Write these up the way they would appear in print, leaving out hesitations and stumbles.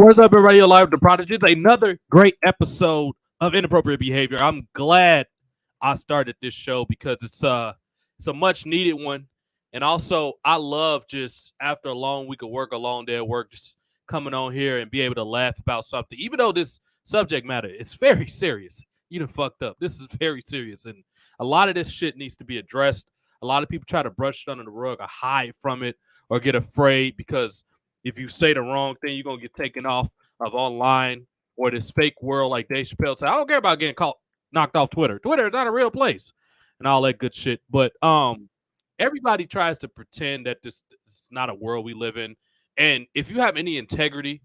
What's up, everybody? Live with the Prodigy. It's another great episode of Inappropriate Behavior. I'm glad I started this show because it's a much needed one, and also I love just after a long week of work, a long day of work, just coming on here and be able to laugh about something, even though this subject matter is very serious. You done fucked up. This is very serious, and a lot of this shit needs to be addressed. A lot of people try to brush it under the rug or hide from it or get afraid because if you say the wrong thing, you're gonna get taken off of online or this fake world like Dave Chappelle said. I don't care about getting caught knocked off Twitter. Twitter is not a real place and all that good shit. But everybody tries to pretend that this is not a world we live in. And if you have any integrity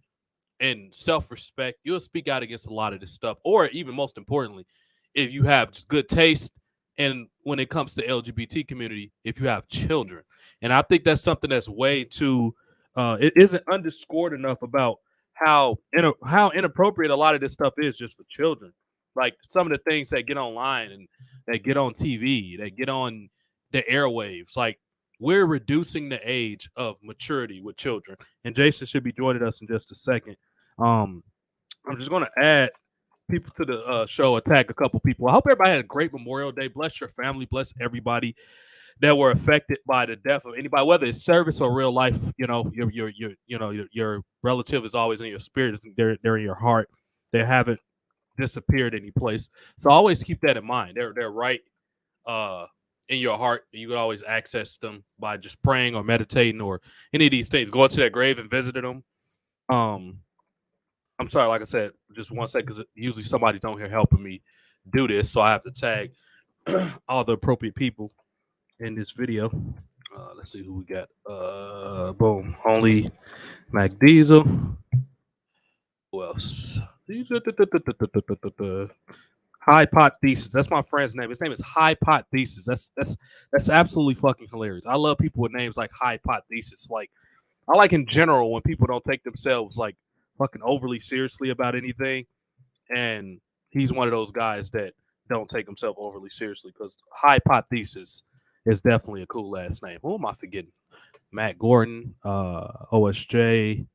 and self-respect, you'll speak out against a lot of this stuff. Or even most importantly, if you have just good taste and when it comes to LGBT community, if you have children. And I think that's something that's way too it isn't underscored enough about how inappropriate a lot of this stuff is just for children. Like some of the things that get online and that get on TV, that get on the airwaves. Like we're reducing the age of maturity with children. And Jason should be joining us in just a second. I'm just going to add people to the show, attack a couple people. I hope everybody had a great Memorial Day. Bless your family. Bless everybody that were affected by the death of anybody, whether it's service or real life. You know, your relative is always in your spirit. They're in your heart. They haven't disappeared any place. So always keep that in mind. They're right in your heart. You can always access them by just praying or meditating or any of these things. Going to that grave and visiting them. I'm sorry, like I said, just one second, because usually somebody's on here helping me do this, so I have to tag all the appropriate people in this video. Let's see who we got. Boom. Only Mac Diesel. Who else? High Pot Thesis. That's my friend's name. His name is High Pot Thesis. That's absolutely fucking hilarious. I love people with names like High Pot Thesis. Like I like in general when people don't take themselves like fucking overly seriously about anything. And he's one of those guys that don't take himself overly seriously because High Pot Thesis is definitely a cool last name. Who am I forgetting? Matt Gordon, OSJ.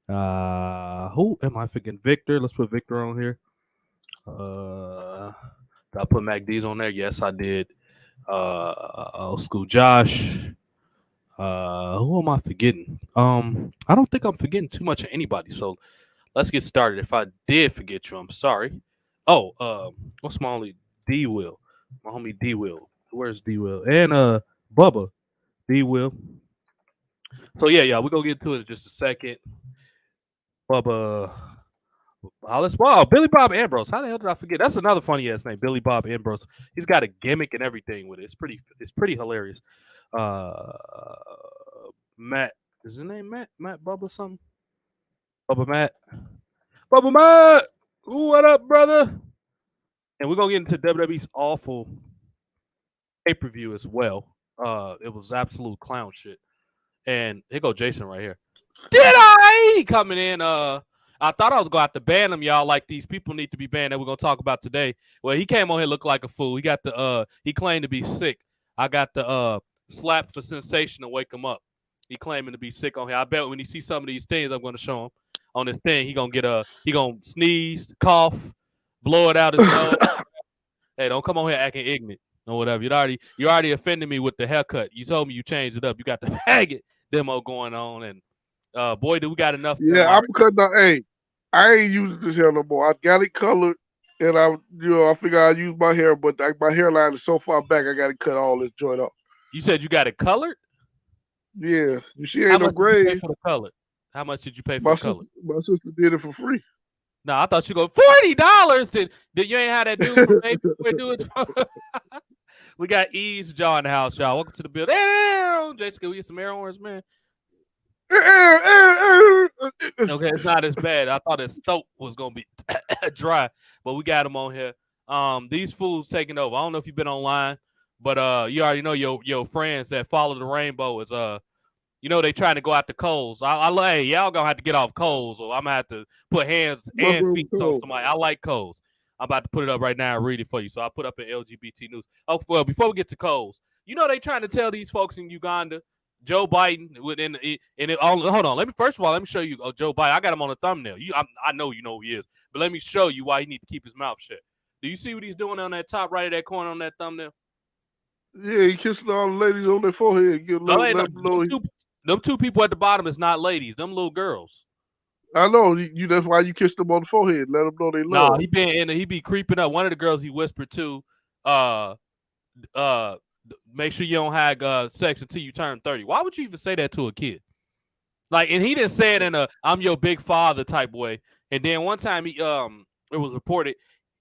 Who am I forgetting? Victor. Let's put Victor on here. Did I put Mac D's on there? Yes, I did. Old School Josh. Who am I forgetting? I don't think I'm forgetting too much of anybody. So let's get started. If I did forget you, I'm sorry. Oh, what's my only D Will? My homie D Will. Where's D Will? And Bubba D Will. So yeah, we're gonna get to it in just a second. Bubba. Wow, Billy Bob Ambrose. How the hell did I forget? That's another funny ass name, Billy Bob Ambrose. He's got a gimmick and everything with it. It's pretty hilarious. Matt, is his name Matt? Matt Bubba something? Bubba Matt. Bubba Matt! Ooh, what up, brother? And we're gonna get into WWE's awful pay-per-view as well. It was absolute clown shit. And here go Jason right here. Did I coming in? I thought I was going to have to ban him, y'all. Like these people need to be banned that we're going to talk about today. Well, he came on here look like a fool. He got the he claimed to be sick. I got the slap for sensation to wake him up. He claiming to be sick on here. I bet when he sees some of these things I'm going to show him on this thing, he gonna sneeze, cough, blow it out his nose. Hey, don't come on here acting ignorant or whatever. You already offended me with the haircut. You told me you changed it up. You got the faggot demo going on, and boy, do we got enough. Yeah, I'm cutting out. Hey, I ain't using this hair no more. I got it colored, and I figure I use my hair, but my hairline is so far back, I got to cut all this joint off. You said you got it colored? Yeah, she ain't no grade. For the color? How much did you pay for the color? My sister did it for free. No, I thought you go $40. Did you ain't had that dude from Baby do it? We got Ease Jaw in the house, y'all. Welcome to the building. Jason, can we get some air horns, man? Okay, it's not as bad. I thought his throat was gonna be dry, but we got him on here. These fools taking over. I don't know if you've been online, but you already know your friends that follow the rainbow is they trying to go out to Coles. Hey, y'all gonna have to get off Coles, or I'm gonna have to put hands and feet on somebody. I like Coles. I'm about to put it up right now and read it for you. So I put up in LGBT news. Oh, well, before we get to Coles, they trying to tell these folks in Uganda Joe Biden within hold on. First of all, let me show you Joe Biden. I got him on the thumbnail. I know you know who he is, but let me show you why he need to keep his mouth shut. Do you see what he's doing on that top right of that corner on that thumbnail? Yeah, he kissing all the ladies on their forehead. Them two people at the bottom is not ladies. Them little girls. I know you. That's why you kissed them on the forehead. Let them know they love. Nah, he be creeping up. One of the girls he whispered to, make sure you don't have sex until you turn 30. Why would you even say that to a kid? Like, and he didn't say it in a "I'm your big father" type way. And then one time it was reported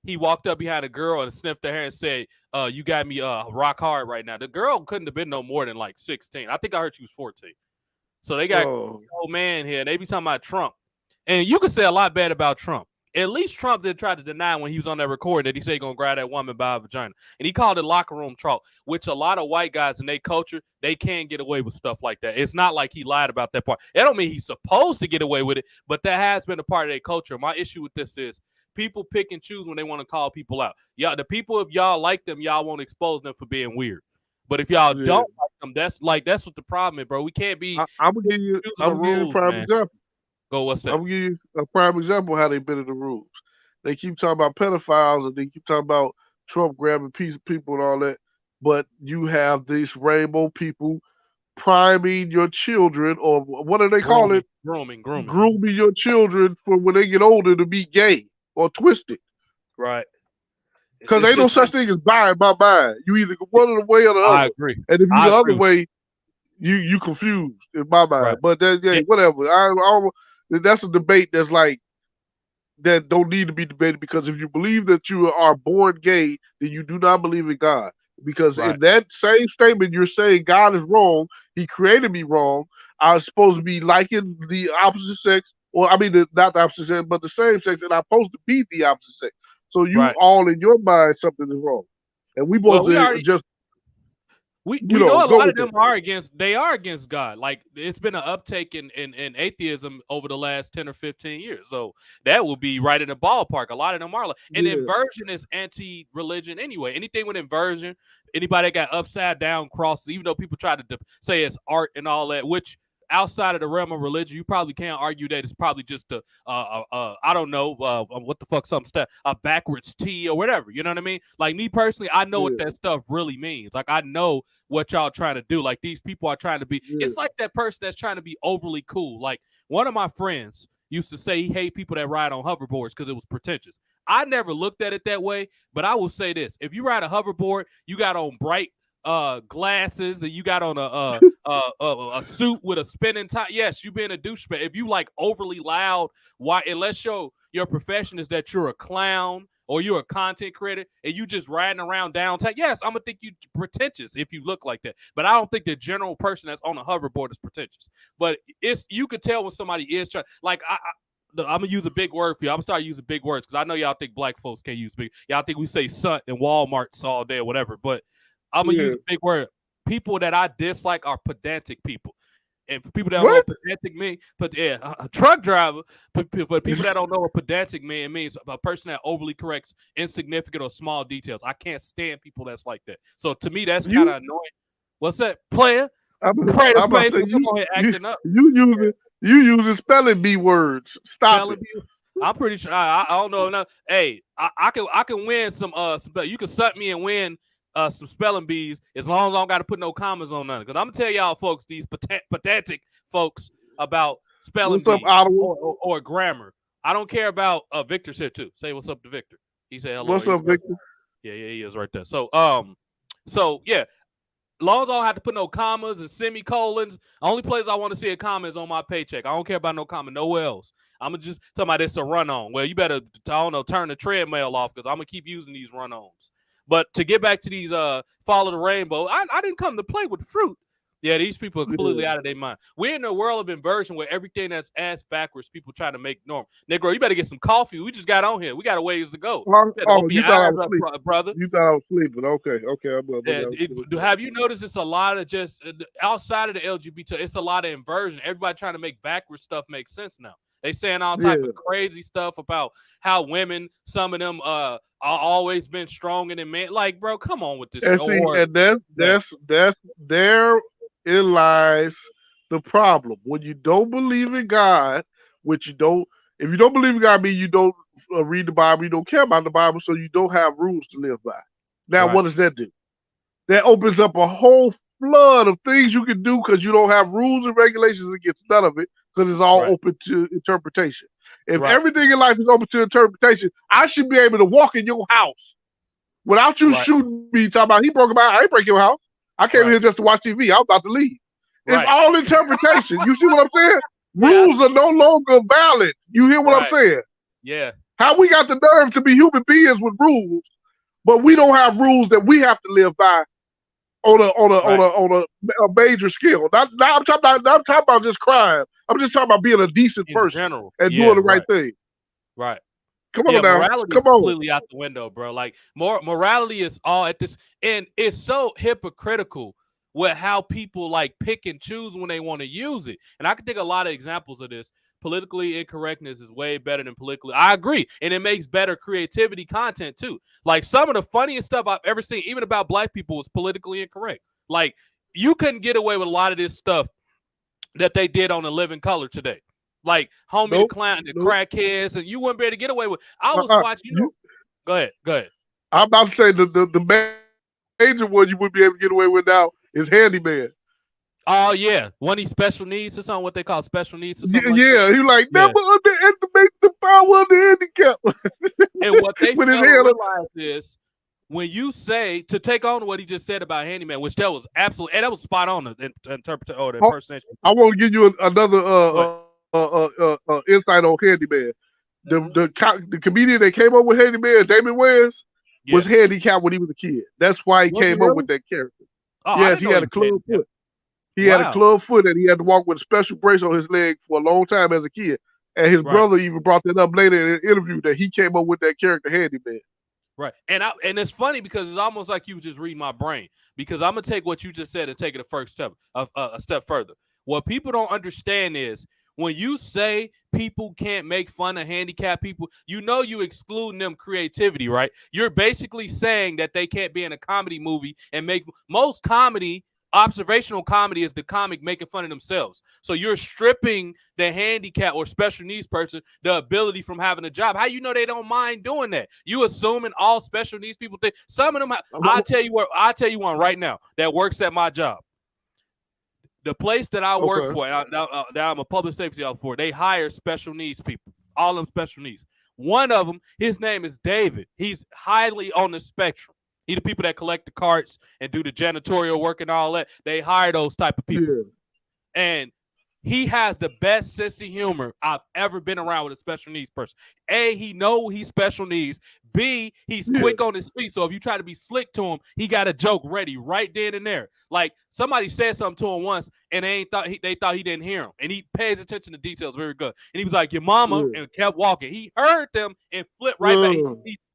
he walked up behind a girl and sniffed her hair and said, "You got me rock hard right now." The girl couldn't have been no more than like 16. I think I heard she was 14. So they got old man here. And they be talking about Trump. And you could say a lot bad about Trump. At least Trump did try to deny when he was on that recording that he said he gonna grab that woman by her vagina. And he called it locker room talk, which a lot of white guys in their culture, they can get away with stuff like that. It's not like he lied about that part. It don't mean he's supposed to get away with it, but that has been a part of their culture. My issue with this is people pick and choose when they want to call people out. Yeah, the people, if y'all like them, y'all won't expose them for being weird. But if y'all don't like them, that's what the problem is, bro. We can't be. I'm gonna give you a prime example. Go, what's that? I'm gonna give you a prime example of how they been in the rules. They keep talking about pedophiles and they keep talking about Trump grabbing people and all that. But you have these rainbow people priming your children, or what do they call it? Grooming your children for when they get older to be gay or twisted. Right. Because ain't no such thing as bi in my mind. You either go one of the way or the other. I agree. And if you the other way, you confused in my mind. Right. But whatever. That's a debate that's like that don't need to be debated, because if you believe that you are born gay, then you do not believe in God. Because in that same statement, you're saying God is wrong. He created me wrong. I was supposed to be liking the opposite sex, or I mean, not the opposite sex, but the same sex, and I'm supposed to be the opposite sex. So you all in your mind, something is wrong, and we both We know a lot of them are against God. Like, it's been an uptake in atheism over the last 10 or 15 years. So that will be right in the ballpark. A lot of them are. And inversion is anti-religion anyway. Anything with inversion, anybody that got upside down crosses, even though people try to say it's art and all that, which outside of the realm of religion, you probably can't argue that it's probably just I don't know, what the fuck, a backwards T or whatever. You know what I mean? Like, me personally, I know what that stuff really means. Like, I know what y'all trying to do. Like, these people are trying to be. It's like that person that's trying to be overly cool. Like, one of my friends used to say he hate people that ride on hoverboards because it was pretentious. I never looked at it that way, but I will say this: if you ride a hoverboard, you got on bright glasses and you got on a suit with a spinning top, yes, you being a douchebag. If you like overly loud, why, unless your profession is that you're a clown or you're a content creator and you just riding around downtown, yes, I'm gonna think you pretentious if you look like that. But I don't think the general person that's on a hoverboard is pretentious. But you could tell when somebody is trying. Like, I'm gonna use a big word for you. I'm gonna start using big words because I know y'all think black folks can't use big. Y'all think we say "son" and Walmart's all day or whatever. But I'm gonna use a big word. People that I dislike are pedantic people. And for people that don't know what pedantic means, but a truck driver, for people that don't know what pedantic means, a person that overly corrects insignificant or small details. I can't stand people that's like that. So to me, that's kind of annoying. What's that, player? I'm about to say, you using spelling bee words. Stop it. I'm pretty sure. I don't know enough. Hey, I can win some. You can suck me and win some spelling bees as long as I don't got to put no commas on none. Because I'm gonna tell y'all folks, these pedantic folks, about spelling bees or grammar. I don't care about Victor's here too. Say what's up to Victor. He said hello. What's up, Victor? Yeah, he is right there. So yeah. As long as I don't have to put no commas and semicolons, only place I want to see a comma is on my paycheck. I don't care about no comma nowhere else. I'm just talking about this a run-on. Well, you better, I don't know, turn the treadmill off because I'm going to keep using these run-ons. But to get back to these Follow the Rainbow, I didn't come to play with fruit. Yeah, these people are completely out of their mind. We're in a world of inversion where everything that's ass backwards, people try to make normal. Negro, you better get some coffee. We just got on here. We got a ways to go. You thought I was sleeping, brother. You thought I was sleeping. Okay. Have you noticed it's a lot of just outside of the LGBT, it's a lot of inversion. Everybody trying to make backwards stuff make sense now. They saying all type of crazy stuff about how women, some of them are always been stronger than men. Like, bro, come on with this. And that's their lies the problem. When you don't believe in God, which you don't, if you don't believe in God, mean you don't read the Bible, you don't care about the Bible, so you don't have rules to live by. Now, Right. what does that do? That opens up a whole flood of things you can do because you don't have rules and regulations against none of it because it's all open to interpretation. If everything in life is open to interpretation, I should be able to walk in your house without you shooting me, talking about he broke about, I ain't break your house. I came here just to watch TV. I was about to leave. It's all interpretation. You see what I'm saying? Rules are no longer valid. You hear what I'm saying? Yeah. How we got the nerve to be human beings with rules, but we don't have rules that we have to live by on a major scale. Not I'm talking about just crime. I'm just talking about being a decent person and doing the right thing. Right. Come on now. Morality Come on. Completely out the window, bro. Like morality is all at this, and it's so hypocritical with how people like pick and choose when they want to use it. And I can think a lot of examples of this. Politically incorrectness is way better than politically. I agree. And it makes better creativity content too. Like some of the funniest stuff I've ever seen, even about black people, was politically incorrect. Like you couldn't get away with a lot of this stuff that they did on The Living Color today. Like Homie the Clown, the crackheads, and you wouldn't be able to get away with. I was watching, go ahead. I'm about to say the major one you wouldn't be able to get away with now is Handyman. Oh yeah, one of these special needs or something, what they call special needs or something. He like never underestimate the power of the handicap. And what they realize is when you say to take on what he just said about Handyman, which that was absolutely, and that was spot on the interpretation or the impersonation. I want to give you another insight on Handyman. The comedian that came up with Handyman, Damon Wayans, was handicapped when he was a kid. That's why he came up with that character. Yes, he had a club foot. He had a club foot and he had to walk with a special brace on his leg for a long time as a kid. And his brother even brought that up later in an interview that he came up with that character Handyman. Right. And it's funny because it's almost like you just read my brain, because I'm going to take what you just said and take it a step further. What people don't understand is when you say people can't make fun of handicapped people, you excluding them creativity, right? You're basically saying that they can't be in a comedy movie and make most comedy. Observational comedy is the comic making fun of themselves. So you're stripping the handicap or special needs person the ability from having a job. How you know they don't mind doing that? You assuming all special needs people think some of them. I'll tell you one right now that works at my job. The place that I work for, that I'm a public safety officer for, they hire special needs people. All them special needs. One of them, his name is David. He's highly on the spectrum. He the people that collect the carts and do the janitorial work and all that. They hire those type of people. Yeah. And he has the best sense of humor I've ever been around with a special needs person. A, he know he's special needs. B, he's quick on his feet. So if you try to be slick to him, he got a joke ready right then and there. Like somebody said something to him once and they thought he didn't hear him. And he pays attention to details very good. And he was like, your mama, and kept walking. He heard them and flipped right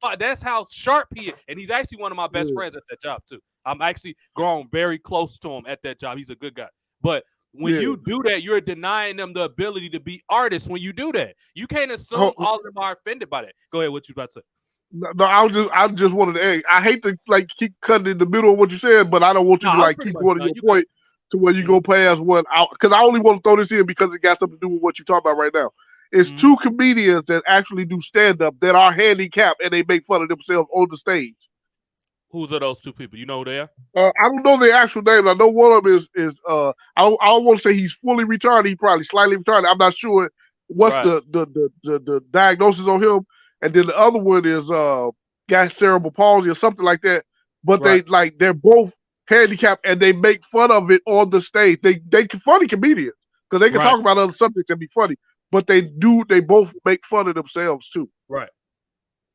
back. That's how sharp he is. And he's actually one of my best friends at that job too. I'm actually grown very close to him at that job. He's a good guy. But when you do that, you're denying them the ability to be artists. When you do that, you can't assume all of them are offended by that. Go ahead. What you about to say? No, I just wanted to add. I hate to keep cutting in the middle of what you said, but I don't want you to keep going to your point to where you go past what because I only want to throw this in because it got something to do with what you're talking about right now. It's two comedians that actually do stand up that are handicapped and they make fun of themselves on the stage. Who's are those two people? You know who they are? I don't know their actual names. I know one of them is I don't want to say he's fully retarded. He's probably slightly retarded. I'm not sure what's the diagnosis on him. And then the other one is got cerebral palsy or something like that. But they're both handicapped and they make fun of it on the stage. They funny comedians because they can talk about other subjects and be funny. But they both make fun of themselves too. Right.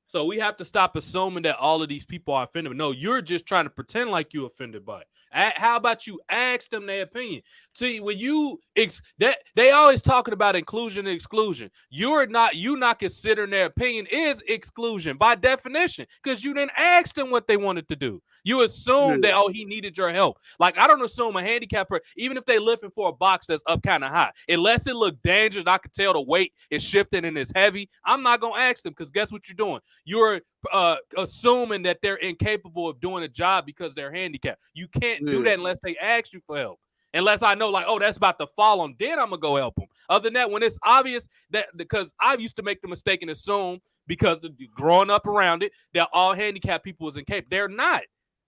So we have to stop assuming that all of these people are offended. No, you're just trying to pretend like you're offended by it. How about you ask them their opinion? See, when they always talking about inclusion and exclusion. You not considering their opinion is exclusion by definition because you didn't ask them what they wanted to do. You assume that he needed your help. Like I don't assume a handicapped person, even if they lifting for a box that's up kind of high, unless it look dangerous, I could tell the weight is shifting and it's heavy. I'm not gonna ask them because guess what you're doing? You're assuming that they're incapable of doing a job because they're handicapped. You can't do that unless they ask you for help. unless I know like, oh, that's about to fall on, then I'm gonna go help them. Other than that, when it's obvious that, because I used to make the mistake and assume because growing up around it that all handicapped people is incapable. They're not.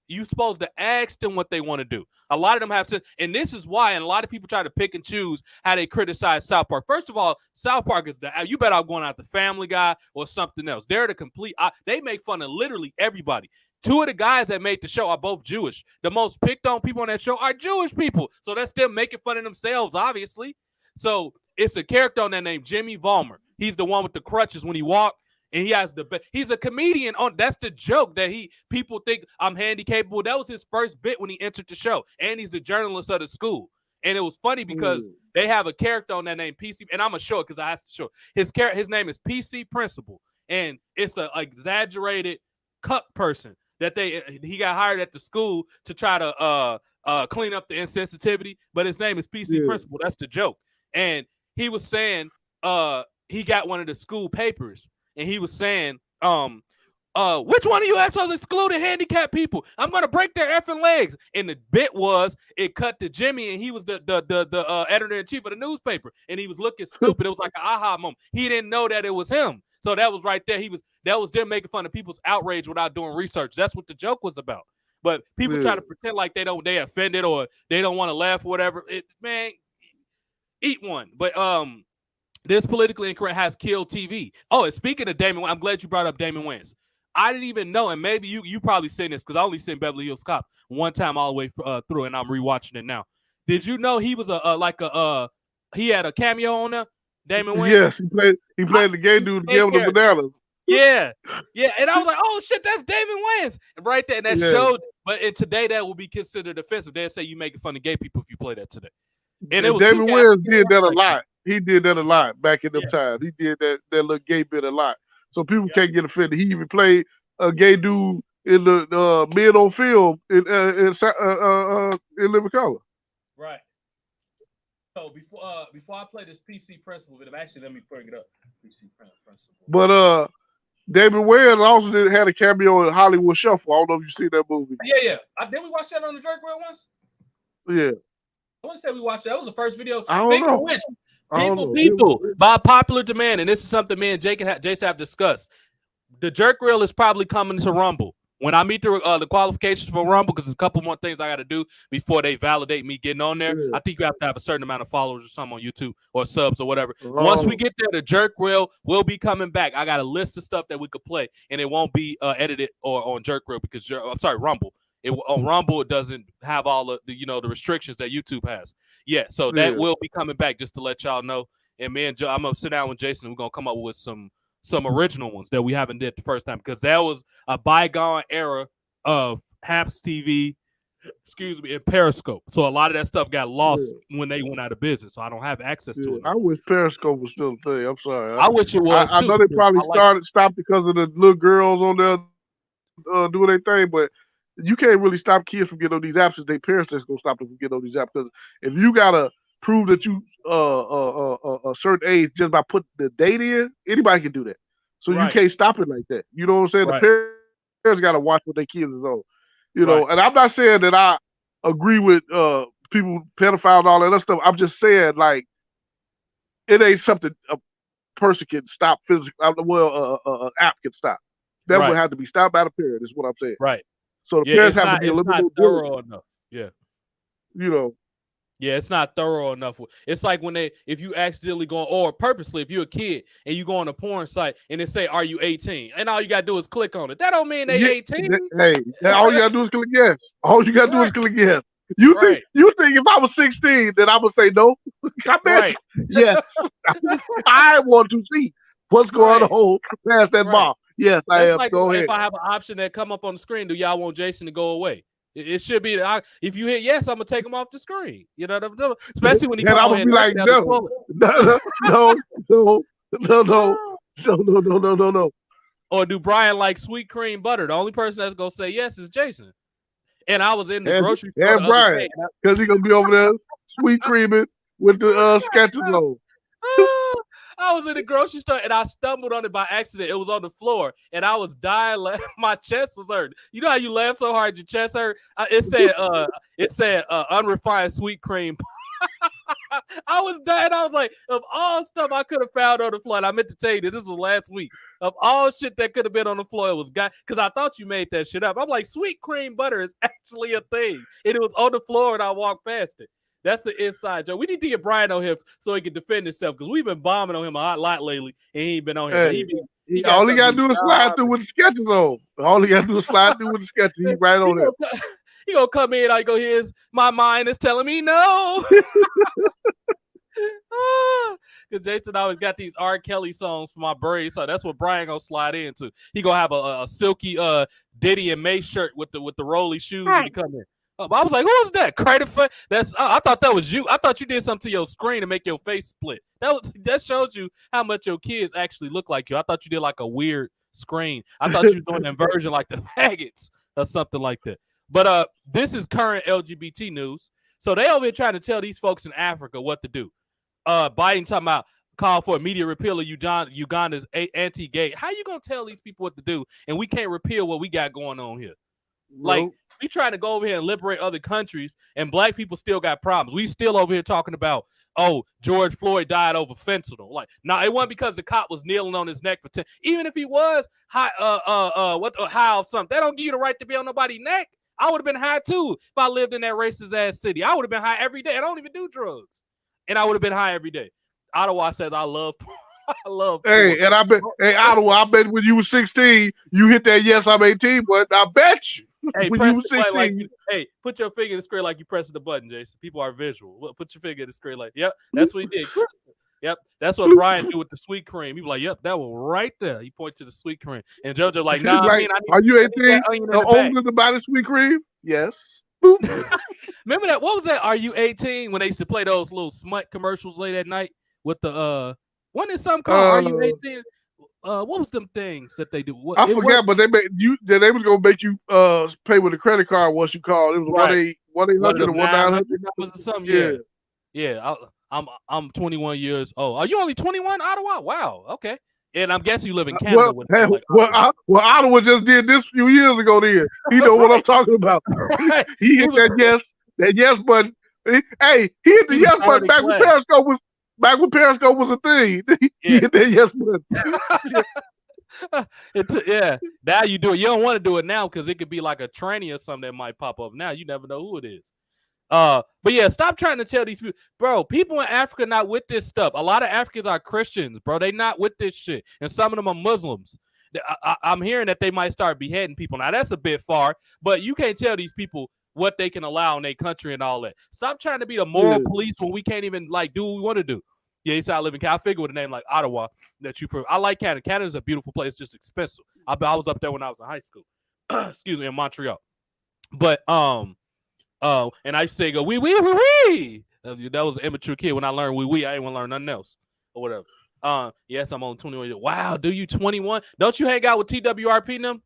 You're supposed to ask them what they want to do. A lot of them have to, and this is why, and a lot of people try to pick and choose how they criticize South Park. First of all, South Park is you bet I'm going out the Family Guy or something else. They're the complete, they make fun of literally everybody. Two of the guys that made the show are both Jewish. The most picked on people on that show are Jewish people. So that's them making fun of themselves, obviously. So it's a character on there named Jimmy Vollmer. He's the one with the crutches when he walks. And he has he's a comedian that's the joke that people think I'm handicapped. That was his first bit when he entered the show. And he's a journalist of the school. And it was funny because they have a character on that named PC, and I'm gonna show it because I asked to show it. His name is PC Principal, and it's a exaggerated cuck person that he got hired at the school to try to clean up the insensitivity, but his name is PC Principal. That's the joke. And he was saying he got one of the school papers. And he was saying, which one of you assholes excluded handicapped people? I'm gonna break their effing legs. And the bit was it cut to Jimmy, and he was the editor-in-chief of the newspaper, and he was looking stupid. It was like an aha moment. He didn't know that it was him. So that was right there. That was them making fun of people's outrage without doing research. That's what the joke was about. But people try to pretend like they offended or they don't want to laugh or whatever. Man, eat one. But this politically incorrect has killed TV. Oh, and speaking of Damon, I'm glad you brought up Damon Wayans. I didn't even know, and maybe you probably seen this because I only seen Beverly Hills Cop one time all the way through, and I'm rewatching it now. Did you know he was he had a cameo on there, Damon Wayans? Yes, he played the gay dude again with the bananas. Yeah, and I was like, oh shit, that's Damon Wayans right there, and that showed. But today that will be considered offensive. They'll say you making fun of gay people if you play that today. And it was Damon Wayans did that a lot. He did that a lot back in them times. He did that little gay bit a lot. So people can't get offended. He even played a gay dude in the Men on Film in Living Color. Right. So before I play this PC Principal video, actually let me bring it up. PC Principal. But Damon Wayans also had a cameo in Hollywood Shuffle. I don't know if you see that movie. Yeah. Did we watch that on the Drake World once? Yeah. I wouldn't say we watched that. That was the first video. I don't know. Of which, people, by popular demand, and this is something me and Jason have discussed. The Jerk Reel is probably coming to Rumble. When I meet the qualifications for Rumble, because there's a couple more things I got to do before they validate me getting on there. I think you have to have a certain amount of followers or something on YouTube or subs or whatever. Once we get there, the Jerk Reel will be coming back. I got a list of stuff that we could play, and it won't be edited or on Jerk Reel because Rumble. On Rumble, it doesn't have all of the the restrictions that YouTube has. So that will be coming back, just to let y'all know. And me and Joe, I'm gonna sit down with Jason. We're gonna come up with some original ones that we haven't did the first time, because that was a bygone era of Haps TV, and Periscope. So a lot of that stuff got lost when they went out of business. So I don't have access to it. I wish Periscope was still a thing. I'm sorry. I wish it was. I know they probably stopped because of the little girls on there doing their thing, but you can't really stop kids from getting on these apps. It's their parents that's gonna stop them from getting on these apps. Because if you gotta prove that you a certain age just by putting the date in, anybody can do that. So you can't stop it like that. You know what I'm saying? The parents gotta watch what their kids is on. You know, and I'm not saying that I agree with people pedophile and all that other stuff. I'm just saying, like, it ain't something a person can stop physically. An app can stop. That would have to be stopped by the parent. Is what I'm saying. Right. So the parents have to be a little bit thorough enough. Yeah. Yeah, it's not thorough enough. It's like if you accidentally go, or purposely, if you're a kid and you go on a porn site and they say, "Are you 18?" and all you gotta do is click on it. That don't mean they 18. All you gotta do is click yes. All you gotta do is click yes. You think if I was 16, then I would say no? I bet yes. I want to see what's going on past that bar. Yes, I am. Like, go ahead. If I have an option that come up on the screen, do y'all want Jason to go away? It should be if you hit yes, I'm gonna take him off the screen. You know what I'm doing? Especially when he and I would be like, no. Or do Brian like sweet cream butter? The only person that's gonna say yes is Jason. And I was in the grocery store. And Brian, because he's gonna be over there sweet creaming with the sketches on. I was in the grocery store and I stumbled on it by accident. It was on the floor and I was dying. My chest was hurt. You know how you laugh so hard your chest hurt? It said unrefined sweet cream. I was dying. I was like, of all stuff I could have found on the floor, and I meant to tell you this was last week. Of all shit that could have been on the floor, it was because I thought you made that shit up. I'm like, sweet cream butter is actually a thing. And it was on the floor and I walked past it. That's the inside joke. We need to get Brian on here so he can defend himself because we've been bombing on him a lot lately and he ain't been on here. Hey, all he got to do is slide through with the sketches on. All he got to do is slide through with the sketches. He right on there. He gonna come in. I go, here's my mind is telling me no. Because Jason always got these R. Kelly songs for my brain, so that's what Brian gonna slide into. He gonna have a silky Diddy and May shirt with the rolly shoes when he come in. I was like, who is that? Credit for that's. I thought that was you. I thought you did something to your screen to make your face split. That showed you how much your kids actually look like you. I thought you did like a weird screen. I thought you were doing an inversion like the faggots or something like that. But this is current LGBT news. So they over here trying to tell these folks in Africa what to do. Biden talking about call for immediate repeal of Uganda's anti-gay. How you gonna tell these people what to do and we can't repeal what we got going on here? Like we trying to go over here and liberate other countries, and black people still got problems. We still over here talking about, oh, George Floyd died over fentanyl. Like, nah, it wasn't because the cop was kneeling on his neck for 10. Even if he was high, high of something, that don't give you the right to be on nobody's neck. I would have been high too if I lived in that racist ass city. I would have been high every day. I don't even do drugs, and I would have been high every day. Ottawa says I love. Hey, and I bet, Ottawa, I bet when you were 16, you hit that yes, I'm 18, but I bet you. Hey, when you were 16, hey, put your finger in the screen like you pressing the button, Jason. People are visual. Put your finger in the screen like, yep, that's what he did. Yep, that's what Brian do with the sweet cream. He was like, yep, that was right there. He pointed to the sweet cream. And JoJo like, nah, like, are you 18? Older to buy the sweet cream? Yes. Remember that? What was that? Are you 18? When they used to play those little smut commercials late at night with the wasn't it something called Are You 18? What was them things that they do? I forgot, but they made you. They was gonna make you pay with a credit card once you called. It was 1-800 or 1-900 or something. Yeah. I'm 21 years old. Are you only 21, Ottawa? Wow. Okay. And I'm guessing you live in Canada. Ottawa just did this a few years ago. Then he know what I'm talking about. He hit that yes button. Hey, he hit the yes button back when Periscope was a thing. He hit that yes button. Yeah. Now you do it. You don't want to do it now because it could be like a tranny or something that might pop up. Now you never know who it is. But yeah, stop trying to tell these people, bro. People in Africa not with this stuff. A lot of Africans are Christians, bro. They not with this shit, and some of them are Muslims. I'm hearing that they might start beheading people. Now that's a bit far, but you can't tell these people what they can allow in their country and all that. Stop trying to be the moral police when we can't even like do what we want to do. Yeah, he said I live in Canada. I figure with a name like Ottawa that you. I like Canada. Canada's a beautiful place. It's just expensive. I was up there when I was in high school. Excuse me, in Montreal. But and I used to say go wee. That was an immature kid when I learned wee. I didn't want to learn nothing else or whatever. Yes, I'm on 21. Wow, do you 21? Don't you hang out with TWRP them?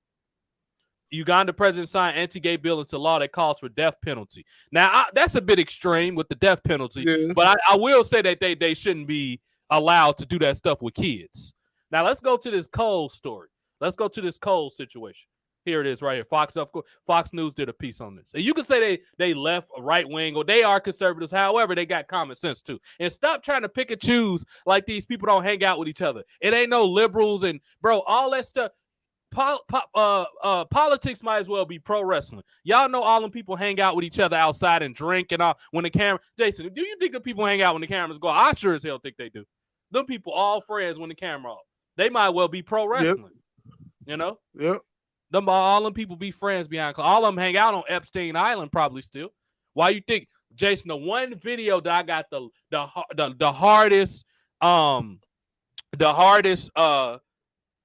Uganda president signed anti-gay bill into law that calls for death penalty. Now that's a bit extreme with the death penalty, but I will say that they shouldn't be allowed to do that stuff with kids. Now let's go to this Cole story. Let's go to this Cole situation. Here it is right here. Fox News did a piece on this. And you can say they left, right wing, or they are conservatives. However, they got common sense too. And stop trying to pick and choose like these people don't hang out with each other. It ain't no liberals and bro, all that stuff. Politics might as well be pro wrestling. Y'all know all them people hang out with each other outside and drink and all when the camera. Jason, do you think the people hang out when the cameras go? I sure as hell think they do. Them people all friends when the camera off. They might well be pro wrestling. Yep. You know? Yep. All them people be friends behind. All of them hang out on Epstein Island probably still. Why you think, Jason? The one video that I got the hardest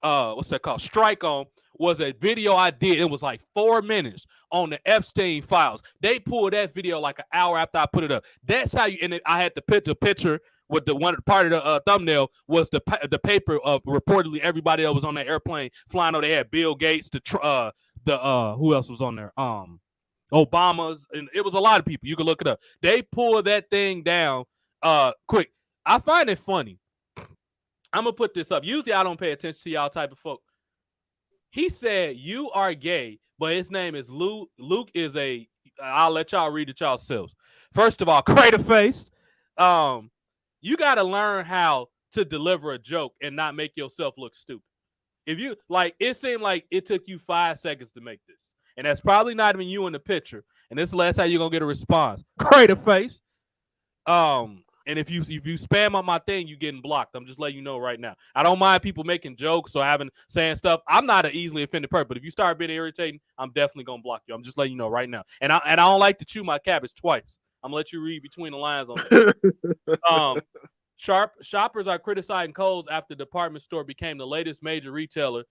what's that called? Strike on was a video I did. It was like 4 minutes on the Epstein files. They pulled that video like an hour after I put it up. That's how you. And I had to put the picture with the one part of the thumbnail was the paper of reportedly everybody that was on that airplane flying over. They had Bill Gates, who else was on there? Obama's, and it was a lot of people. You can look it up. They pulled that thing down quick. I find it funny I'm gonna put this up. Usually I don't pay attention to y'all type of folk. He said you are gay, but his name is Luke. Luke is a. I'll let y'all read it yourselves. First of all, crater face. You got to learn how to deliver a joke and not make yourself look stupid. If you like, it seemed like it took you 5 seconds to make this, and that's probably not even you in the picture. And this is the last time you're gonna get a response. Crater face. And if you spam on my thing, you getting blocked. I'm just letting you know right now. I don't mind people making jokes or saying stuff. I'm not an easily offended person, but if you start being irritating, I'm definitely gonna block you. I'm just letting you know right now. And I don't like to chew my cabbage twice. I'm gonna let you read between the lines on that. Shoppers are criticizing Kohl's after the department store became the latest major retailer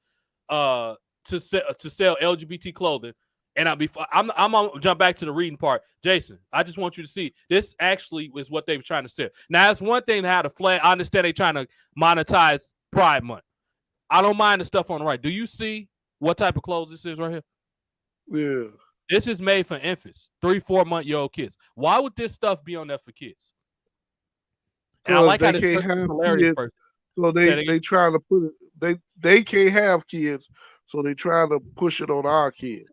to sell LGBT clothing. And I'm gonna jump back to the reading part. Jason, I just want you to see this actually is what they were trying to say. Now, it's one thing to have a flag. I understand they trying to monetize Pride Month. I don't mind the stuff on the right. Do you see what type of clothes this is right here? Yeah. This is made for infants, 3-4 month-old kids. Why would this stuff be on there for kids? And I like how they can't have kids, person. So they trying to put it. They can't have kids. So they trying to push it on our kids.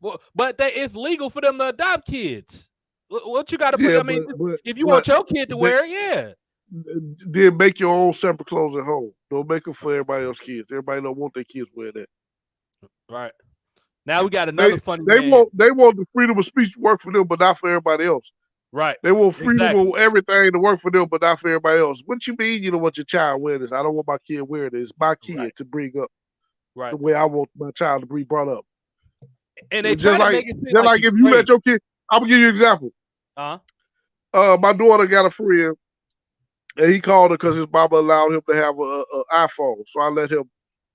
Well, but it's legal for them to adopt kids. What you got to put? I mean, if you want your kid to wear it, yeah. Then make your own separate clothes at home. Don't make them for everybody else's kids. Everybody don't want their kids wear that. Right. Now we got another funny. They want the freedom of speech to work for them, but not for everybody else. Right. They want freedom of everything to work for them, but not for everybody else. What you mean? You don't want your child wearing this? I don't want my kid wearing this. It's my kid to bring up. Right. The way I want my child to be brought up. And they try to make it seem like if you let your kid, I'm gonna give you an example. My daughter got a friend, and he called her because his mama allowed him to have an iPhone. So I let him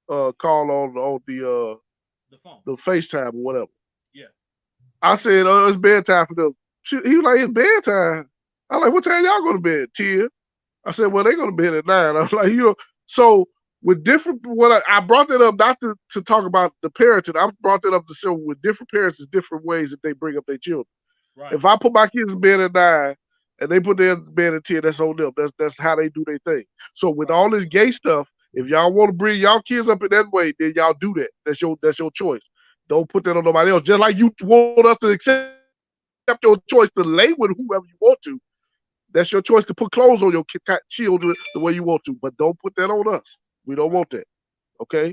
call on the phone, the FaceTime or whatever. Yeah. I said, it's bedtime for them. He was like, it's bedtime. I'm like, what time y'all go to bed? 10. I said, well, they go to bed at 9. I was like, so. With different, I brought that up not to talk about the parenting. I brought that up to show with different parents, there's different ways that they bring up their children. Right. If I put my kids in bed at 9 and they put their bed at 10, that's on them. That's how they do their thing. So with all this gay stuff, if y'all want to bring y'all kids up in that way, then y'all do that. That's your choice. Don't put that on nobody else. Just like you want us to accept your choice to lay with whoever you want to. That's your choice to put clothes on your children the way you want to, but don't put that on us. We don't want that, okay?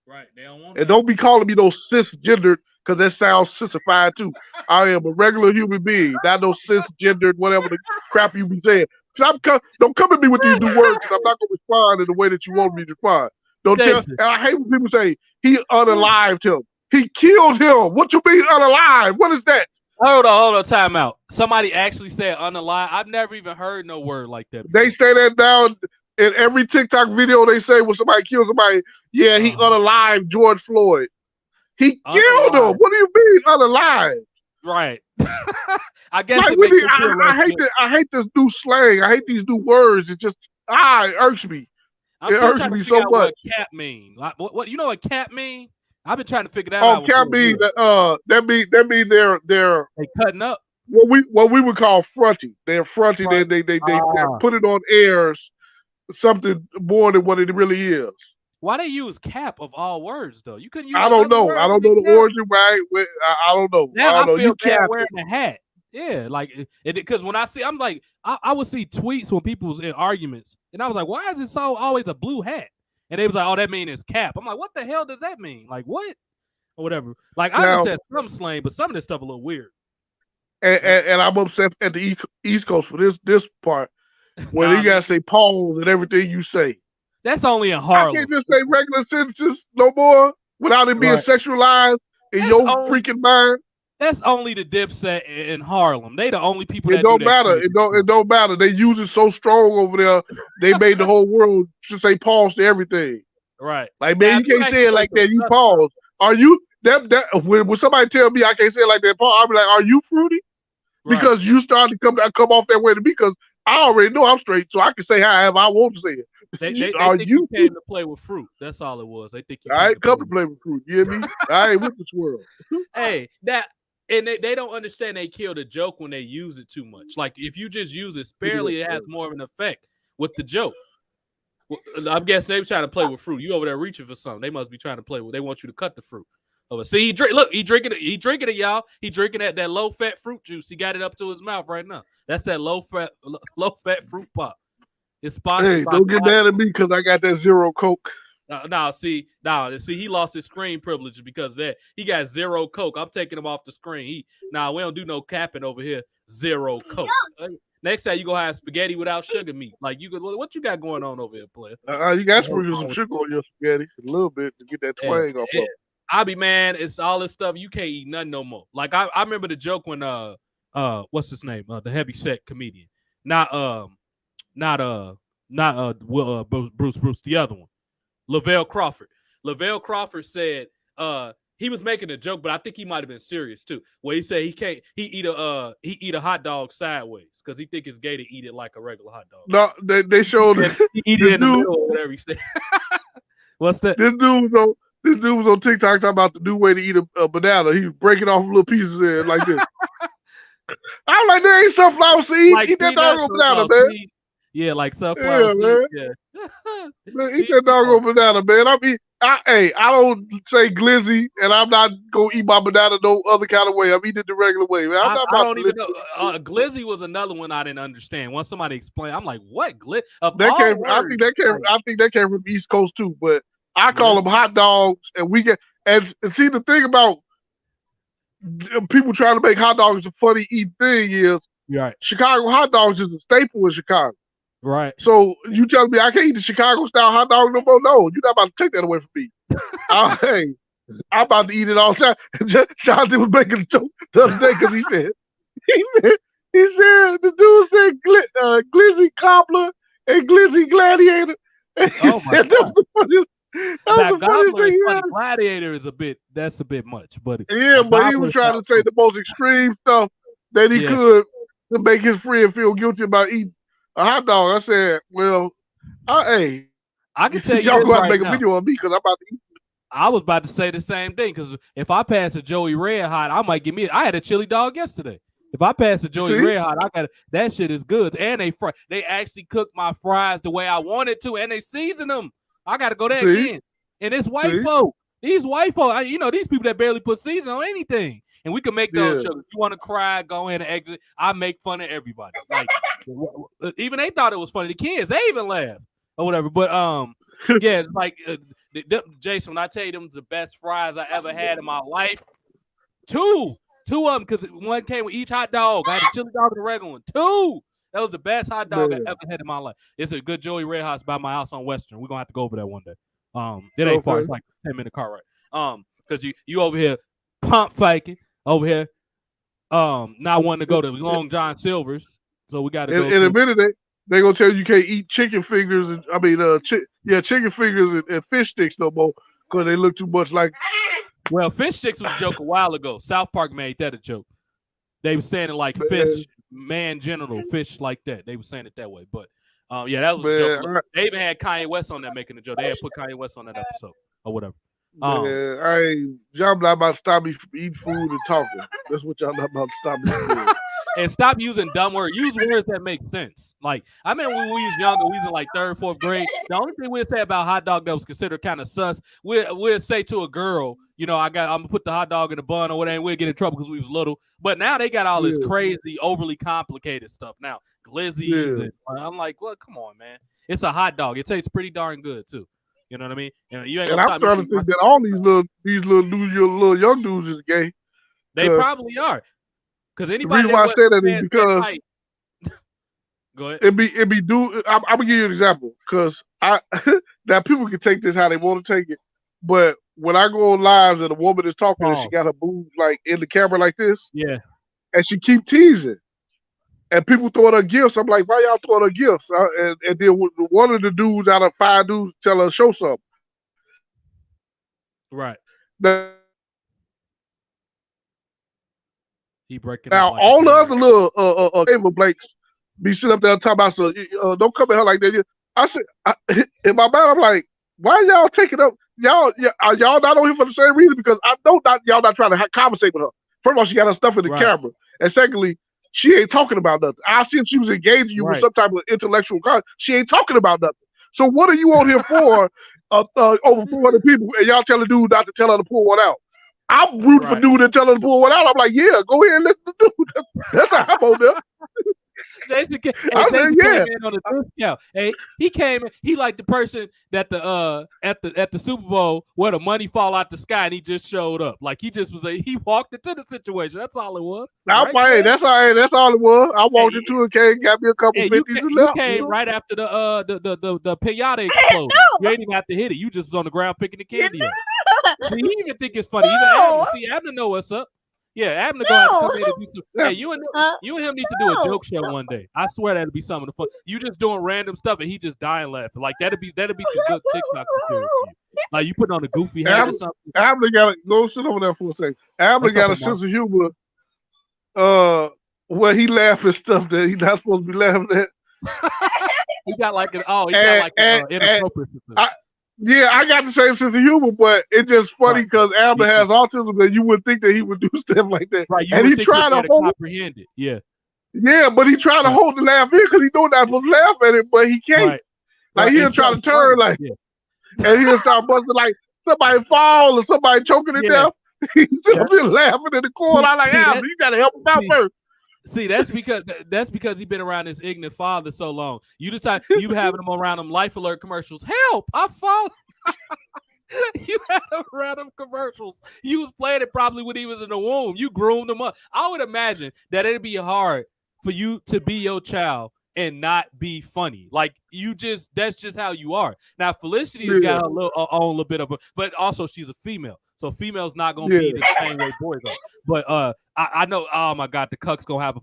Right. They don't want and don't be calling me no cisgendered, because that sounds sissified too. I am a regular human being, not no cisgendered, whatever the crap you be saying. Don't come at me with these new words, because I'm not going to respond in the way that you want me to respond. And I hate when people say, he unalived him. He killed him. What you mean unalive? What is that? Hold on, time out. Somebody actually said unalive. I've never even heard no word like that before. They say that down in every TikTok video. They say when somebody kills somebody, yeah, he unalived George Floyd. He killed him. What do you mean unalive? Right. I guess like, I hate this new slang. I hate these new words. It just it irks me. It irks me so much. What cat mean? Like, what you know what cat mean? I've been trying to figure that out. Oh, cat mean that mean they're cutting up. What we would call fronting. They're fronting. Right. They put it on airs something more than what it really is. Why they use cap of all words though? You couldn't use. I don't know. I don't know the origin. Right? I don't know. Now I don't feel bad wearing a hat. Yeah, like because when I see, I'm like, I would see tweets when people's in arguments, and I was like, why is it so always a blue hat? And they was like, oh, that mean it's cap. I'm like, what the hell does that mean? Like what? Or whatever. Like I understand some slang, but some of this stuff a little weird. And I'm upset at the East Coast for this part when you gotta say pause and everything you say. That's only in Harlem. I can't just say regular sentences no more without it being sexualized in your freaking mind. That's only the Dipset in Harlem. They the only people that don't matter. It don't matter. They use it so strong over there. They made the whole world just say pause to everything. Right. Like, man, you can't say it like that. You pause. Are you that when somebody tell me I can't say it like that, pause, I'll be like, are you fruity? Right. Because you started to come off that way to me because I already know I'm straight, so I can say however I want to say it. They think you came to play with fruit. That's all it was. They think you I ain't come to play with fruit. You hear me? I ain't with this world. Hey, and they don't understand they kill the joke when they use it too much. Like if you just use it sparingly, it has more of an effect with the joke. I'm guessing they were trying to play with fruit. You over there reaching for something. They must be trying to play with. They want you to cut the fruit. Oh, see, he drink. Look, he drinking it, y'all. He drinking that low fat fruit juice. He got it up to his mouth right now. That's that low fat fruit pop. It's sponsored. Hey, don't get mad at me because I got that zero Coke. See, he lost his screen privilege because of that. He got zero Coke. I'm taking him off the screen. We don't do no capping over here. Zero Coke. Next time you gonna have spaghetti without sugar meat. Like what you got going on over here, player? You got to sprinkle some sugar on your spaghetti a little bit to get that twang off. I be man, it's all this stuff you can't eat nothing no more. Like I remember the joke when what's his name? The heavy set comedian, not Bruce, the other one, Lavelle Crawford. Lavelle Crawford said he was making a joke, but I think he might have been serious too. Where he said he eat a hot dog sideways because he think it's gay to eat it like a regular hot dog. No, they showed he eat it in the middle or whatever he said. What's that? This dude was on TikTok talking about the new way to eat a banana. He was breaking off little pieces in like this. I'm like, there ain't sunflow seeds. Like eat that doggone banana, man. Seeds. Yeah, like sunflower seeds. Man. Yeah. Man, eat that doggone banana, man. I don't say glizzy, and I'm not gonna eat my banana no other kind of way. I'm eating it the regular way, man. I don't even know. Glizzy was another one I didn't understand. Once somebody explained, I'm like, what glizzy? I think that came from the East Coast too, but I call them hot dogs, and we get and see the thing about people trying to make hot dogs a funny eating thing is Chicago hot dogs is a staple in Chicago. Right. So you telling me I can't eat the Chicago style hot dog no more? No, you're not about to take that away from me. Hey, I'm about to eat it all the time. Jonathan was making a joke the other day because he said the dude said Glizzy Cobbler and Glizzy Gladiator. And he said that was the funniest. That Gobbler is funny. Gladiator is a bit much, but but he was trying to say the most extreme stuff that he could to make his friend feel guilty about eating a hot dog. I said, well, I can tell you y'all go out and make a video on me because I'm about to eat. I was about to say the same thing because if I pass a Joey Red Hot, I might get me. I had a chili dog yesterday. If I pass a Joey Red Hot, that shit is good. And they actually cook my fries the way I wanted to, and they season them. I got to go there again. And it's white folk. These white folk, these people that barely put season on anything. And we can make those jokes. If you want to cry, go in and exit. I make fun of everybody. Like even they thought it was funny. The kids, they even laughed or whatever. But yeah, like Jason, when I tell you them the best fries I ever had in my life, two of them, because one came with each hot dog. I had a chili dog and a regular one. Two. That was the best hot dog I ever had in my life. It's a good Joey Red Hot's by my house on Western. We're gonna have to go over there one day. It ain't far. It's like a 10-minute car ride. Because you over here pump faking over here. Not wanting to go to Long John Silver's, so we got to go. In a minute, they gonna tell you can't eat chicken fingers. Chicken fingers and fish sticks no more because they look too much like. Well, fish sticks was a joke a while ago. South Park made that a joke. They were saying it like fish, man, genital, fish like that. They were saying it that way, but that was a joke. They even had Kanye West on that making a joke. They had put Kanye West on that episode or whatever. Y'all not about to stop me from eating food and talking. That's what y'all not about to stop me from doing. And stop using dumb words. Use words that make sense. Like, I remember when we was younger, we was in like 3rd, 4th grade. The only thing we'd say about hot dog that was considered kind of sus, we'd say to a girl, I'm gonna put the hot dog in a bun or whatever, and we'd get in trouble because we was little. But now they got all this crazy, overly complicated stuff now. Glizzies. And I'm like, well, come on, man. It's a hot dog. It tastes pretty darn good too. You know what I mean? And you ain't gonna I'm trying to think that all these little young dudes is gay. They probably are. Because anybody. The reason why I say that is because go ahead. It be dude. I'm gonna give you an example because now people can take this how they want to take it, but when I go on lives and a woman is talking and she got her boobs like in the camera like this, and she keep teasing, and people throwing her gifts. I'm like, why y'all throwing her gifts? And then one of the dudes out of 5 dudes tell her to show something. Right. He breaking now like all the other little Ava Blakes be sitting up there talking about don't come at her like that. I said in my mind I'm like, why y'all taking up y'all not on here for the same reason? Because I know y'all not trying to conversate with her. First of all, she got her stuff in the camera, and secondly, she ain't talking about nothing. I see if she was engaging you with some type of intellectual content. She ain't talking about nothing. So what are you on here for? Over 400 people, and y'all tell a dude not to tell her to pull one out. I'm rooting for dude and tell her to pull one out. I'm like, yeah, go ahead and listen to dude. That's how I'm on there. Jason came in on a discount. Hey, he came in. He like the person that at the Super Bowl where the money fall out the sky and he just showed up. Like he just was he walked into the situation. That's all it was. Right? That's all it was. I walked into it, came, got me a couple 50s and left. You came right after the pinata exploded. You ain't even have to hit it. You just was on the ground picking the candy up. See, he even think it's funny. Even Abner know what's up. Yeah, Abner gonna have to come in and do some. Hey, you and him need to do a joke show one day. I swear that'll be some of the fun. You just doing random stuff and he just dying laughing. Like that'll be some good TikTok material for you. Like you putting on a goofy hat or something. Abner got go sit over there for a second. Abner got a sense of humor. Where he laughs at stuff that he's not supposed to be laughing at. He got like an inappropriate. Yeah, I got the same sense of humor, but it's just funny because Abner has autism, and you would think that he would do stuff like that. Right, and he tried to comprehend it. Yeah. Yeah, but he tried to hold the laugh in because he know not supposed to laugh at it, but he can't. Like he'll try to turn and he'll start busting like somebody fall or somebody choking to death. He's still been laughing in the corner. I'm like, Abner, you gotta help him out first. See, that's because he's been around his ignorant father so long. You having him around them life alert commercials. Help! I fall. You had him around them commercials. You was playing it probably when he was in the womb. You groomed him up. I would imagine that it'd be hard for you to be your child and not be funny. Like that's just how you are. Now Felicity's got her own little bit of but also she's a female. So females not gonna be the same way boys are. But I know. Oh my God, the cucks gonna have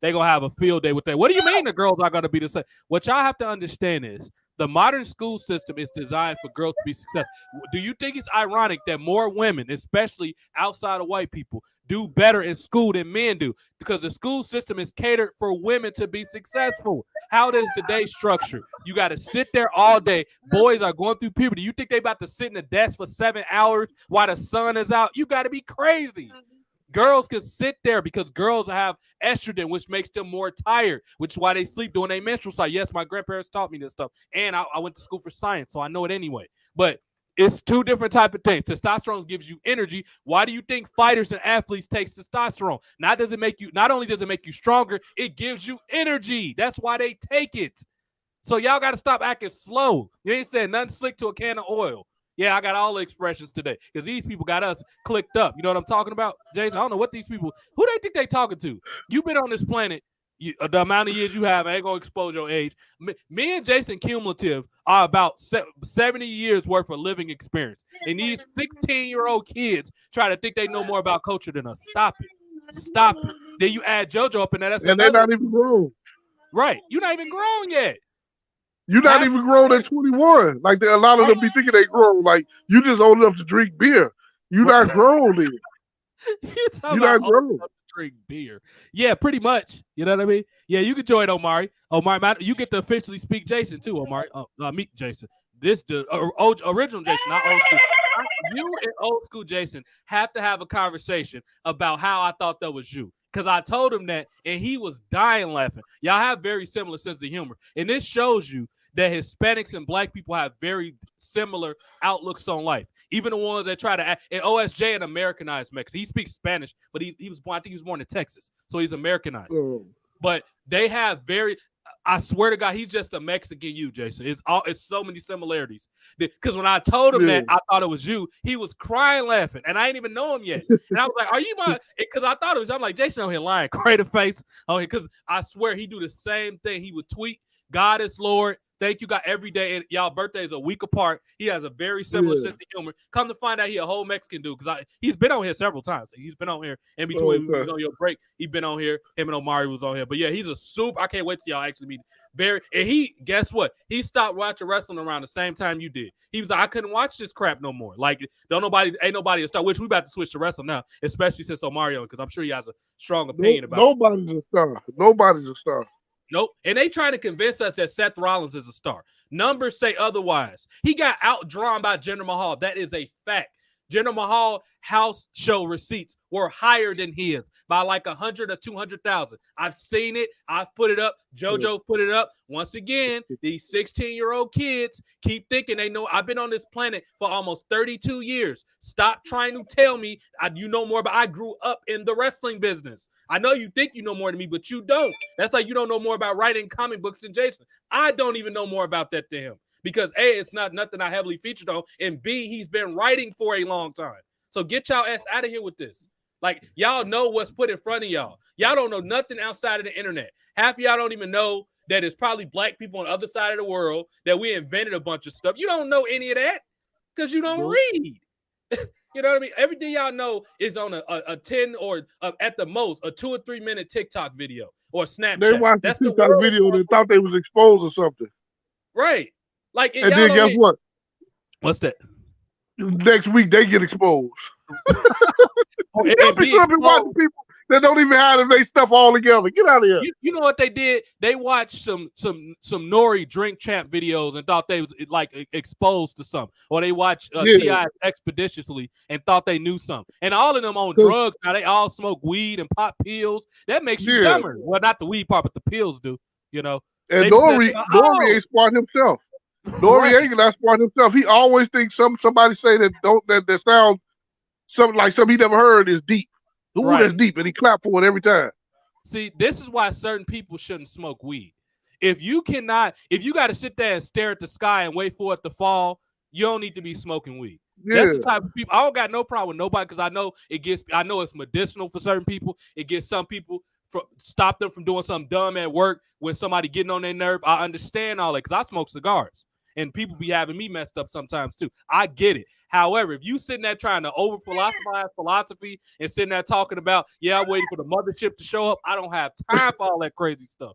they gonna have a field day with that. What do you mean the girls are gonna be the same? What y'all have to understand is the modern school system is designed for girls to be successful. Do you think it's ironic that more women, especially outside of white people, do better in school than men do? Because the school system is catered for women to be successful. How does the day structure? You got to sit there all day. Boys are going through puberty. You think they about to sit in the desk for 7 hours while the sun is out? You got to be crazy. Girls can sit there because girls have estrogen, which makes them more tired, which is why they sleep during their menstrual cycle. Yes, my grandparents taught me this stuff, and I went to school for science, so I know it anyway. But it's two different type of things. Testosterone gives you energy. Why do you think fighters and athletes take testosterone? Not only does it make you stronger, it gives you energy. That's why they take it. So y'all got to stop acting slow. You ain't saying nothing slick to a can of oil. Yeah, I got all the expressions today because these people got us clicked up. You know what I'm talking about, Jason? I don't know what these people, who they think they talking to. You've been on this planet, the amount of years you have, I ain't going to expose your age. Me and Jason cumulative are about 70 years worth of living experience. And these 16-year-old kids try to think they know more about culture than us. Stop it. Stop it. Then you add JoJo up in there. And they're not even grown. Right. You're not even grown yet. You're not even grown at 21. Like a lot of them be thinking they grown. Like you just old enough to drink beer. You're not grown then. You're not grown. To drink beer. Yeah, pretty much. You know what I mean? Yeah, you can join Omari. Omari, you get to officially speak Jason too, Omari. Meet Jason. This the original Jason, not old school. You and old school Jason have to have a conversation about how I thought that was you. Because I told him that, and he was dying laughing. Y'all have very similar sense of humor. And this shows you that Hispanics and black people have very similar outlooks on life. Even the ones that try to act, and OSJ, an Americanized Mexican. He speaks Spanish, but I think he was born in Texas. So he's Americanized. Oh. But they have I swear to God, he's just a Mexican you, Jason. It's so many similarities. Because when I told him that I thought it was you, he was crying laughing. And I didn't even know him yet. And I was like, are you my, because I thought it was, I'm like, Jason on here lying, crater face. Oh, because I swear he do the same thing. He would tweet, God is Lord. Thank you, God, every day. And y'all birthday is a week apart. He has a very similar sense of humor. Come to find out he a whole Mexican dude because he's been on here several times. He's been on here in between. We was on your break. He been on here. Him and Omari was on here. But yeah, he's a super. I can't wait till y'all actually meet. And guess what? He stopped watching wrestling around the same time you did. He was like, I couldn't watch this crap no more. Like, ain't nobody to start. Which we about to switch to wrestling now, especially since Omari, because I'm sure he has a strong opinion about it. Nobody's a star. Nobody's a star. Nope. And they trying to convince us that Seth Rollins is a star. Numbers say otherwise. He got outdrawn by Jinder Mahal. That is a fact. Jinder Mahal house show receipts were higher than his by like 100 or 200,000. I've seen it. I've put it up. JoJo's put it up. Once again, these 16-year-old kids keep thinking they know. I've been on this planet for almost 32 years. Stop trying to tell me you know more, but I grew up in the wrestling business. I know you think you know more than me, but you don't. That's like you don't know more about writing comic books than Jason. I don't even know more about that than him because A, it's not nothing I heavily featured on, and B, he's been writing for a long time. So get y'all ass out of here with this. Like, y'all know what's put in front of y'all. Y'all don't know nothing outside of the internet. Half of y'all don't even know that it's probably black people on the other side of the world, that we invented a bunch of stuff. You don't know any of that because you don't read. You know what I mean? Everything y'all know is on a 10 or at the most a 2 or 3 minute TikTok video or Snapchat. They watched the TikTok video and they thought they was exposed or something. Right. Like, and then guess what? What's that? Next week they get exposed. Be watching people that don't even have their stuff all together. Get out of here. You know what they did? They watched some Nori Drink Champ videos and thought they was like exposed to something, or they watched T.I. Expeditiously and thought they knew something. And all of them on drugs now. They all smoke weed and pop pills. That makes you dumber. Well, not the weed part, but the pills do. You know. And Nori ain't smart himself. Nori ain't not smart himself. He always thinks somebody say that sounds something like something he never heard is deep. Ooh, that's deep, and he clapped for it every time. See, this is why certain people shouldn't smoke weed. If you got to sit there and stare at the sky and wait for it to fall, you don't need to be smoking weed. Yeah. That's the type of people. I don't got no problem with nobody because I know it's medicinal for certain people. It gets some people stop them from doing something dumb at work when somebody getting on their nerve. I understand all that because I smoke cigars. And people be having me messed up sometimes too. I get it. However, if you sitting there trying to over-philosophize philosophy and sitting there talking about, I'm waiting for the mothership to show up, I don't have time for all that crazy stuff.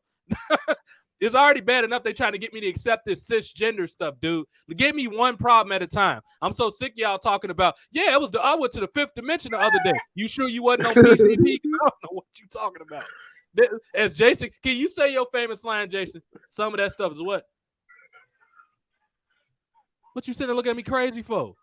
It's already bad enough they trying to get me to accept this cisgender stuff, dude. Give me one problem at a time. I'm so sick of y'all talking about, I went to the fifth dimension the other day. You sure you wasn't on PCP? I don't know what you talking about. As Jason, can you say your famous line, Jason? Some of that stuff is what? What you sitting there looking at me crazy for?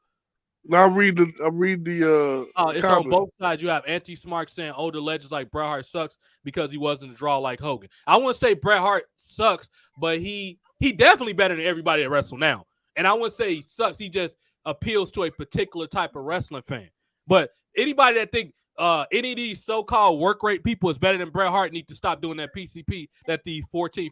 I read the it's comment. On both sides. You have anti-smart saying older legends like Bret Hart sucks because he wasn't a draw like Hogan. I wouldn't say Bret Hart sucks, but he definitely better than everybody that wrestle now. And I wouldn't say he sucks. He just appeals to a particular type of wrestling fan. But anybody that think any of these so-called work rate people is better than Bret Hart need to stop doing that PCP that the 14-4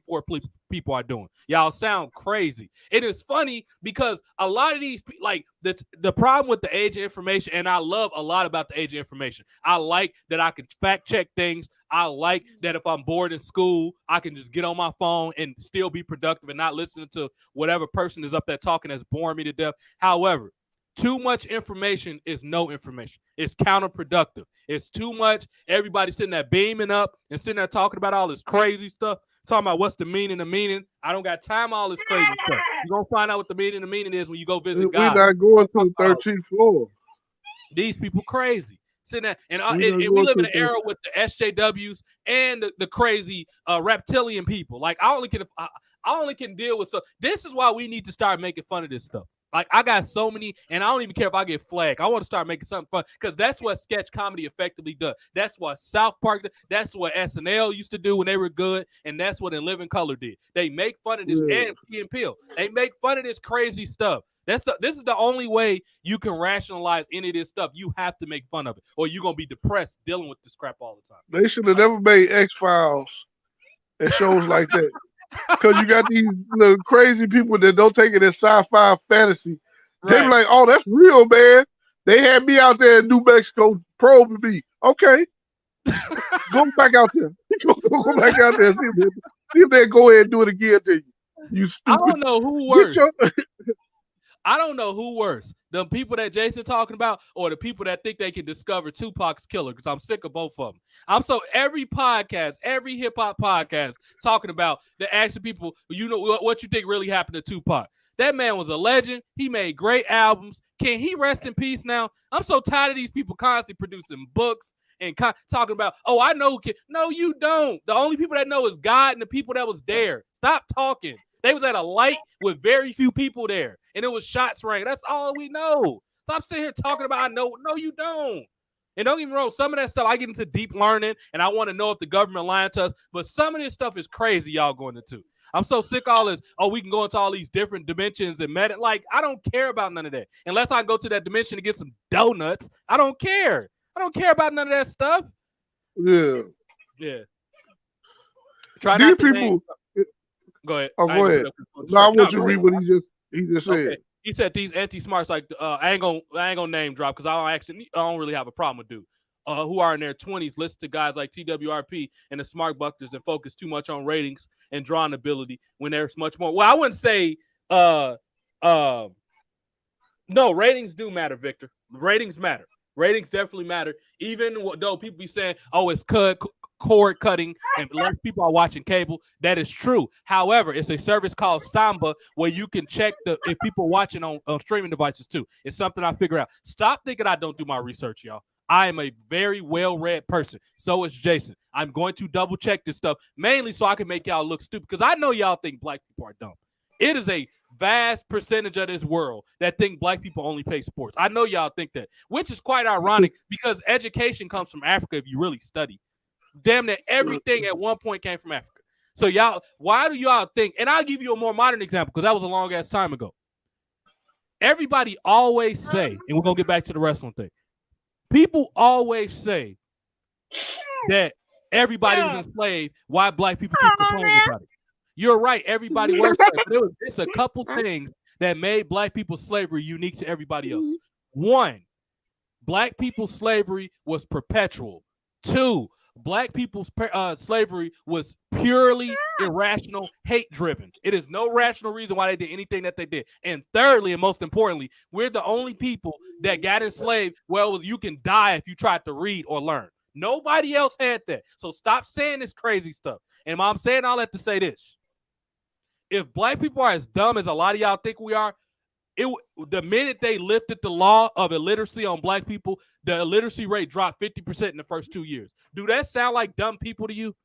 people are doing. Y'all sound crazy. It is funny because a lot of these, like the problem with the age of information, and I love a lot about the age of information. I like that I can fact check things. I like that if I'm bored in school, I can just get on my phone and still be productive and not listening to whatever person is up there talking that's boring me to death. However, too much information is no information. It's counterproductive. It's too much. Everybody's sitting there beaming up and sitting there talking about all this crazy stuff, talking about what's the meaning of meaning. I don't got time for all this crazy stuff. You're going to find out what the meaning is when you go visit God. We're not going to the 13th floor. These people crazy. Sitting there, and we live in an era with the SJWs and the crazy reptilian people. Like, I only can deal with stuff. This is why we need to start making fun of this stuff. Like, I got so many, and I don't even care if I get flagged. I want to start making something fun because that's what sketch comedy effectively does. That's what South Park did. That's what SNL used to do when they were good, and that's what In Living Color did. They make fun of this, and Key and Peele. They make fun of this crazy stuff. This is the only way you can rationalize any of this stuff. You have to make fun of it, or you're going to be depressed dealing with this crap all the time. They should have never made X-Files and shows like that. Because you got these crazy people that don't take it as sci-fi fantasy. Right. They be like, oh, that's real, man. They had me out there in New Mexico probing me. Okay. Go back out there. Go back out there and see if they go ahead and do it again to you. You stupid. I don't know who worse. I don't know who worse. The people that Jason talking about or the people that think they can discover Tupac's killer, because I'm sick of both of them. Every podcast, every hip-hop podcast talking about the actual people, you know what you think really happened to Tupac. That man was a legend. He made great albums. Can he rest in peace now? I'm so tired of these people constantly producing books and talking about, oh, I know. No, you don't. The only people that know is God and the people that was there. Stop talking. They was at a light with very few people there, and it was shots rang. That's all we know. Stop sitting here talking about I know. No, you don't. And don't get me wrong, some of that stuff I get into deep learning, and I want to know if the government lying to us. But some of this stuff is crazy, y'all going into. I'm so sick of all this. Oh, we can go into all these different dimensions and meta. Like, I don't care about none of that. Unless I go to that dimension to get some donuts, I don't care. I don't care about none of that stuff. Yeah. Yeah. Try These not to people. Go ahead. Oh, go ahead. No, I want you to read what he just said. Okay. He said these anti-smarts, like I ain't gonna name drop because I don't really have a problem with dude. Who are in their 20s listen to guys like TWRP and the smart buckters and focus too much on ratings and drawing ability when there's much more. Well, I wouldn't say no, ratings do matter, Victor. Ratings matter. Ratings definitely matter. Even though people be saying, oh, it's cord cutting and less people are watching cable. That is true. However, it's a service called Samba where you can check if people are watching on streaming devices too. It's something I figure out. Stop thinking I don't do my research, y'all. I am a very well-read person. So is Jason. I'm going to double check this stuff, mainly so I can make y'all look stupid, because I know y'all think black people are dumb. It is a vast percentage of this world that think black people only play sports. I know y'all think that, which is quite ironic because education comes from Africa if you really study. Damn near everything at one point came from Africa. So y'all, why do y'all think, and I'll give you a more modern example because that was a long-ass time ago. Everybody always say, and we're going to get back to the wrestling thing, people always say that everybody was enslaved. Why black people keep complaining about it? You're right. Everybody was enslaved. But it's a couple things that made black people's slavery unique to everybody else. One, black people's slavery was perpetual. Two, black people's slavery was purely irrational, hate-driven. It is no rational reason why they did anything that they did. And thirdly, and most importantly, we're the only people that got enslaved. Well, you can die if you tried to read or learn. Nobody else had that. So stop saying this crazy stuff. And I'm saying all that to say this. If black people are as dumb as a lot of y'all think we are, the minute they lifted the law of illiteracy on black people, the illiteracy rate dropped 50% in the first 2 years. Do that sound like dumb people to you?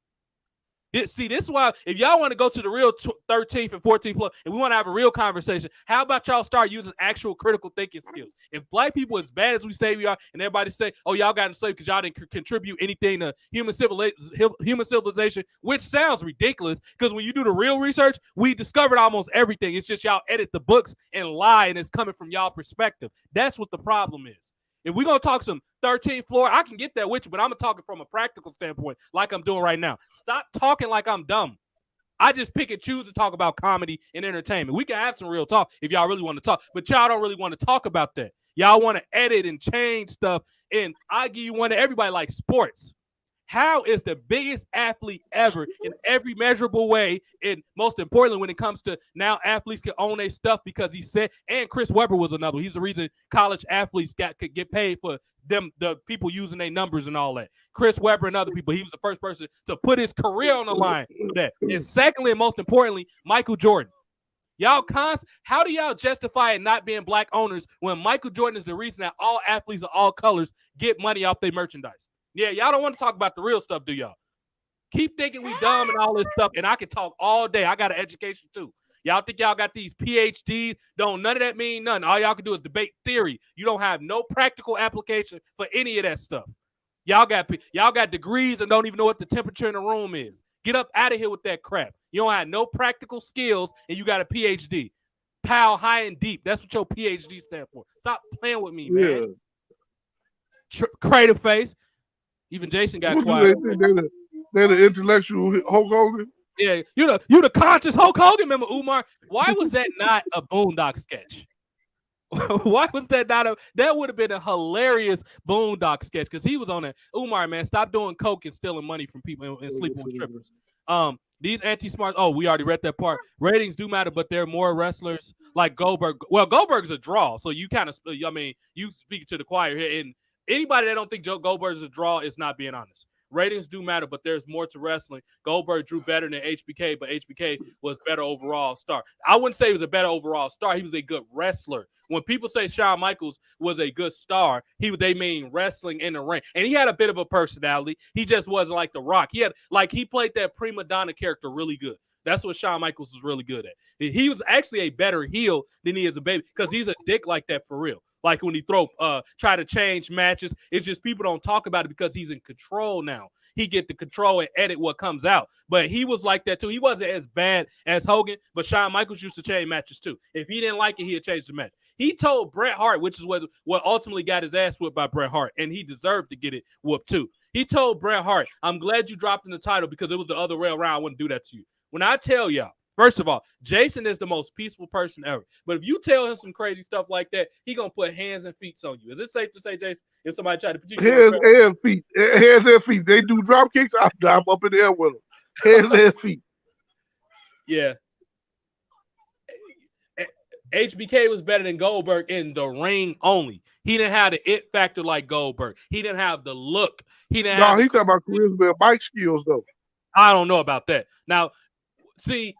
See, this is why, if y'all want to go to the real 13th and 14th floor, and we want to have a real conversation, how about y'all start using actual critical thinking skills? If black people as bad as we say we are, and everybody say, oh, y'all got enslaved because y'all didn't contribute anything to human civilization, which sounds ridiculous, because when you do the real research, we discovered almost everything. It's just y'all edit the books and lie, and it's coming from y'all perspective. That's what the problem is. If we're going to talk some 13th floor, I can get that with you, but I'm talking from a practical standpoint like I'm doing right now. Stop talking like I'm dumb. I just pick and choose to talk about comedy and entertainment. We can have some real talk if y'all really want to talk, but y'all don't really want to talk about that. Y'all want to edit and change stuff, and I give you one to everybody like sports. How is the biggest athlete ever in every measurable way, and most importantly, when it comes to now athletes can own their stuff because he said, and Chris Webber was another. He's the reason college athletes could get paid for them, the people using their numbers and all that. Chris Webber and other people, he was the first person to put his career on the line for that. And secondly, and most importantly, Michael Jordan. How do y'all justify it not being black owners when Michael Jordan is the reason that all athletes of all colors get money off their merchandise? Yeah, y'all don't want to talk about the real stuff, do y'all? Keep thinking we dumb and all this stuff, and I can talk all day. I got an education too. Y'all think y'all got these PhDs? None of that mean nothing. All y'all can do is debate theory. You don't have no practical application for any of that stuff. Y'all got degrees and don't even know what the temperature in the room is. Get up out of here with that crap. You don't have no practical skills, and you got a PhD. Pow, high and deep. That's what your PhD stands for. Stop playing with me, man. Crater face. Even Jason got quiet. They're the intellectual Hulk Hogan. Yeah, you the conscious Hulk Hogan. Remember Umar? Why was that not a Boondock sketch? Why was that not that would have been a hilarious Boondock sketch, because he was on that. Umar, man, stop doing coke and stealing money from people and sleeping with strippers. These anti-smarts, we already read that part. Ratings do matter, but there are more wrestlers like Goldberg. Well, Goldberg's a draw, so you kind of, you speak to the choir here, and anybody that don't think Joe Goldberg is a draw is not being honest. Ratings do matter, but there's more to wrestling. Goldberg drew better than HBK, but HBK was better overall star. I wouldn't say he was a better overall star. He was a good wrestler. When people say Shawn Michaels was a good star, they mean wrestling in the ring. And he had a bit of a personality. He just wasn't like The Rock. He played that prima donna character really good. That's what Shawn Michaels was really good at. He was actually a better heel than he is a baby, because he's a dick like that for real. Like when he try to change matches, it's just people don't talk about it because he's in control now. He get to control and edit what comes out. But he was like that too. He wasn't as bad as Hogan, but Shawn Michaels used to change matches too. If he didn't like it, he'd change the match. He told Bret Hart, which is what ultimately got his ass whipped by Bret Hart, and he deserved to get it whooped too. He told Bret Hart, I'm glad you dropped in the title because it was the other way around. I wouldn't do that to you. When I tell y'all, first of all, Jason is the most peaceful person ever. But if you tell him some crazy stuff like that, he gonna put hands and feet on you. Is it safe to say, Jason, if somebody tried to put you hands and feet, they do drop kicks, I'm up in the air with them. Hands and feet. Yeah. HBK was better than Goldberg in the ring only. He didn't have the it factor like Goldberg. He didn't have the look. He didn't have. No, he talking about charisma and mic skills though. I don't know about that. Now, see,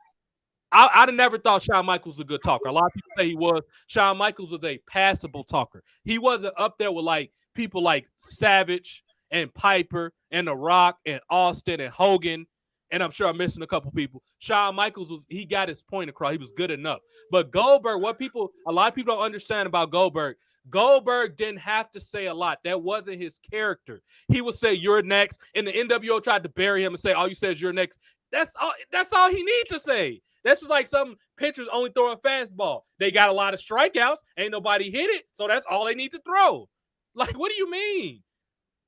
I never thought Shawn Michaels was a good talker. A lot of people say he was. Shawn Michaels was a passable talker. He wasn't up there with like people like Savage and Piper and The Rock and Austin and Hogan. And I'm sure I'm missing a couple people. Shawn Michaels he got his point across. He was good enough. But Goldberg, a lot of people don't understand about Goldberg didn't have to say a lot. That wasn't his character. He would say, you're next. And the NWO tried to bury him and say, all you said is you're next. That's all he needs to say. That's just like some pitchers only throw a fastball. They got a lot of strikeouts. Ain't nobody hit it. So that's all they need to throw. Like, what do you mean?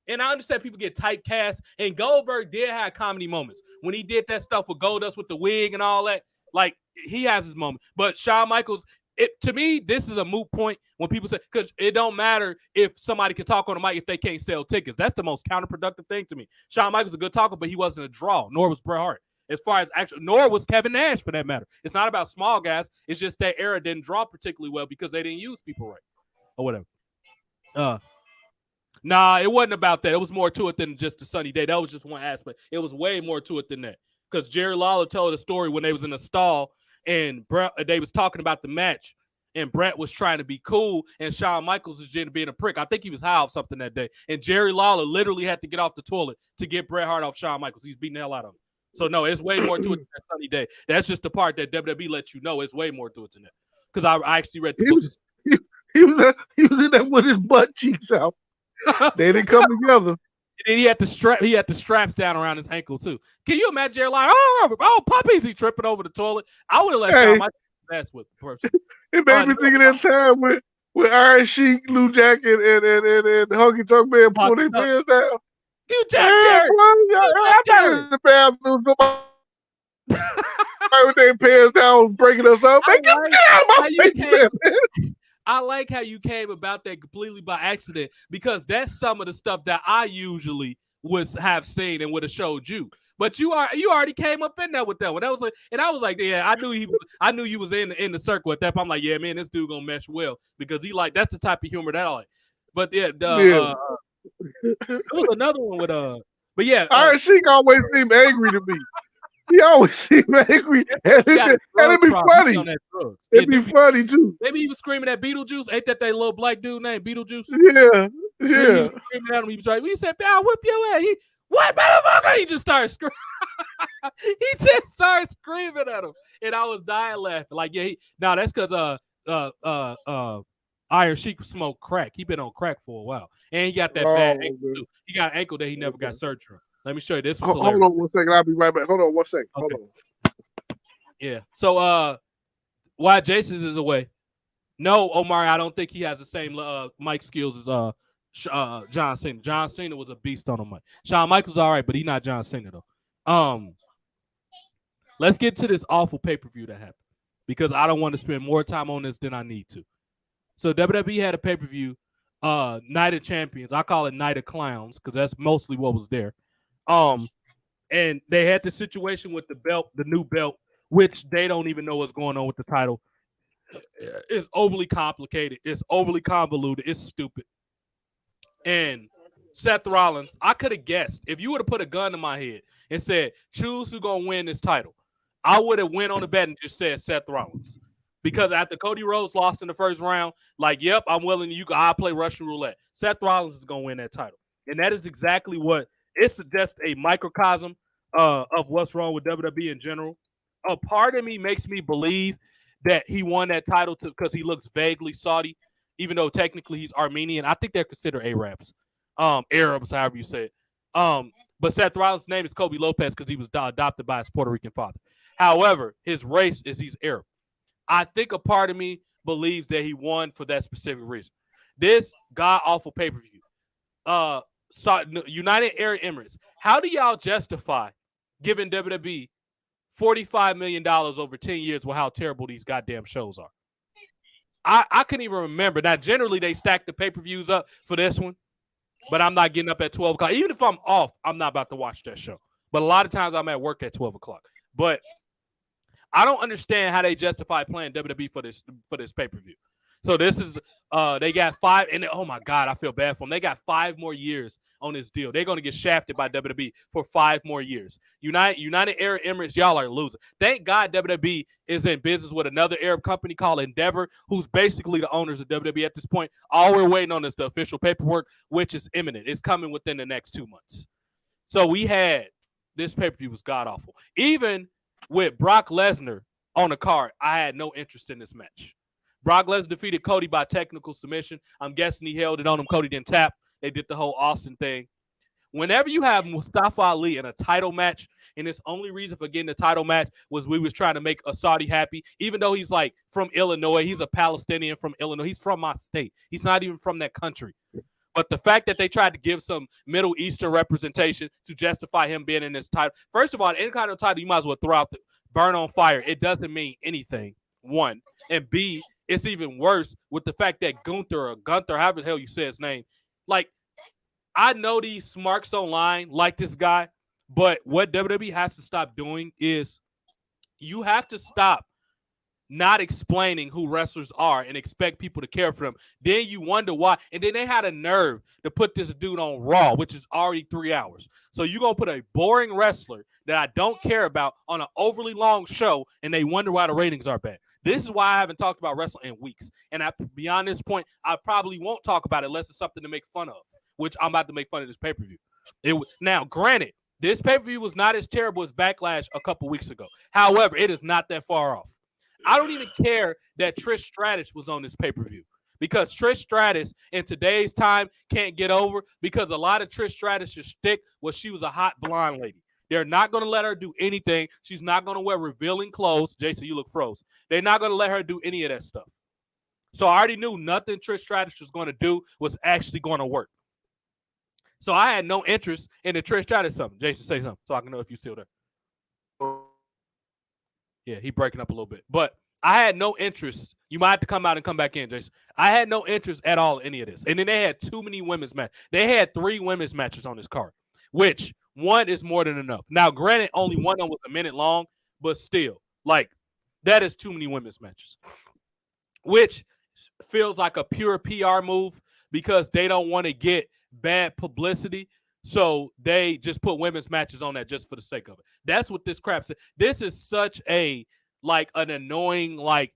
And I understand people get typecast. And Goldberg did have comedy moments. When he did that stuff with Goldust with the wig and all that, like, he has his moment. But Shawn Michaels, to me, this is a moot point when people say, because it don't matter if somebody can talk on the mic if they can't sell tickets. That's the most counterproductive thing to me. Shawn Michaels was a good talker, but he wasn't a draw, nor was Bret Hart. As far as nor was Kevin Nash for that matter. It's not about small guys. It's just that era didn't draw particularly well because they didn't use people right or whatever. Nah, it wasn't about that. It was more to it than just the sunny day. That was just one aspect. It was way more to it than that. Because Jerry Lawler told a story when they was in the stall and they was talking about the match and Bret was trying to be cool and Shawn Michaels was just being a prick. I think he was high off something that day. And Jerry Lawler literally had to get off the toilet to get Bret Hart off Shawn Michaels. He's beating the hell out of him. So, no, it's way more to it than that sunny day. That's just the part that WWE lets you know. It's way more to it than that. Because I actually read the books. He was in there with his butt cheeks out. They didn't come together. And then he had the straps down around his ankle too. Can you imagine Jerry like, oh, puppies, he tripping over the toilet? I would have let Shawn Michaels mess with the person. It made me think of that time with Iron Sheik, Lou Jack, and Honky Tonk Man pull their pants down. You Jack I'm not in the bathroom. With their pants down, breaking us up. Get out of my face, I like how you came about that completely by accident because that's some of the stuff that I usually would have seen and would have showed you. But you already came up in there with that one. That was like, and I was like, yeah, I knew you was in the circle at that point. I'm like, yeah, man, this dude gonna mesh well because that's the type of humor that I like. But yeah, there was another one with but yeah, Iron Sheik always seemed angry to me. He always seemed angry, and it'd be funny. It'd be funny too. Maybe he was screaming at Beetlejuice. Ain't that little black dude named Beetlejuice? Yeah. He was screaming at him. He was like, "He said, I'll whip your ass." What motherfucker? He just started screaming. He just started screaming at him, and I was dying laughing. Like, yeah, that's because Iron Sheik smoked crack. He been on crack for a while, and he got that bad ankle too. He got an ankle that he never got surgery on. Let me show you this. Hold on 1 second. I'll be right back. Hold on 1 second. Okay. Hold on. Yeah. So why Jason is away? No, Omar, I don't think he has the same mic skills as John Cena. John Cena was a beast on the mic. Shawn Michaels all right, but he's not John Cena though. Let's get to this awful pay-per-view that happened because I don't want to spend more time on this than I need to. So WWE had a pay-per-view, Night of Champions. I call it Night of Clowns because that's mostly what was there. And they had the situation with the belt, the new belt, which they don't even know what's going on with the title. It's overly complicated. It's overly convoluted. It's stupid. And Seth Rollins, I could have guessed if you would have put a gun to my head and said, choose who's going to win this title. I would have went on the bet and just said Seth Rollins. Because after Cody Rhodes lost in the first round, like, yep, I'm willing. I'll play Russian roulette. Seth Rollins is going to win that title. And that is exactly what it's just a microcosm of what's wrong with WWE in general. A part of me makes me believe that he won that title because he looks vaguely Saudi. even though technically he's Armenian. I think they're considered Arabs, Arabs, however you say it. But Seth Rollins' name is Kobe Lopez because he was adopted by his Puerto Rican father. However, his race is he's Arab. I think a part of me believes that he won for that specific reason. This god-awful pay-per-view, United Arab Emirates, how do y'all justify giving WWE $45 million over 10 years with how terrible these goddamn shows are? I couldn't even remember. Now, generally, they stack the pay-per-views up for this one, but I'm not getting up at 12 o'clock. Even if I'm off, I'm not about to watch that show. But a lot of times I'm at work at 12 o'clock. But I don't understand how they justify playing WWE for this pay-per-view. So this is they got 5, and oh my God, I feel bad for them. They got 5 more years on this deal. They're gonna get shafted by WWE for 5 more years. United Arab Emirates, y'all are losing. Thank God WWE is in business with another Arab company called Endeavor, who's basically the owners of WWE at this point. All we're waiting on is the official paperwork, which is imminent. It's coming within the next 2 months. So we had this pay-per-view was god awful. Even with Brock Lesnar on the card, I had no interest in this match. Brock Lesnar defeated Cody by technical submission. I'm guessing he held it on him. Cody didn't tap. They did the whole Austin thing. Whenever you have Mustafa Ali in a title match, and his only reason for getting the title match was we was trying to make a Saudi happy, even though he's like from Illinois. He's a Palestinian from Illinois. He's from my state. He's not even from that country. But the fact that they tried to give some Middle Eastern representation to justify him being in this title. First of all, any kind of title, you might as well throw out burn on fire. It doesn't mean anything, one. And B, it's even worse with the fact that Gunther, however the hell you say his name, like, I know these smarks online like this guy, but what WWE has to stop doing is you have to stop not explaining who wrestlers are and expect people to care for them. Then you wonder why. And then they had a nerve to put this dude on Raw, which is already 3 hours. So you're going to put a boring wrestler that I don't care about on an overly long show, and they wonder why the ratings are bad. This is why I haven't talked about wrestling in weeks. And beyond this point, I probably won't talk about it unless it's something to make fun of, which I'm about to make fun of this pay-per-view. Now, granted, this pay-per-view was not as terrible as Backlash a couple weeks ago. However, it is not that far off. I don't even care that Trish Stratus was on this pay-per-view because Trish Stratus in today's time can't get over because a lot of Trish Stratus' shtick was she was a hot blonde lady. They're not going to let her do anything. She's not going to wear revealing clothes. Jason, you look froze. They're not going to let her do any of that stuff. So I already knew nothing Trish Stratus was going to do was actually going to work. So I had no interest in the Trish Stratus something. Jason, say something so I can know if you're still there. Yeah, he breaking up a little bit. But I had no interest. You might have to come out and come back in, Jason. I had no interest at all in any of this. And then they had too many women's matches. They had 3 women's matches on this card, which one is more than enough. Now, granted, only one of them was a minute long, but still, like, that is too many women's matches, which feels like a pure PR move because they don't want to get bad publicity. So they just put women's matches on that just for the sake of it. That's what this crap is. This is such a, like, an annoying, like,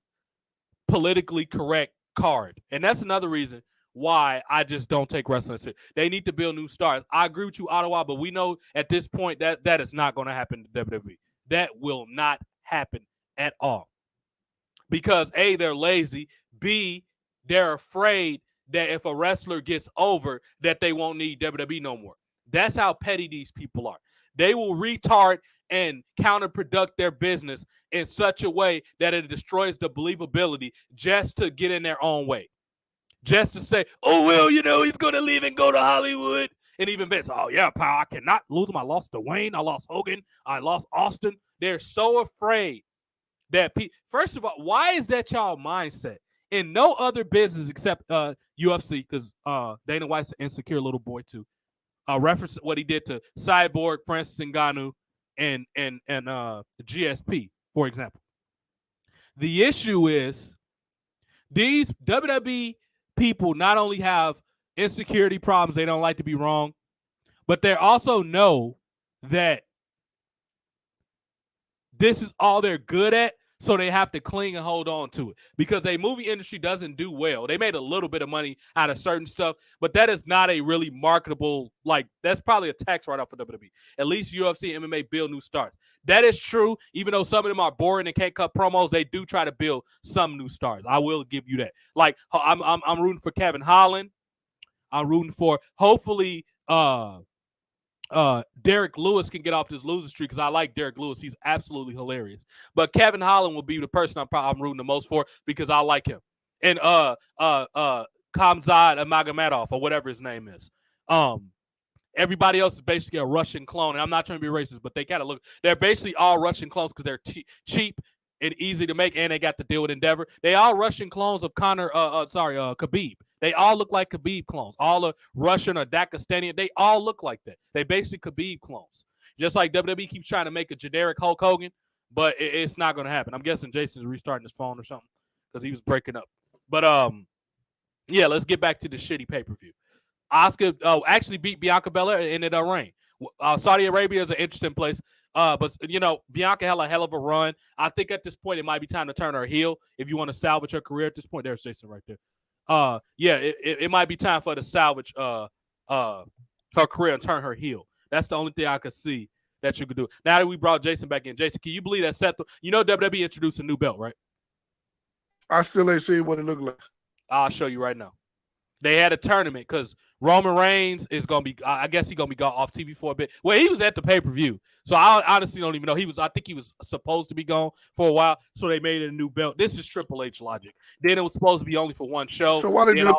politically correct card. And that's another reason why I just don't take wrestling seriously. They need to build new stars. I agree with you, Ottawa, but we know at this point that is not going to happen to WWE. That will not happen at all. Because A, they're lazy. B, they're afraid that if a wrestler gets over, that they won't need WWE no more. That's how petty these people are. They will retard and counterproduct their business in such a way that it destroys the believability just to get in their own way. Just to say, oh, well, you know, he's going to leave and go to Hollywood. And even Vince, oh, yeah, pal, I cannot lose him. I lost Dwayne. I lost Hogan. I lost Austin. They're so afraid that first of all, why is that y'all mindset? In no other business except UFC, because Dana White's an insecure little boy, too. Reference what he did to Cyborg, Francis Ngannou, and GSP, for example. The issue is these WWE people not only have insecurity problems, they don't like to be wrong, but they also know that this is all they're good at. So they have to cling and hold on to it because a movie industry doesn't do well. They made a little bit of money out of certain stuff, but that is not a really marketable, like, that's probably a tax write-off for WWE. At least UFC and MMA build new stars. That is true. Even though some of them are boring and can't cut promos, they do try to build some new stars. I will give you that. Like, I'm rooting for Kevin Holland. I'm rooting for, hopefully, Derek Lewis can get off this loser streak because I like Derek Lewis. He's absolutely hilarious. But Kevin Holland will be the person I'm rooting the most for because I like him. And Kamzad Magomedov or whatever his name is. Everybody else is basically a Russian clone. And I'm not trying to be racist, but they kind of look. They're basically all Russian clones because they're cheap and easy to make, and they got to deal with Endeavor. They all Russian clones of Khabib. They all look like Khabib clones. All the Russian or Dagestanian, they all look like that. They basically Khabib clones. Just like WWE keeps trying to make a generic Hulk Hogan, but it's not going to happen. I'm guessing Jason's restarting his phone or something because he was breaking up. But yeah, let's get back to the shitty pay-per-view. Asuka actually beat Bianca Belair and ended her reign. Saudi Arabia is an interesting place. But, you know, Bianca had a hell of a run. I think at this point it might be time to turn her heel if you want to salvage her career at this point. There's Jason right there. Yeah, it might be time for her to salvage her career and turn her heel. That's the only thing I could see that you could do. Now that we brought Jason back in, Jason, can you believe that Seth? You know WWE introduced a new belt, right? I still ain't seen what it looked like. I'll show you right now. They had a tournament because Roman Reigns is going to be, I guess he's going to be off TV for a bit. Well, he was at the pay-per-view. So I honestly don't even know. I think he was supposed to be gone for a while. So they made it a new belt. This is Triple H logic. Then it was supposed to be only for one show. So why did you?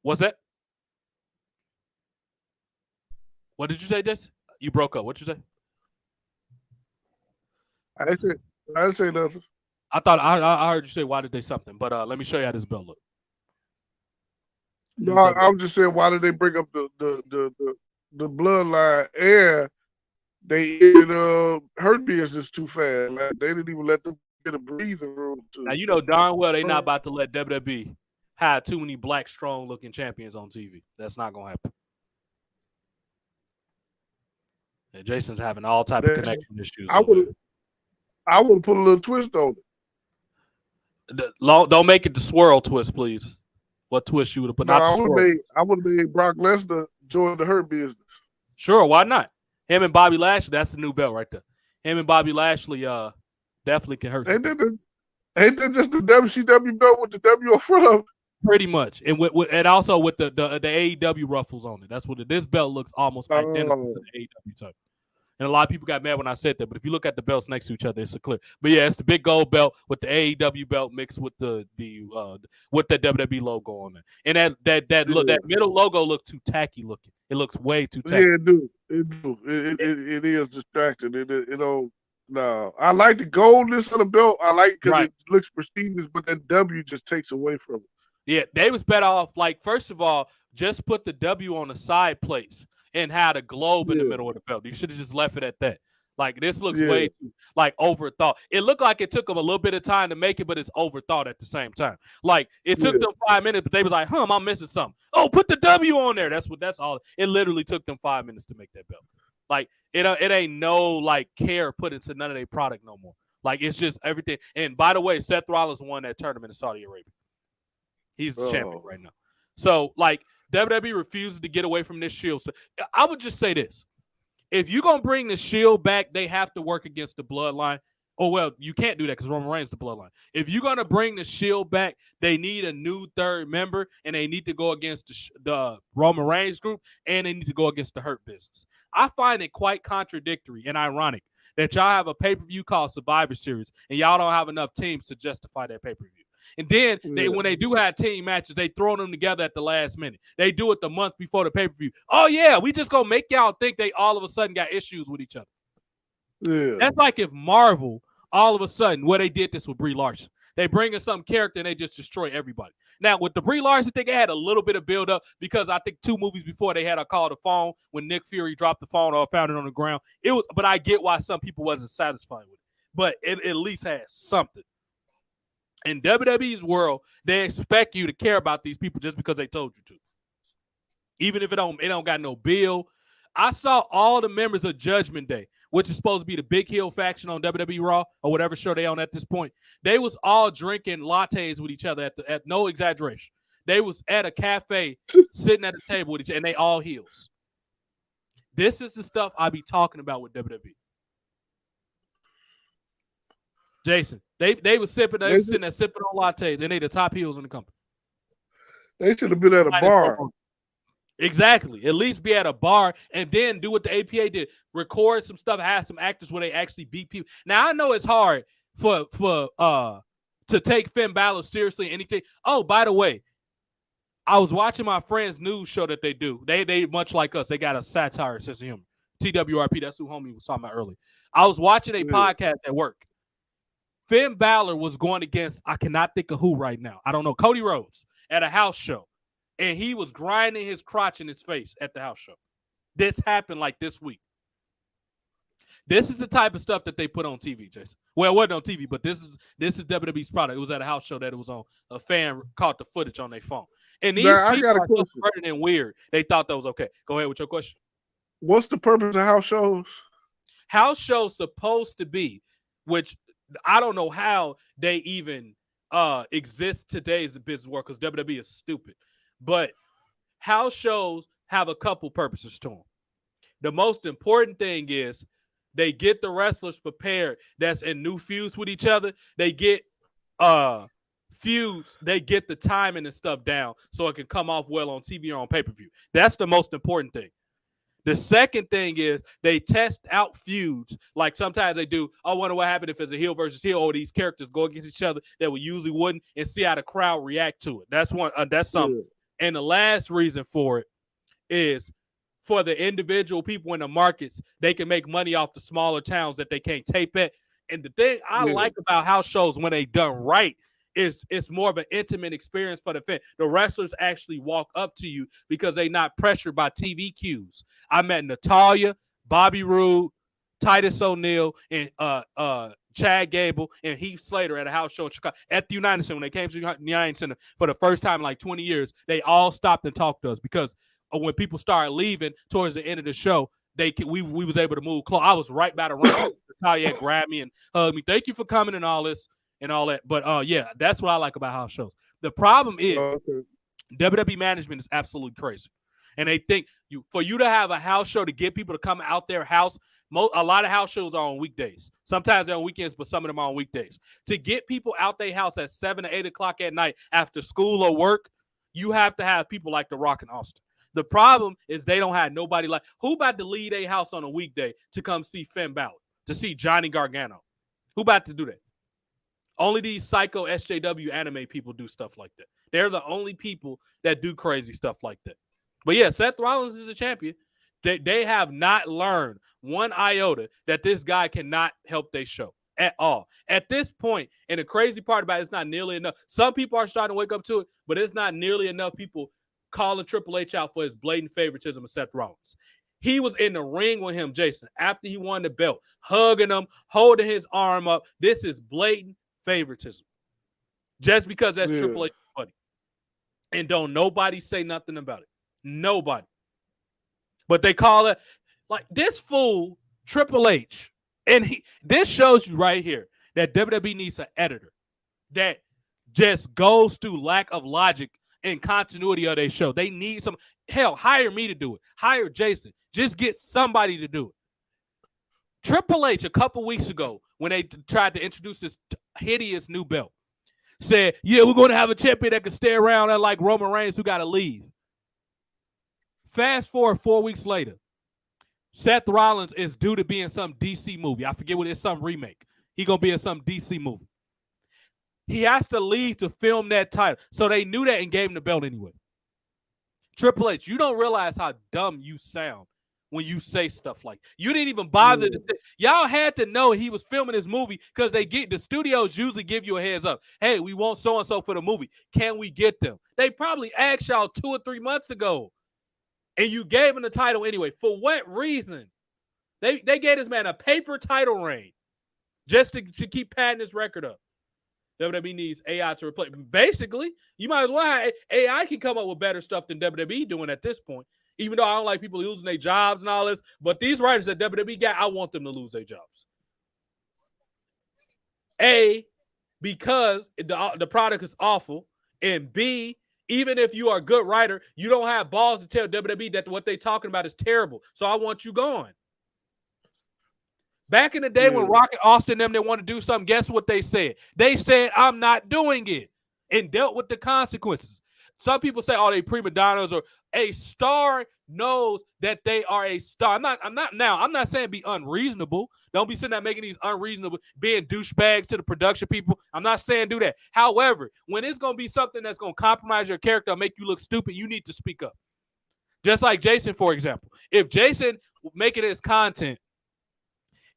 What's that? What did you say, Jesse? You broke up. What'd you say? I didn't say nothing. I thought I heard you say why did they something, but let me show you how this belt look. No, I'm just saying why did they bring up the bloodline and they ended her business too fast. Like, they didn't even let them get a breathing room. Now you know darn well they not about to let WWE have too many black strong looking champions on TV. That's not gonna happen. And Jason's having all type of connection issues. I would put a little twist on it. Don't make it the swirl twist, please. What twist you would have put? No, I would have made Brock Lesnar join the Hurt business. Sure, why not? Him and Bobby Lashley, that's the new belt right there. Him and Bobby Lashley definitely can hurt. Ain't that just the WCW belt with the W in front of it? Pretty much. And and also with the AEW ruffles on it. That's what this belt looks almost identical to the AEW type. And a lot of people got mad when I said that, but if you look at the belts next to each other, it's a clear. But yeah, it's the big gold belt with the AEW belt mixed with the WWE logo on it. And that middle logo looked too tacky looking. It looks way too tacky. Yeah, it do. It is distracting. No. I like the goldness of the belt. I like it because it looks prestigious, but that W just takes away from it. Yeah, they was better off, like, first of all, just put the W on the side plates and had a globe in the middle of the belt. You should have just left it at that. Like, this looks way too, like, overthought. It looked like it took them a little bit of time to make it, but it's overthought at the same time. Like, it took them 5 minutes, but they was like, I'm missing something. Oh, put the W on there. That's all. It literally took them 5 minutes to make that belt. Like, it ain't no, like, care put into none of their product no more. Like, it's just everything. And by the way, Seth Rollins won that tournament in Saudi Arabia. He's the champion right now. So, like, WWE refuses to get away from this Shield. So I would just say this. If you're going to bring the Shield back, they have to work against the Bloodline. Oh, well, you can't do that because Roman Reigns is the Bloodline. If you're going to bring the Shield back, they need a new third member, and they need to go against the Roman Reigns group, and they need to go against the Hurt Business. I find it quite contradictory and ironic that y'all have a pay-per-view called Survivor Series, and y'all don't have enough teams to justify that pay-per-view. And then when they do have team matches, they throw them together at the last minute. They do it the month before the pay-per-view. Oh, yeah, we just going to make y'all think they all of a sudden got issues with each other. Yeah. That's like if Marvel, all of a sudden, they did this with Brie Larson. They bring in some character and they just destroy everybody. Now, with the Brie Larson thing, they had a little bit of build-up because I think 2 movies before they had a call to phone when Nick Fury dropped the phone or found it on the ground. But I get why some people wasn't satisfied with it. But it at least has something. In WWE's world, they expect you to care about these people just because they told you to. Even if it don't got no bill. I saw all the members of Judgment Day which is supposed to be the big heel faction on WWE Raw or whatever show they on at this point, they was all drinking lattes with each other at no exaggeration. They was at a cafe sitting at a table with each other, and they all heels. This is the stuff I be talking about with WWE. Jason, they was sipping, they was sitting there sipping on lattes, and they the top heels in the company. They should have been at a bar. Exactly. At least be at a bar and then do what the APA did. Record some stuff, have some actors where they actually beat people. Now I know it's hard for to take Finn Balor seriously. Anything. Oh, by the way, I was watching my friend's news show that they do. They much like us. They got a satire sense of humor. TWRP. That's who homie was talking about earlier. I was watching a podcast at work. Finn Balor was going against, I cannot think of who right now. I don't know. Cody Rhodes at a house show. And he was grinding his crotch in his face at the house show. This happened like this week. This is the type of stuff that they put on TV, Jason. Well, it wasn't on TV, but this is WWE's product. It was at a house show that it was on. A fan caught the footage on their phone. And these people are so perverted and weird. They thought that was okay. Go ahead with your question. What's the purpose of house shows? House shows supposed to be, which I don't know how they even exist today as a business world because WWE is stupid. But house shows have a couple purposes to them. The most important thing is they get the wrestlers prepared that's in new feuds with each other. They get feuds. They get the timing and stuff down so it can come off well on TV or on pay-per-view. That's the most important thing. The second thing is they test out feuds. Like sometimes they do, I wonder what happened if it's a heel versus heel or these characters go against each other that we usually wouldn't and see how the crowd react to it. That's one. That's something. And the last reason for it is for the individual people in the markets, they can make money off the smaller towns that they can't tape at. And the thing I like about house shows when they done right is it's more of an intimate experience for the fan. The wrestlers actually walk up to you because they're not pressured by TV cues. I met Natalya, Bobby Roode, Titus O'Neil, and Chad Gable and Heath Slater at a house show in Chicago at the United Center. When they came to the United Center for the first time in like 20 years, they all stopped and talked to us because when people started leaving towards the end of the show, we was able to move close. I was right by the ring. Natalia grabbed me and hugged me. Thank you for coming and all this and all that. But yeah, that's what I like about house shows. The problem is WWE management is absolutely crazy. And they think for you to have a house show to get people to come out their house, a lot of house shows are on weekdays. Sometimes they're on weekends, but some of them are on weekdays. To get people out their house at 7 or 8 o'clock at night after school or work, you have to have people like The Rock and Austin. The problem is they don't have nobody like who about to leave a house on a weekday to come see Finn Balor, to see Johnny Gargano. Who about to do that? Only these psycho SJW anime people do stuff like that. They're the only people that do crazy stuff like that. But yeah, Seth Rollins is a champion. They have not learned one iota that this guy cannot help their show at all. At this point, and the crazy part about it, it's not nearly enough. Some people are starting to wake up to it, but it's not nearly enough people calling Triple H out for his blatant favoritism of Seth Rollins. He was in the ring with him, Jason, after he won the belt, hugging him, holding his arm up. This is blatant favoritism. Just because that's Triple H's buddy. And don't nobody say nothing about it. Nobody. But they call it like this fool, Triple H. And this shows you right here that WWE needs an editor that just goes through lack of logic and continuity of their show. They need some hell. Hire me to do it. Hire Jason. Just get somebody to do it. Triple H a couple weeks ago when they tried to introduce this hideous new belt said, yeah, we're going to have a champion that can stay around like Roman Reigns who got to leave. Fast forward 4 weeks later, Seth Rollins is due to be in some DC movie. I forget what it's, some remake. He going to be in some DC movie. He has to leave to film that title. So they knew that and gave him the belt anyway. Triple H, you don't realize how dumb you sound when you say stuff like you didn't even bother to y'all had to know he was filming this movie because the studios usually give you a heads up. Hey, we want so-and-so for the movie. Can we get them? They probably asked y'all 2 or 3 months ago. And you gave him the title anyway. For what reason? They gave this man a paper title reign just to keep padding his record up. WWE needs AI to replace. Basically, you might as well have AI can come up with better stuff than WWE doing at this point. Even though I don't like people losing their jobs and all this, but these writers at WWE got, I want them to lose their jobs. A, because the product is awful, and B, even if you are a good writer, you don't have balls to tell WWE that what they're talking about is terrible. So I want you gone. Back in the day when Rock and Austin them, they want to do something, guess what they said? They said, I'm not doing it, and dealt with the consequences. Some people say, oh, they prima donnas, or a star knows that they are a star. I'm not saying be unreasonable. Don't be sitting there making these unreasonable, being douchebags to the production people. I'm not saying do that. However, when it's going to be something that's going to compromise your character or make you look stupid, you need to speak up. Just like Jason, for example. If Jason making his content,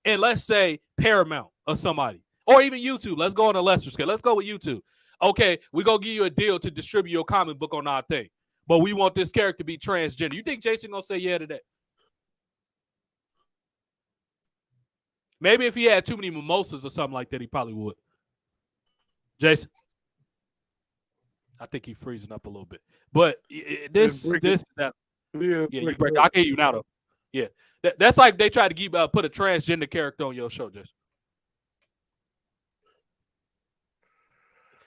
and let's say Paramount or somebody, or even YouTube, let's go on a lesser scale. Let's go with YouTube. Okay, we're going to give you a deal to distribute your comic book on our thing, but we want this character to be transgender. You think Jason going to say yeah to that? Maybe if he had too many mimosas or something like that, he probably would. Jason? I think he's freezing up a little bit. But I can hear you now, though. Yeah. That's like they tried to put a transgender character on your show, Jason.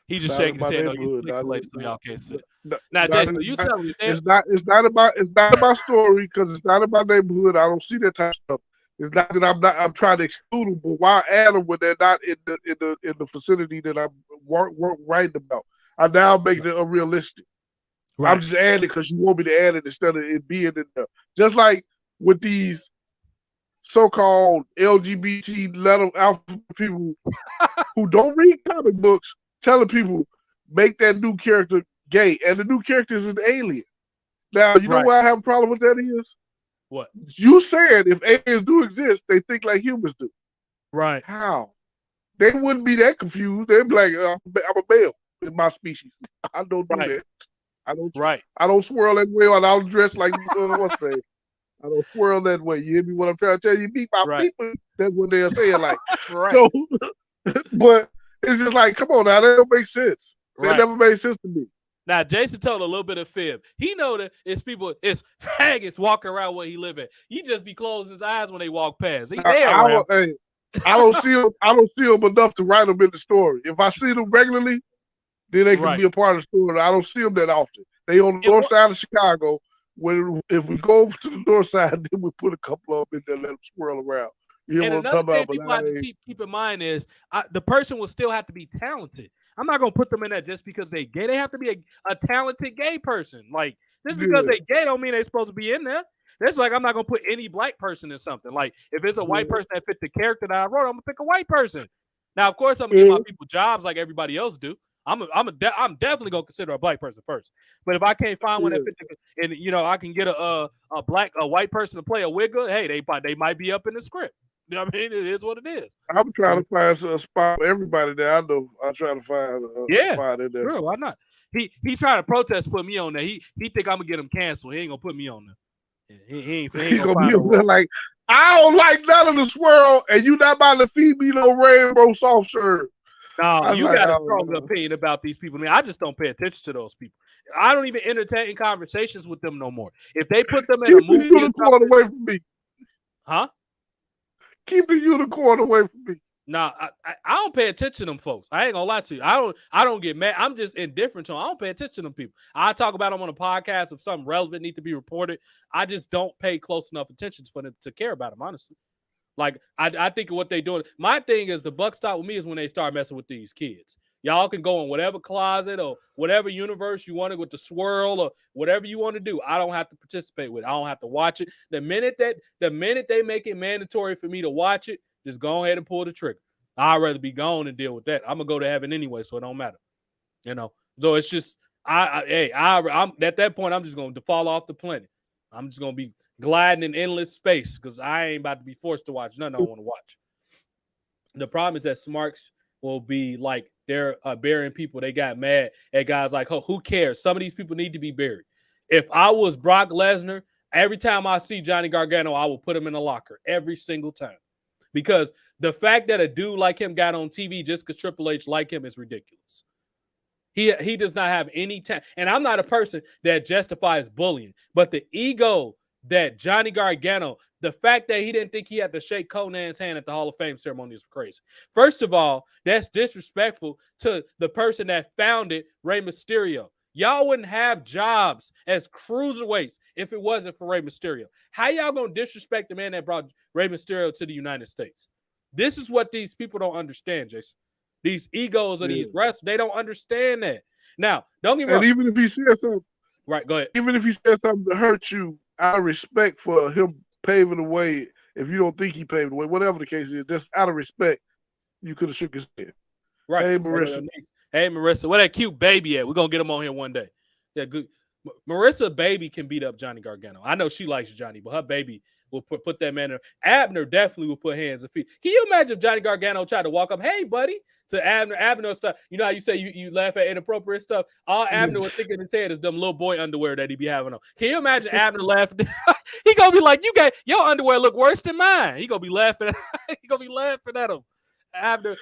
He just shaking his head. No, you pixelated, so y'all can't see. Now, Jason, you tell me. It's not about story, because it's not about neighborhood. I don't see that type of stuff. It's not that I'm trying to exclude them, but why add them when they're not in the vicinity that I'm writing about? I'm now making it unrealistic. Right. I'm just adding it because you want me to add it instead of it being in there. Just like with these so-called LGBT letter alpha people who don't read comic books, telling people make that new character gay, and the new character is an alien. Now, you know why I have a problem with that is? What? You said if aliens do exist, they think like humans do. Right. How? They wouldn't be that confused. They'd be like, I'm a male in my species. I don't do that. I don't swirl that way, and I don't dress like what's that? I don't swirl that way. You hear me? What I'm trying to tell you? Meet my people. That's what they're saying. Like, so, but it's just like, come on now, that don't make sense. That never made sense to me. Now, Jason told a little bit of fib. He know that it's faggots walking around where he live at. He just be closing his eyes when they walk past. I don't see them enough to write them in the story. If I see them regularly, then they can be a part of the story. I don't see them that often. They on the north side of Chicago. If we go over to the north side, then we put a couple of them in there, let them swirl around. You know what I'm talking about? People have to keep in mind is the person will still have to be talented. I'm not gonna put them in there just because they gay. They have to be a talented gay person. Like, just because they gay don't mean they're supposed to be in there. That's like I'm not gonna put any black person in something. Like, if it's a white person that fit the character that I wrote, I'm gonna pick a white person. Now, of course, I'm gonna give my people jobs like everybody else do. I'm definitely gonna consider a black person first. But if I can't find one that fits, and I can get a white person to play a wigger, hey, they might be up in the script. You know what I mean? It is what it is. I'm trying to find a spot for everybody there. I know I'm trying to find a spot in there. Sure, why not? He trying to protest put me on there. He think I'm gonna get him canceled. He ain't gonna put me on there. He ain't gonna be on there like, I don't like none of the swirl, and you not about to feed me no rainbow soft serve. No, you got a strong opinion about these people. I mean, I just don't pay attention to those people. I don't even entertain conversations with them no more. If they put them in a movie, keep the unicorn away from me. Huh? Keep the unicorn away from me. Nah, I don't pay attention to them folks. I ain't gonna lie to you. I don't get mad. I'm just indifferent to them. I don't pay attention to them people. I talk about them on a podcast if something relevant need to be reported. I just don't pay close enough attention for them to care about them, honestly. Like, I think of what they doing. My thing is the buck stop with me is when they start messing with these kids. Y'all can go in whatever closet or whatever universe you want it with the swirl or whatever you want to do. I don't have to participate with it. I don't have to watch it. The minute they make it mandatory for me to watch it, just go ahead and pull the trigger. I'd rather be gone and deal with that. I'm gonna go to heaven anyway, so it don't matter. So it's just I'm at that point, I'm just gonna fall off the planet. I'm just gonna be gliding in endless space because I ain't about to be forced to watch nothing I want to watch. The problem is that smarks will be like they're burying people. They got mad at guys like, oh, who cares? Some of these people need to be buried. If I was Brock Lesnar, every time I see Johnny Gargano, I will put him in a locker every single time. Because the fact that a dude like him got on TV just because Triple H like him is ridiculous. He does not have any time. And I'm not a person that justifies bullying, but the ego that Johnny Gargano, the fact that he didn't think he had to shake Conan's hand at the Hall of Fame ceremony is crazy. First of all, that's disrespectful to the person that founded Rey Mysterio. Y'all wouldn't have jobs as cruiserweights if it wasn't for Rey Mysterio. How y'all gonna disrespect the man that brought Rey Mysterio to the United States? This is what these people don't understand, Jason. These egos of these wrestlers, they don't understand that. Now, don't get me wrong. And even if he said something, right, go ahead. Even if he said something to hurt you, out of respect for him paving the way, if you don't think he paved the way, whatever the case is, just out of respect, you could have shook his head. Right. Hey, Marissa. Hey, Marissa. Where that cute baby at? We're going to get him on here one day. Yeah, good. Marissa baby can beat up Johnny Gargano. I know she likes Johnny, but her baby will put that man in. Abner definitely will put hands and feet. Can you imagine if Johnny Gargano tried to walk up, hey, buddy, to Abner? Abner stuff. You know how you say you laugh at inappropriate stuff? All Abner was thinking in his head is them little boy underwear that he be having on. Can you imagine Abner laughing? He going to be like, you got your underwear look worse than mine. He going to be laughing at him. Abner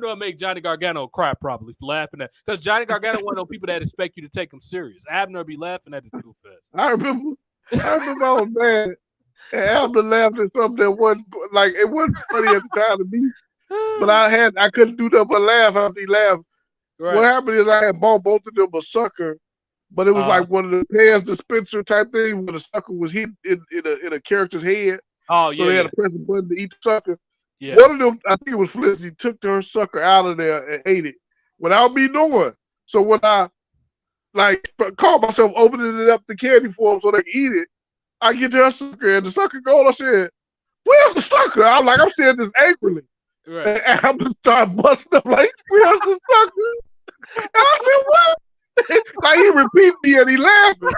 will make Johnny Gargano cry probably for laughing at, because Johnny Gargano one of those people that expect you to take him serious. Abner will be laughing at his goof ass. I remember I was mad. And Abner laughed at something that wasn't funny at the time to me. But I couldn't do nothing but laugh after he laughed. Right. What happened is I had bought both of them a sucker, but it was like one of the pairs dispenser type thing where the sucker was hit in a character's head. Oh yeah. So they had to press a button to eat the sucker. Yeah. One of them, I think it was Felicity, took her sucker out of there and ate it without me knowing. So when I called myself opening it up the candy for them so they could eat it, I get to her sucker and the sucker gone. I said, "Where's the sucker?" I'm saying this angrily. Right. And I'm just starting busting up like, "Where's the sucker?" And I said, "What?" Like he repeated me and he laughing.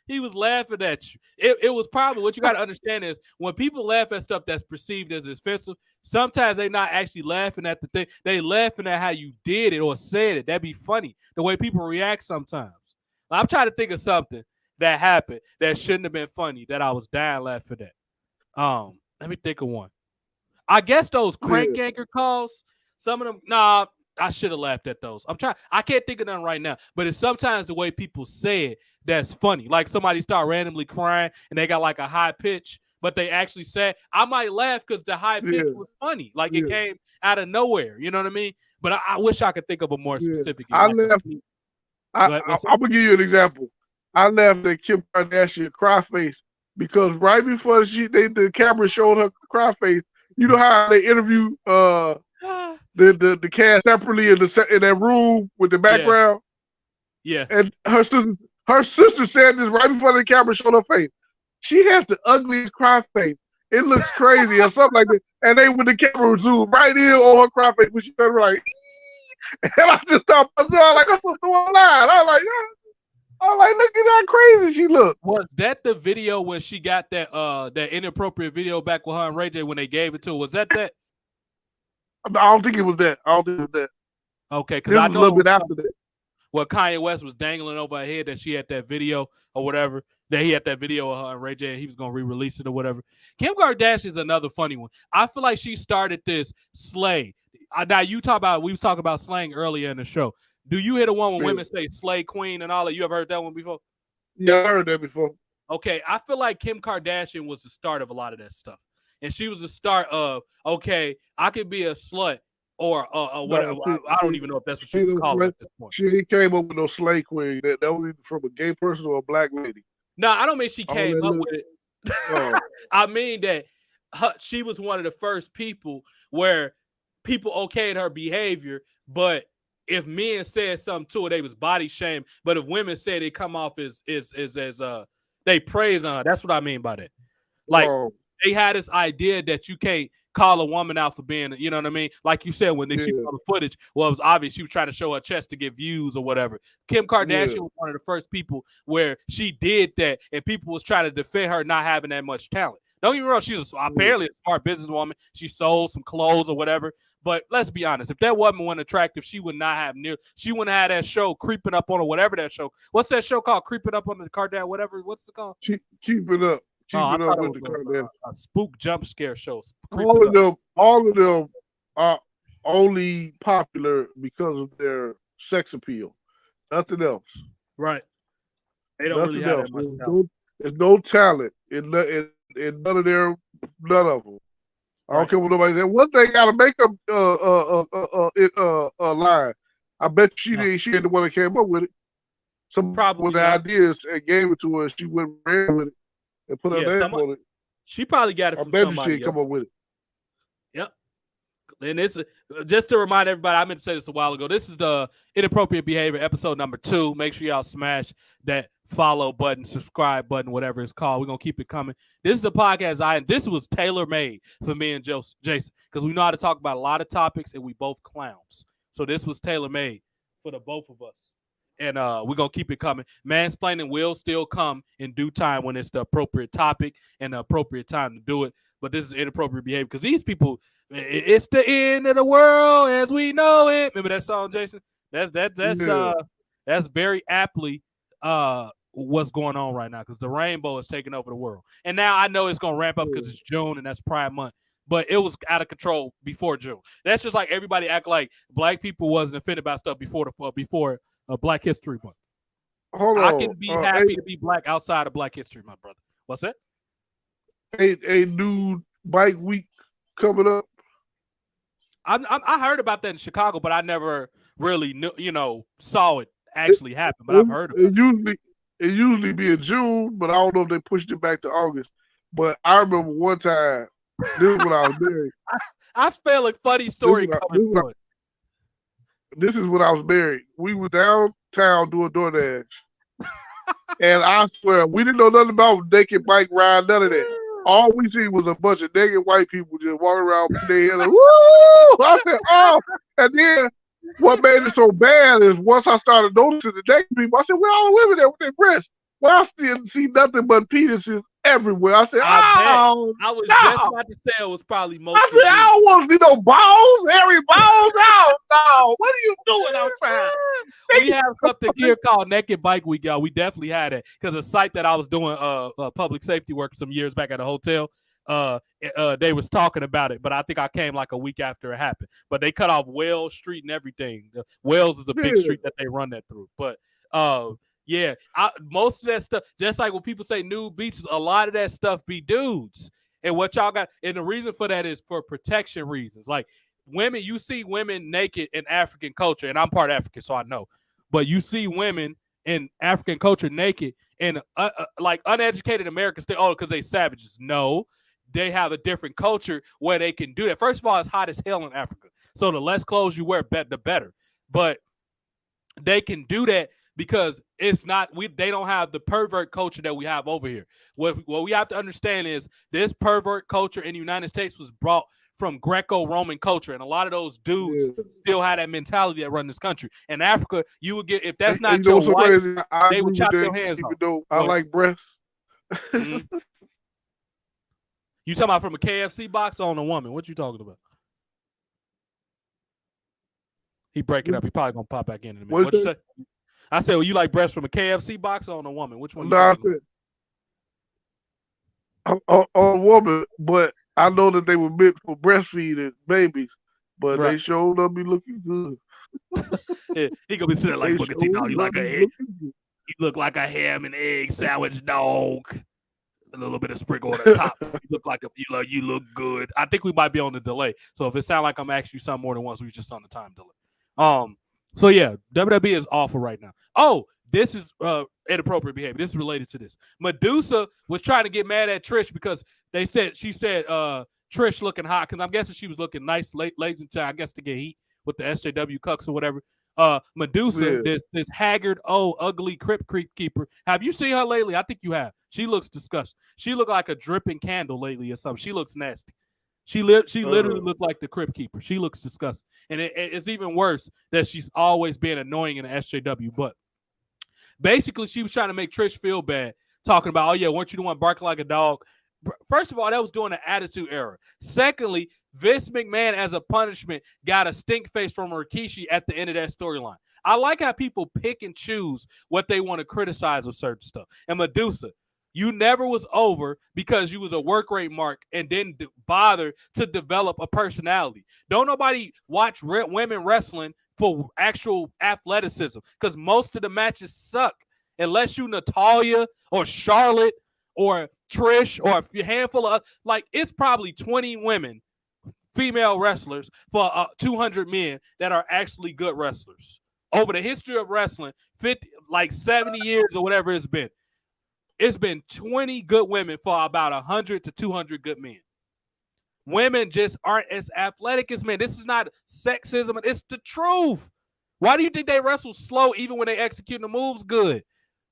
He was laughing at you. It was probably, what you got to understand is when people laugh at stuff that's perceived as offensive, sometimes they're not actually laughing at the thing. They laughing at how you did it or said it. That'd be funny, the way people react sometimes. I'm trying to think of something that happened that shouldn't have been funny that I was dying laughing at. Let me think of one. I guess those crank anchor calls, some of them, I should have laughed at those. I can't think of none right now, but it's sometimes the way people say it that's funny. Like somebody start randomly crying and they got like a high pitch, but they actually said, I might laugh because the high pitch was funny. Like it came out of nowhere. You know what I mean? But I wish I could think of a more specific. I'm going to give you an example. I laughed at Kim Kardashian cry face because right before the camera showed her cry face, you know how they interview the cast separately in that room with the background? Yeah. And her sister said this right before the camera showed her face. She has the ugliest cry face. It looks crazy or something like that. And then when the camera zoomed right in on her cry face, when she turned right, and I just started buzzing out like, I'm so line. I was like, look at how crazy she looked. Was that the video when she got that inappropriate video back with her and Ray J when they gave it to her? Was that? I don't think it was that. Okay, because I know a little bit after that. Well, Kanye West was dangling over her head that she had that video or whatever. That he had that video of her and Ray J and he was going to re-release it or whatever. Kim Kardashian is another funny one. I feel like she started this slay. Now, we was talking about slang earlier in the show. Do you hear the one when women say slay queen and all that? You ever heard that one before? Yeah, I heard that before. Okay, I feel like Kim Kardashian was the start of a lot of that stuff. And she was the start of, okay, I could be a slut or whatever. I don't even know if that's what she would call it at this point. She came up with no slay queen. That was either from a gay person or a black lady. No, I don't mean she came up with it. Oh. I mean that she was one of the first people where people okayed her behavior, but if men said something to her, they was body shame. But if women said they come off as they praise on her. That's what I mean by that. Like they had this idea that you can't call a woman out for being, you know what I mean? Like you said, when they see the footage, well, it was obvious she was trying to show her chest to get views or whatever. Kim Kardashian was one of the first people where she did that, and people was trying to defend her not having that much talent. Don't get me wrong, she's apparently a smart businesswoman. She sold some clothes or whatever. But let's be honest, if that woman wasn't attractive, she wouldn't have that show Creeping Up on her, whatever that show. What's that show called? Creeping Up on the Kardashian, whatever. What's it called? Keep it up. Keep it up with the Kardashian. A spook jump scare show. All of them only popular because of their sex appeal. Nothing else. Right. They don't really Nothing have else. that much talent. There's no talent in none of them. I don't Right. care what nobody said. One thing got to make them lie. I bet she No. didn't. She ain't the one that came up with it. Some Probably with the not. ideas and gave it to her. She went ran with it and put her name on it. She probably got it I from bet she somebody didn't else. come up with it. Yep. And it's just to remind everybody, I meant to say this a while ago. This is the Inappropriate Behavior episode number 2. Make sure y'all smash that follow button, subscribe button, whatever it's called. We're gonna keep it coming. This is a podcast this was tailor made for me and Jason, because we know how to talk about a lot of topics and we both clowns. So this was tailor made for the both of us. And we're gonna keep it coming. Mansplaining will still come in due time when it's the appropriate topic and the appropriate time to do it. But this is inappropriate behavior because these people, it's the end of the world as we know it. Remember that song, Jason? That's very aptly what's going on right now, because the rainbow is taking over the world. And now I know it's gonna ramp up because it's June and that's Pride Month. But it was out of control before June. That's just like everybody act like black people wasn't offended about stuff before Black History Month. Hold on. I can be happy to be black outside of Black History Month, brother. What's that? A new bike week coming up. I heard about that in Chicago, but I never really knew, saw it actually happen. But I've heard about it. It usually be in June, but I don't know if they pushed it back to August. But I remember one time, this is when I was married. I feel a funny story coming from it. This is when I was married. We were downtown doing DoorDash. And I swear, we didn't know nothing about naked bike ride, none of that. All we see was a bunch of naked white people just walking around with their head like, woo! I said, oh! And then what made it so bad is once I started noticing the naked people, I said, where are all the women there with their breasts? Well, I still see nothing but penises everywhere. I said, oh! I was just about to say it was probably most. I said, I don't want to see no balls, hairy balls. No. What are you doing outside? We have something here called Naked Bike Week, y'all. We definitely had it because a site that I was doing public safety work some years back at a hotel. They was talking about it, but I think I came like a week after it happened. But they cut off Wells Street and everything. Wells is a big street that they run that through. But yeah, most of that stuff, just like when people say nude beaches, a lot of that stuff be dudes. And what y'all got, and the reason for that is for protection reasons. Like women, you see women naked in African culture, and I'm part African, so I know. But you see women in African culture naked, and like uneducated Americans think, oh, because they savages. No, they have a different culture where they can do that. First of all, it's hot as hell in Africa, so the less clothes you wear, the better. But they can do that because it's not they don't have the pervert culture that we have over here. What we have to understand is this pervert culture in the United States was brought from Greco-Roman culture, and a lot of those dudes still had that mentality that run this country. In Africa, you would get, if that's not your wife, they would chop your hands off. I like breasts. Mm-hmm. You talking about from a KFC box or on a woman? What you talking about? He breaking up. He probably gonna pop back in a minute. What you say? I said, well, you like breasts from a KFC box or on a woman? Which one? No, I said on a woman, but I know that they were meant for breastfeeding babies, but they sure up be looking good. Yeah, he gonna be sitting there like, look at you now. You like a egg. You look like a ham and egg sandwich dog. A little bit of sprinkle on the top. You look good. I think we might be on the delay. So if it sounds like I'm asking you something more than once, we just on the time delay. So yeah, WWE is awful right now. Oh, this is inappropriate behavior. This is related to this. Medusa was trying to get mad at Trish because she said Trish looking hot, because I'm guessing she was looking nice late into, I guess, to get heat with the SJW cucks or whatever. Medusa, this haggard, ugly crypt keeper. Have you seen her lately? I think you have. She looks disgusting. She looked like a dripping candle lately or something. She looks nasty. She literally looked like the crypt keeper. She looks disgusting. And it's even worse that she's always been annoying in the SJW. But basically, she was trying to make Trish feel bad, talking about, oh, yeah, weren't you the one barking like a dog? First of all, that was during the Attitude Era. Secondly, Vince McMahon, as a punishment, got a stink face from Rikishi at the end of that storyline. I like how people pick and choose what they want to criticize with certain stuff. And Medusa, You never was over because you was a work rate mark and didn't bother to develop a personality. Don't nobody watch women wrestling for actual athleticism because most of the matches suck unless you Natalia or Charlotte or Trish or a handful of, like, it's probably 20 women, female wrestlers for 200 men that are actually good wrestlers. Over the history of wrestling, 70 years or whatever it's been 20 good women for about 100 to 200 good men. Women just aren't as athletic as men. This is not sexism. It's the truth. Why do you think they wrestle slow even when they execute the moves good?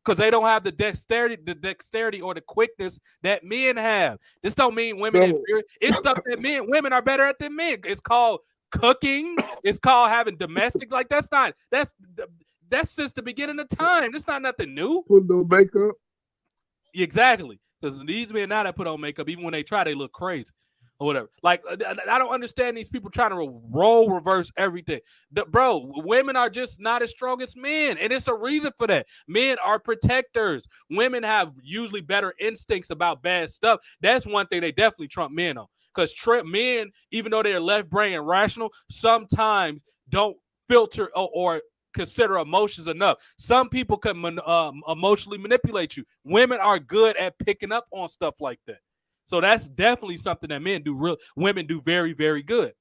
Because they don't have the dexterity or the quickness that men have. This don't mean women inferior. It's stuff that women are better at than men. It's called cooking. It's called having domestic. Like that's since the beginning of time. It's not nothing new. Put no makeup. Exactly. Because these men now that put on makeup, even when they try, they look crazy or whatever. Like, I don't understand these people trying to role reverse everything. Bro, women are just not as strong as men, and it's a reason for that. Men are protectors. Women have usually better instincts about bad stuff. That's one thing they definitely trump men on. Because men, even though they're left brain and rational, sometimes don't filter or consider emotions enough. Some people can emotionally manipulate you. Women are good at picking up on stuff like that. So that's definitely something that women do very, very good.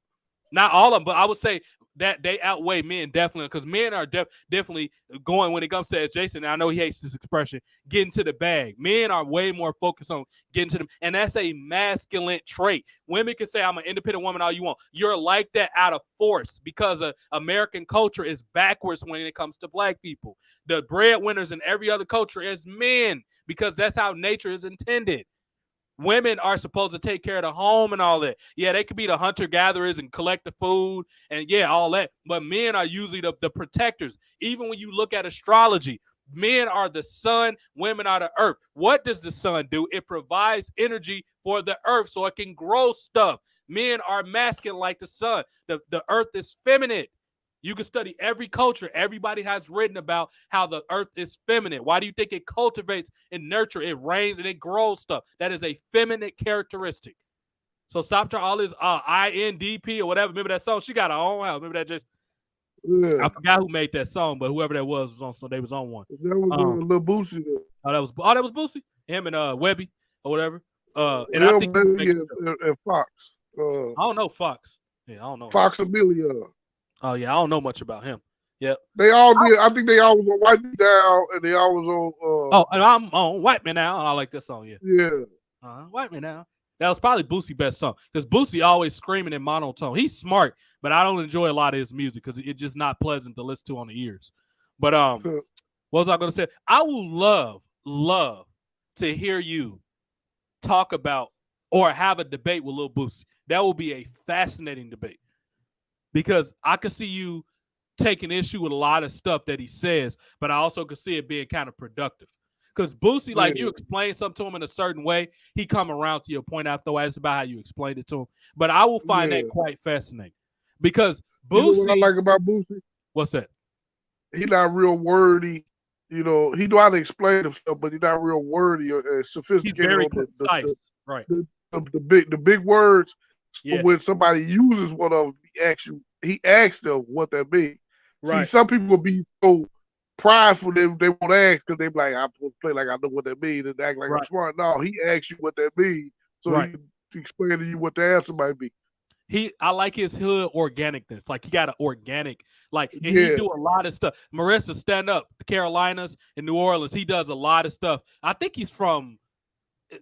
Not all of them, but I would say that they outweigh men definitely, because men are definitely going, when it comes to, as Jason, and I know he hates this expression, getting to the bag. Men are way more focused on getting to them, and that's a masculine trait. Women can say, I'm an independent woman all you want. You're like that out of force because American culture is backwards when it comes to black people. The breadwinners in every other culture is men because that's how nature is intended. Women are supposed to take care of the home and all that. Yeah, they could be the hunter-gatherers and collect the food and, yeah, all that. But men are usually the protectors. Even when you look at astrology, men are the sun, women are the earth. What does the sun do? It provides energy for the earth so it can grow stuff. Men are masculine like the sun. The earth is feminine. You can study every culture. Everybody has written about how the earth is feminine. Why do you think it cultivates and nurtures? It rains and it grows stuff. That is a feminine characteristic. So stop trying all this INDP or whatever. Remember that song? She got her own house. Remember that just? Yeah. I forgot who made that song, but whoever that was on. So they was on one. That was Lil Boosie. That was Boosie. Him and Webby or whatever. And I think and Fox. I don't know Fox. Yeah, I don't know. Fox Amelia. Oh yeah, I don't know much about him. Yep. They all did. I think they all was on Wipe Me Down, and they all was on. And I'm on Wipe Me Now. I like that song. Yeah. Yeah. Wipe Me Now. That was probably Boosie's best song because Boosie always screaming in monotone. He's smart, but I don't enjoy a lot of his music because it's just not pleasant to listen to on the ears. But what was I going to say? I would love to hear you talk about or have a debate with Lil Boosie. That will be a fascinating debate. Because I could see you taking issue with a lot of stuff that he says, but I also could see it being kind of productive. Because Boosie, like, you explain something to him in a certain way, he come around to your point afterwards. It's about how you explained it to him. But I will find that quite fascinating. Because Boosie... You know what I like about Boosie? What's that? He's not real wordy. You know, he know how to explain himself, but he's not real wordy or sophisticated. He's very concise. Right. The big words. Yeah. When somebody uses one of them, he asks them what that means. Right. See, some people will be so prideful they won't ask because they be like, I'm supposed to play like I know what that means and act like I'm smart. No, he asks you what that means so he can explain to you what the answer might be. I like his hood organicness. Like, he got an organic, like, and he do a lot of stuff. Marissa Stand Up, the Carolinas and New Orleans, he does a lot of stuff. I think he's from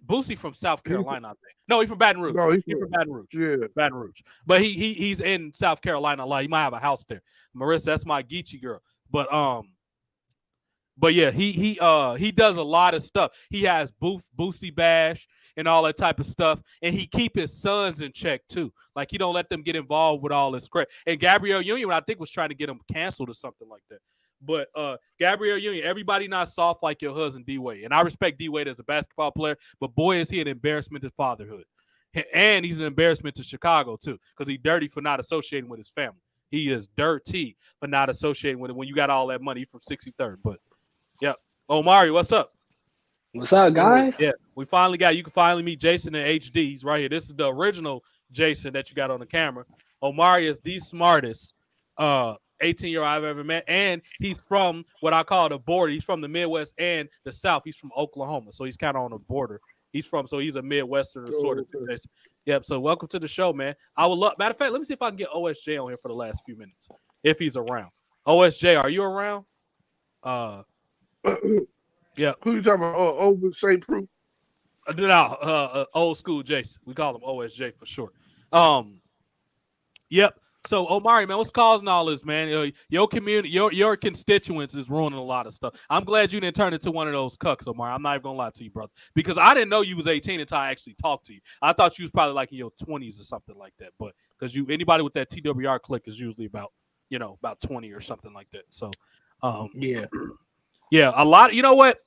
Boosie from South Carolina, I think. No, he's from Baton Rouge. No, he's from Baton Rouge. Yeah. Baton Rouge. But he's in South Carolina a lot. He might have a house there. Marissa, that's my Geechee girl. But yeah, he does a lot of stuff. He has Boosie Bash and all that type of stuff. And he keep his sons in check too. Like, he don't let them get involved with all this crap. And Gabrielle Union, I think, was trying to get him canceled or something like that. But Gabrielle Union, everybody not soft like your husband D-Wade. And I respect D-Wade as a basketball player, but boy, is he an embarrassment to fatherhood. And he's an embarrassment to Chicago, too, because he's dirty for not associating with his family. He is dirty for not associating with it when you got all that money from 63rd. But, yep. Omari, what's up? What's up, guys? Yeah, we finally got. You can finally meet Jason in HD. He's right here. This is the original Jason that you got on the camera. Omari is the smartest 18-year-old I've ever met, and he's from what I call the border. He's from the Midwest and the South. He's from Oklahoma, so he's kind of on the border. He's a Midwesterner sort of. Jason. Yep. So welcome to the show, man. I would love. Matter of fact, let me see if I can get OSJ on here for the last few minutes if he's around. OSJ, are you around? Yeah. Who you talking about? Over St. Proof? No, old school Jason. We call him OSJ for short. Yep. So Omari, man, what's causing all this, man? Your community, your constituents is ruining a lot of stuff. I'm glad you didn't turn into one of those cucks, Omari. I'm not even gonna lie to you, brother, because I didn't know you was 18 until I actually talked to you. I thought you was probably like in your 20s or something like that, but because anybody with that TWR clique is usually about 20 or something like that. So, yeah, a lot. You know what?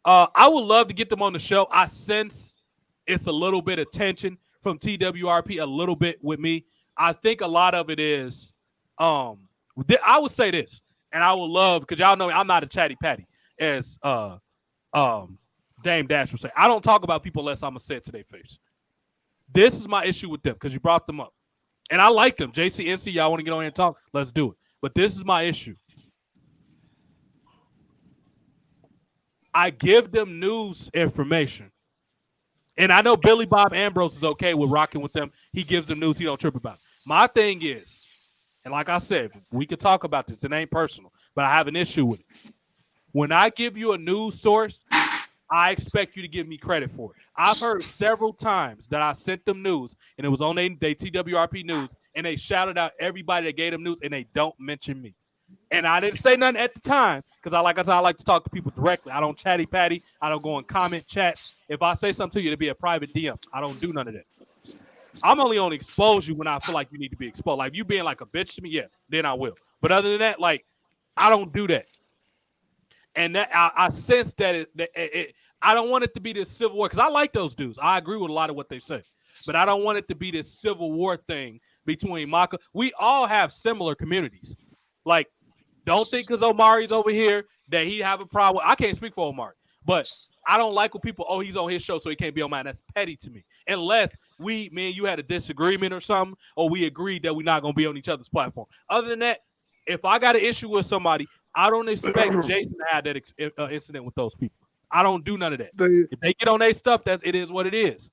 I would love to get them on the show. I sense it's a little bit of tension from TWRP, a little bit with me. I think a lot of it is, I would say this, and I would love, because y'all know I'm not a chatty patty, as Dame Dash would say. I don't talk about people unless I'm going to say it to their face. This is my issue with them, because you brought them up. And I like them. JC, NC, y'all want to get on here and talk? Let's do it. But this is my issue. I give them news information. And I know Billy Bob Ambrose is okay with rocking with them. He gives them news he don't trip about. My thing is, and like I said, we could talk about this. It ain't personal, but I have an issue with it. When I give you a news source, I expect you to give me credit for it. I've heard several times that I sent them news, and it was on their TWRP news, and they shouted out everybody that gave them news, and they don't mention me. And I didn't say nothing at the time because I like to talk to people directly. I don't chatty patty. I don't go in comment chats. If I say something to you, it'll be a private DM. I don't do none of that. I'm only on expose you when I feel like you need to be exposed. Like you being like a bitch to me, yeah, then I will. But other than that, like I don't do that. And that I sense that I don't want it to be this civil war because I like those dudes. I agree with a lot of what they say, but I don't want it to be this civil war thing between Maka. We all have similar communities. Like, don't think because Omari's over here that he have a problem. I can't speak for Omari, but I don't like when people, he's on his show, so he can't be on mine. That's petty to me. Unless me and you had a disagreement or something, or we agreed that we're not going to be on each other's platform. Other than that, if I got an issue with somebody, I don't expect Jason to have that incident with those people. I don't do none of that. If they get on their stuff, it is what it is.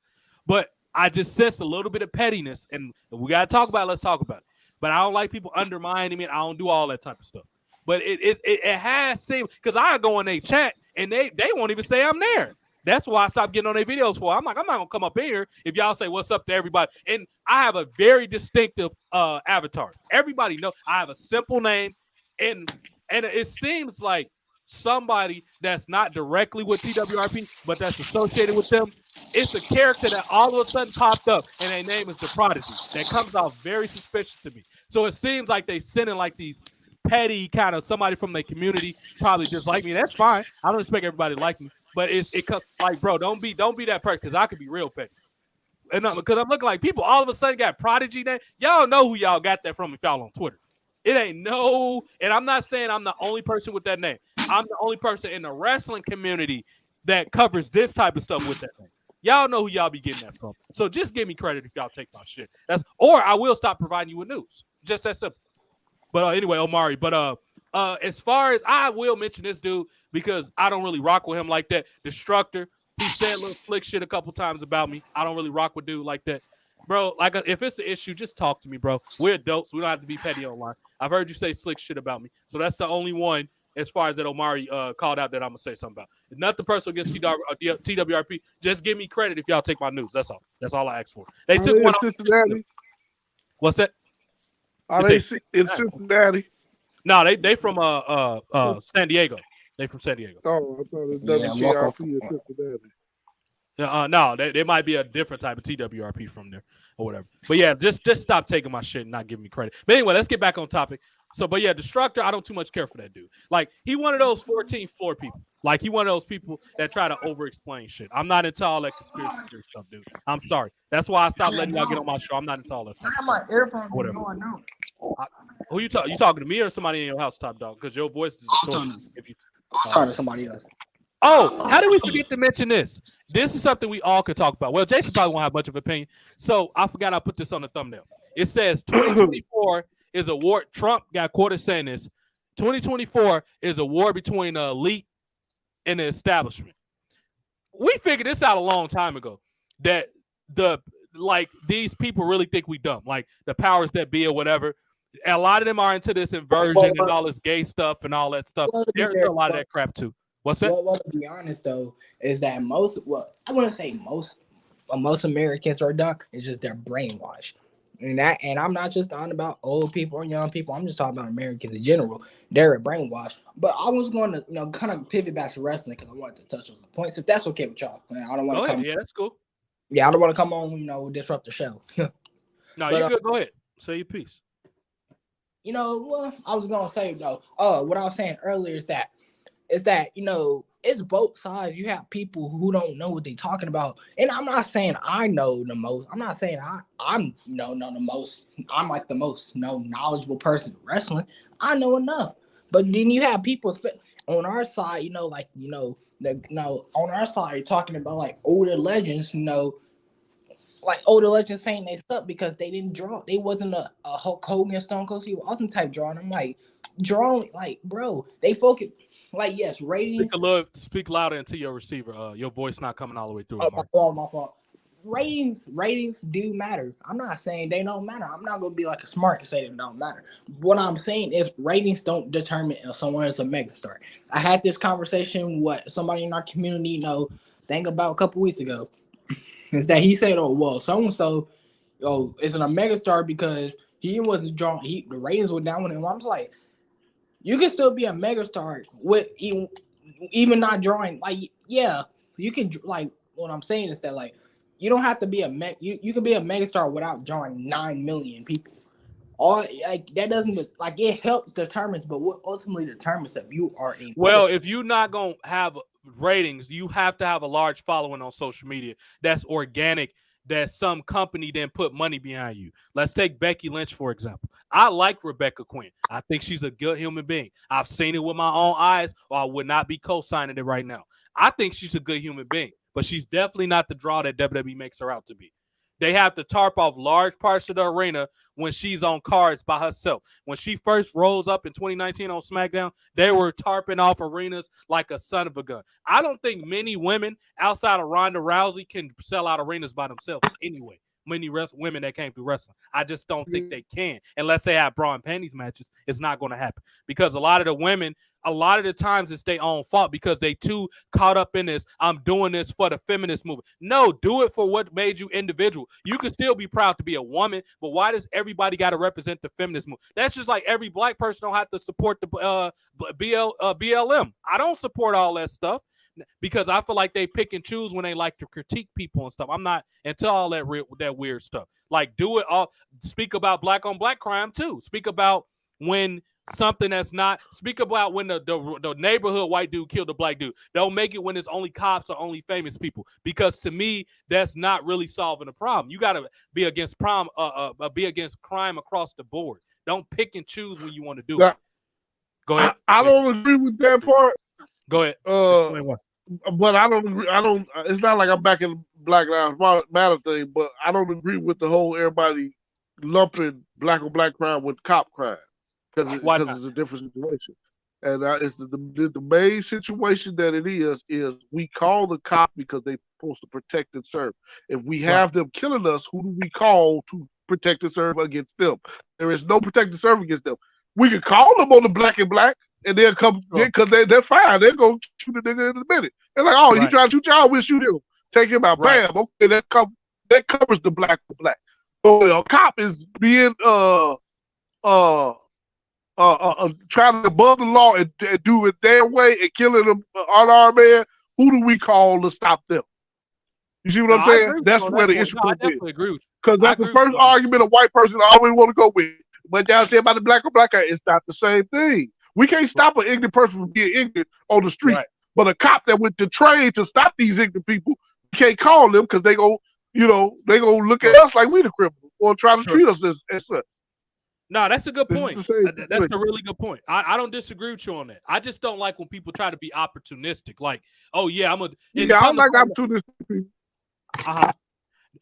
But I just sense a little bit of pettiness, and if we got to talk about it, let's talk about it. But I don't like people undermining me. I don't do all that type of stuff. But it has seemed, because I go in their chat, and they won't even say I'm there. That's why I stopped getting on their videos for. I'm like, I'm not going to come up in here if y'all say what's up to everybody. And I have a very distinctive avatar. Everybody knows I have a simple name, and it seems like somebody that's not directly with TWRP, but that's associated with them. It's a character that all of a sudden popped up, and their name is The Prodigy. That comes out very suspicious to me. So it seems like they sending like these petty kind of somebody from their community probably just like me. That's fine. I don't expect everybody to like me, but it comes like, bro, don't be that person because I could be real petty. And because I'm looking like people all of a sudden got Prodigy name. Y'all know who y'all got that from if y'all on Twitter. It ain't no, and I'm not saying I'm the only person with that name. I'm the only person in the wrestling community that covers this type of stuff with that name. Y'all know who y'all be getting that from. So just give me credit if y'all take my shit. Or I will stop providing you with news. Just that simple. But anyway, Omari. But as far as I will mention this dude because I don't really rock with him like that. Destructor, he said little slick shit a couple times about me. I don't really rock with dude like that. Bro, like if it's an issue, just talk to me, bro. We're adults. We don't have to be petty online. I've heard you say slick shit about me. So that's the only one as far as that Omari called out that I'm going to say something about. It's nothing personal against TWRP. Just give me credit if y'all take my news. That's all. That's all I ask for. They took one Cincinnati. What's that? Are they in Cincinnati? No, they from San Diego. They from San Diego. Oh, I thought it was WTRP in Cincinnati. No, they might be a different type of TWRP from there or whatever. But yeah, just stop taking my shit and not giving me credit. But anyway, let's get back on topic. So, but yeah, Destructor, I don't too much care for that dude. Like, he one of those 14th floor people. Like, he one of those people that try to over-explain shit. I'm not into all that conspiracy theory stuff, dude. I'm sorry. That's why I stopped letting y'all get on my show. I'm not into all that stuff. I have my earphones going on. Who you talking? You talking to me or somebody in your house, Top Dog? Because your voice is I'm talking to somebody else. Oh, how did we forget to mention this? This is something we all could talk about. Well, Jason probably won't have much of an opinion. So I forgot I put this on the thumbnail. It says 2024 is a war. Trump got quoted saying this. 2024 is a war between the elite and the establishment. We figured this out a long time ago. That these people really think we dumb. Like the powers that be or whatever. A lot of them are into this inversion and all this gay stuff and all that stuff. They're into a lot of that crap too. What's that? Well, to be honest though, is that I wouldn't say most Americans are dumb. It's just they're brainwashed. And I'm not just talking about old people or young people. I'm just talking about Americans in general. They're brainwashed. But I was going to, kind of pivot back to wrestling because I wanted to touch on some points. If that's okay with y'all, I don't want to come. Yeah, that's cool. Yeah, I don't want to come on, disrupt the show. No, you're good. Go ahead. Say your piece. Well, I was gonna say though. What I was saying earlier is that it's both sides. You have people who don't know what they're talking about, and I'm not saying I know the most. I'm not saying I'm know the most. I'm like the most knowledgeable person in wrestling. I know enough, but then you have people on our side. On our side, talking about like older legends. Like older legends saying they suck because they didn't draw. They wasn't a Hulk Hogan, Stone Cold Steve Austin type drawing. I'm like, drawing, like, bro, they focus. Like, yes, ratings. Speak louder into your receiver. Your voice not coming all the way through. My fault. Ratings do matter. I'm not saying they don't matter. I'm not gonna be like a smart and say they don't matter. What I'm saying is ratings don't determine if someone is a megastar. I had this conversation with somebody in our community, think about a couple weeks ago. Is that he said, "Oh well, so and so, isn't a megastar because he wasn't drawn. The ratings were down with him." I'm just like, you can still be a megastar with even not drawing. Like, yeah, you can. Like, what I'm saying is that like, you don't have to be you can be a megastar without drawing 9 million people. All like that doesn't like it helps determines, but what ultimately determines if you are a if you're not gonna have ratings, you have to have a large following on social media that's organic, that some company then put money behind you. Let's take Becky Lynch, for example. I like Rebecca Quinn. I think she's a good human being. I've seen it with my own eyes, or I would not be co-signing it right now. I think she's a good human being, but she's definitely not the draw that WWE makes her out to be. They have to tarp off large parts of the arena when she's on cards by herself. When she first rose up in 2019 on SmackDown, they were tarping off arenas like a son of a gun. I don't think many women outside of Ronda Rousey can sell out arenas by themselves anyway. Many women that came through wrestling. I just don't think they can. Unless they have bra and panties matches, it's not going to happen. Because a lot of the women, a lot of the times it's their own fault because they too caught up in this, I'm doing this for the feminist movement. No, do it for what made you individual. You can still be proud to be a woman, but why does everybody got to represent the feminist movement? That's just like every black person don't have to support the BLM. I don't support all that stuff because I feel like they pick and choose when they like to critique people and stuff. I'm not into all that weird stuff. Like, do it all. Speak about black on black crime too. Speak about when something that's not. Speak about when the neighborhood white dude killed a black dude. Don't make it when it's only cops or only famous people, because to me that's not really solving the problem. You got to be against crime across the board. Don't pick and choose when you want to do it. Go ahead. I don't agree with that part. Go ahead. But I don't agree. It's not like I'm back in the Black Lives Matter thing, but I don't agree with the whole everybody lumping black on black crime with cop crime because it's a different situation. And it's the main situation that it is we call the cop because they're supposed to protect and serve. If we have them killing us, who do we call to protect and serve against them? There is no protect and serve against them. We can call them on the black and black, and they'll come because they're fine. They're going to shoot a nigga in a minute. They're like, oh, you trying to shoot y'all? We'll shoot him. Take him out. Bam. Okay, that covers the black for black. So a cop is being trying to above the law and do it their way and killing them unarmed man. Who do we call to stop them? You see what I'm saying? That's where the issue comes in. Because that's the first argument a white person always want to go with. But down there about the black on black, it's not the same thing. We can't stop an ignorant person from being ignorant on the street. Right. But a cop that went to train to stop these ignorant people, you can't call them because they go look at us like we the criminals or try to treat us as such. No, that's a good This is point. the same That's thing. a really good point. I don't disagree with you on that. I just don't like when people try to be opportunistic. Like, oh yeah, I'm a. Yeah, I don't like opportunistic people.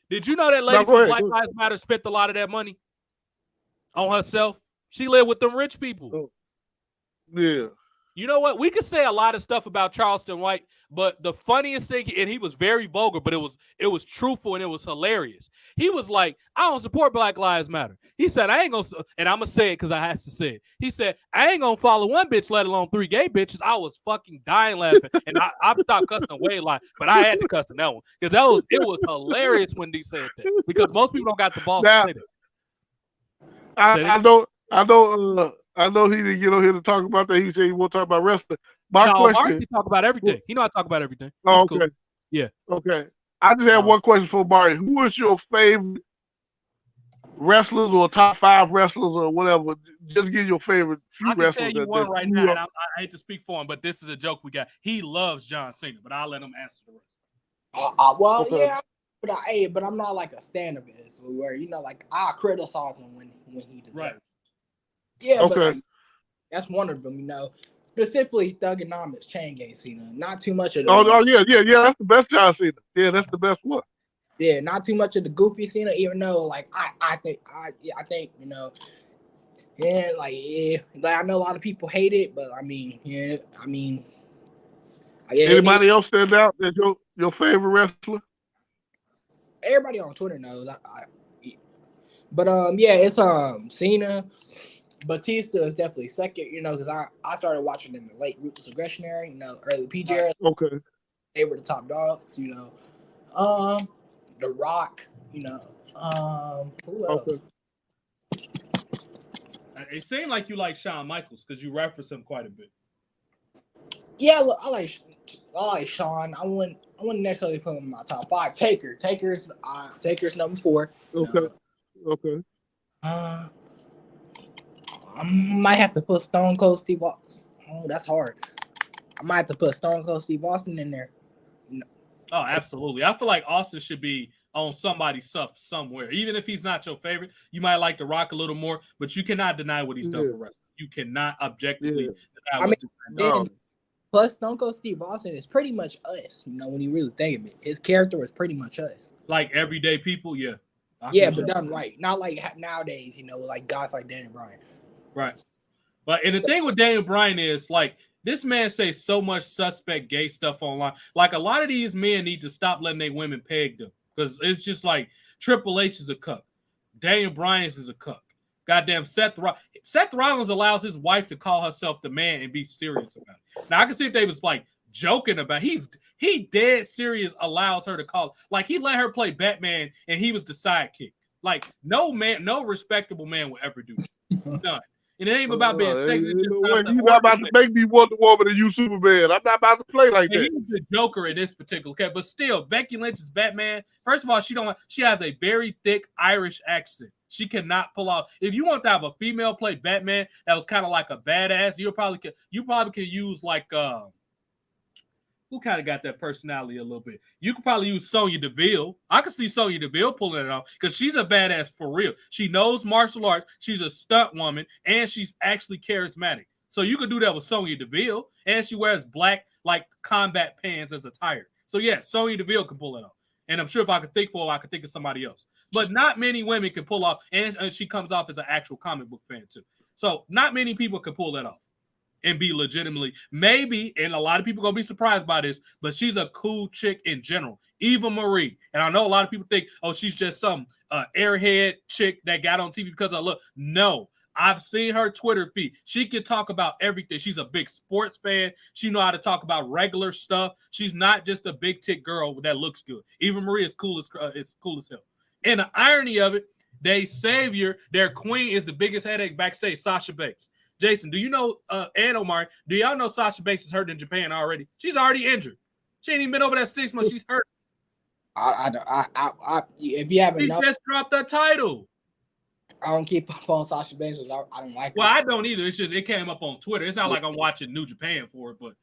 Did you know that lady No, go from ahead, Black go ahead. Lives Matter spent a lot of that money on herself? She lived with them rich people. Oh, yeah. You know what? We could say a lot of stuff about Charleston White, but the funniest thing, and he was very vulgar, but it was truthful and it was hilarious. He was like, I don't support Black Lives Matter. He said, I ain't gonna, and I'm gonna say it because I has to say it. He said, I ain't gonna follow one bitch, let alone 3 gay bitches. I was fucking dying laughing, and I stopped cussing away a lot, but I had to cuss in that one because it was hilarious when he said that because most people don't got the balls to say that. I know he didn't get on here to talk about that. He said he won't talk about wrestling. My Omar, question. he talk about everything. He know how to talk about everything. Oh, okay. Cool. Yeah. Okay. I just have one question for Barry. Who is your favorite wrestlers or top 5 wrestlers or whatever? Just give your favorite few wrestlers. I can tell you one right now, and I hate to speak for him, but this is a joke we got. He loves John Cena, but I'll let him answer the rest. Yeah, but I'm not like a stand of his where like I criticize him when he does. Right. Yeah, okay. But that's one of them, Specifically, Thugonomics, Chain Gang Cena. Not too much of the. Oh yeah. That's the best John Cena. Yeah, that's the best one. Yeah, not too much of the goofy Cena, even though like I think I know a lot of people hate it, but Anybody else stand out as your favorite wrestler? Everybody on Twitter knows. It's Cena. Batista is definitely second, because I started watching in the late Ruthless Aggression era, early PG era. Okay. They were the top dogs, The Rock, who else? Okay. It seemed like you like Shawn Michaels because you reference him quite a bit. Yeah, look, I like Shawn. I wouldn't necessarily put him in my top 5. Taker's number 4. Okay. Okay. I might have to put Stone Cold Steve Austin. Oh, that's hard. I might have to put Stone Cold Steve Austin in there. Oh, absolutely. I feel like Austin should be on somebody's stuff somewhere. Even if he's not your favorite, you might like The Rock a little more, but you cannot deny what he's done for wrestling. You cannot objectively deny what he's done. Plus, Stone Cold Steve Austin is pretty much us, when you really think of it. His character was pretty much us. Like everyday people, yeah. Yeah, but done right. Not like nowadays, like guys like Daniel Bryan. Right. But and the thing with Daniel Bryan is like this man says so much suspect gay stuff online. Like a lot of these men need to stop letting their women peg them because it's just like Triple H is a cuck. Daniel Bryan is a cuck. Goddamn Seth Rollins allows his wife to call herself the man and be serious about it. Now I can see if they was like joking about he dead serious allows her to call like he let her play Batman and he was the sidekick. Like no respectable man will ever do that. None. And it ain't about being sexy. You're not about to make me Wonder Woman and you Superman. I'm not about to play like that. He's the Joker in this particular case, but still, Becky Lynch is Batman. First of all, she has a very thick Irish accent. She cannot pull off. If you want to have a female play Batman that was kind of like a badass, you probably could use like who kind of got that personality a little bit. You could probably use Sonya Deville. I could see Sonya Deville pulling it off because she's a badass for real. She knows martial arts. She's a stunt woman, and she's actually charismatic. So you could do that with Sonya Deville, and she wears black like combat pants as attire. So yeah, Sonya Deville can pull it off. And I'm sure if I could think I could think of somebody else. But not many women can pull off, and she comes off as an actual comic book fan too. So not many people can pull that off and be legitimately, maybe, and a lot of people gonna be surprised by this, but she's a cool chick in general. Eva Marie, and I know a lot of people think, oh, she's just some airhead chick that got on TV because of look. No, I've seen her Twitter feed. She can talk about everything. She's a big sports fan. She know how to talk about regular stuff. She's not just a big tick girl that looks good. Eva Marie is cool as hell. And the irony of it, their queen is the biggest headache backstage, Sasha Banks. Jason, do you know, and Omar, do y'all know Sasha Banks is hurt in Japan already? She's already injured. She ain't even been over that 6 months. She's hurt. If you haven't, she just dropped the title. I don't keep up on Sasha Banks. I don't like her. Well, I don't either. It's just it came up on Twitter. It's not like I'm watching New Japan for it, but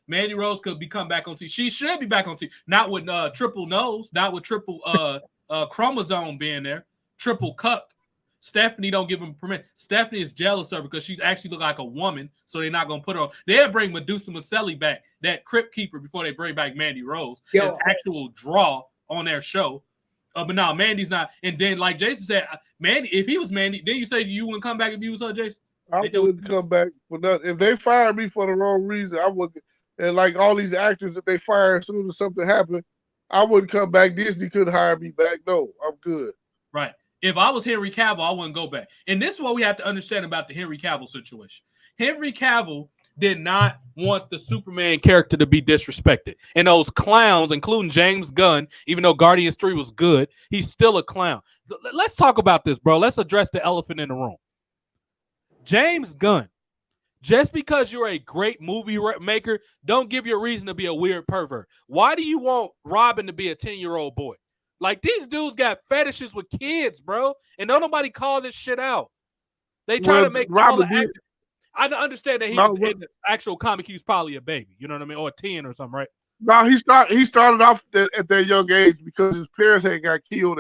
Mandy Rose could come back on TV. She should be back on TV. Not with triple nose, not with triple chromosome being there, triple cuck. Stephanie don't give him permission. Stephanie is jealous of her because she's actually look like a woman, so they're not gonna put her on. They'll bring Medusa Maselli back, that Crypt Keeper, before they bring back Mandy Rose, an actual draw on their show. But no, Mandy's not. And then, like Jason said, Mandy, if he was Mandy, then you say you wouldn't come back if you was her, Jason? I wouldn't come back for nothing. If they fired me for the wrong reason, I wouldn't. And like all these actors that they fire as soon as something happened, I wouldn't come back. Disney couldn't hire me back. No, I'm good. Right. If I was Henry Cavill, I wouldn't go back. And this is what we have to understand about the Henry Cavill situation. Henry Cavill did not want the Superman character to be disrespected. And those clowns, including James Gunn, even though Guardians 3 was good, he's still a clown. Let's talk about this, bro. Let's address the elephant in the room. James Gunn, just because you're a great movie maker, don't give you a reason to be a weird pervert. Why do you want Robin to be a 10-year-old boy? Like, these dudes got fetishes with kids, bro, and don't nobody call this shit out. They try to make Robin. I understand that he was in the actual comic. He was probably a baby, you know what I mean, or 10 or something, right? No, he started off at that young age because his parents had got killed,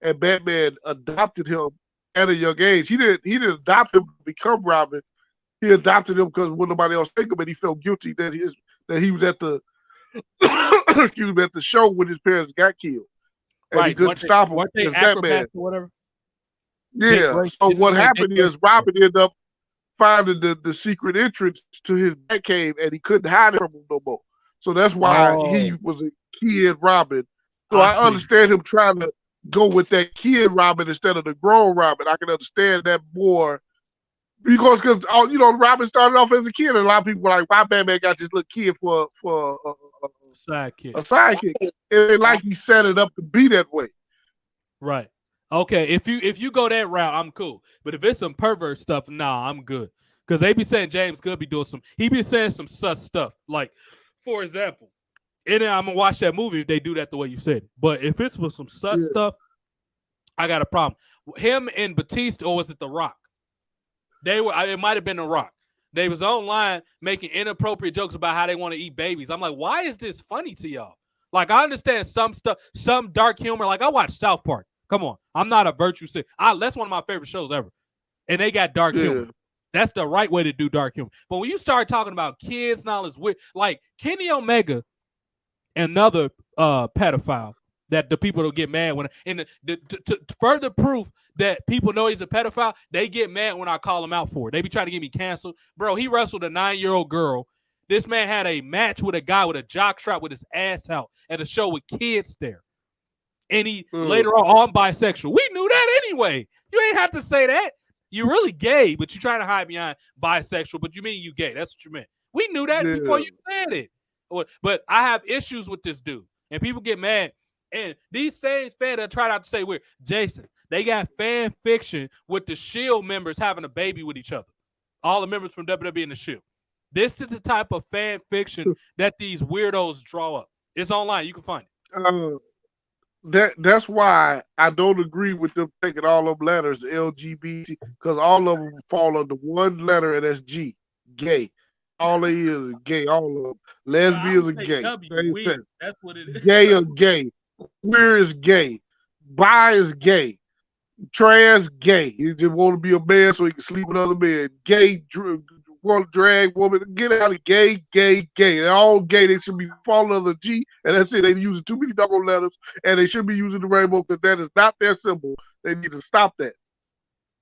and Batman adopted him at a young age. He didn't adopt him to become Robin. He adopted him because when nobody else took him, and he felt guilty that he was at the at the show when his parents got killed. And he couldn't stop him. Weren't they acrobats or whatever? Yeah. So what happened is Robin ended up finding the secret entrance to his Batcave, and he couldn't hide it from him no more. So that's why he was a kid Robin. So I understand him trying to go with that kid Robin instead of the grown Robin. I can understand that more because Robin started off as a kid, and a lot of people were like, "Why Batman got this little kid for sidekick. A sidekick." And like he set it up to be that way. Right. Okay. If you go that route, I'm cool. But if it's some pervert stuff, nah, I'm good. Because they be saying James could be doing he be saying some sus stuff. Like, for example, and then I'm gonna watch that movie if they do that the way you said it. But if it's for some sus stuff, I got a problem. Him and Batista, or was it The Rock? It might have been The Rock. They was online making inappropriate jokes about how they want to eat babies. I'm like, why is this funny to y'all? Like, I understand some stuff, some dark humor. Like, I watch South Park. Come on. I'm not a virtue sick. That's one of my favorite shows ever. And they got dark humor. That's the right way to do dark humor. But when you start talking about kids and all this weird, like Kenny Omega, another pedophile that the people don't get mad when, and to further proof that people know he's a pedophile, they get mad when I call him out for it. They be trying to get me canceled. Bro, he wrestled a 9-year-old girl. This man had a match with a guy with a jockstrap with his ass out at a show with kids there. And he later on bisexual. We knew that anyway. You ain't have to say that. You're really gay, but you're trying to hide behind bisexual, but you mean you gay. That's what you meant. We knew that before you said it. But I have issues with this dude. And people get mad. And these same fans that try not to say weird. Jason, they got fan fiction with the S.H.I.E.L.D. members having a baby with each other. All the members from WWE and the S.H.I.E.L.D. This is the type of fan fiction that these weirdos draw up. It's online. You can find it. That's why I don't agree with them taking all them letters, LGBT, because all of them fall under one letter, and that's G, gay. All they is gay. All of them. Lesbians are gay. That's what it is. Gay are gay. Queer is gay. Bi is gay. Trans gay. You just want to be a man so he can sleep with other men. Gay, want to drag woman. Get out of gay. They're all gay. They should be falling under G, and that's it. They're using too many double letters, and they should be using the rainbow because that is not their symbol. They need to stop that.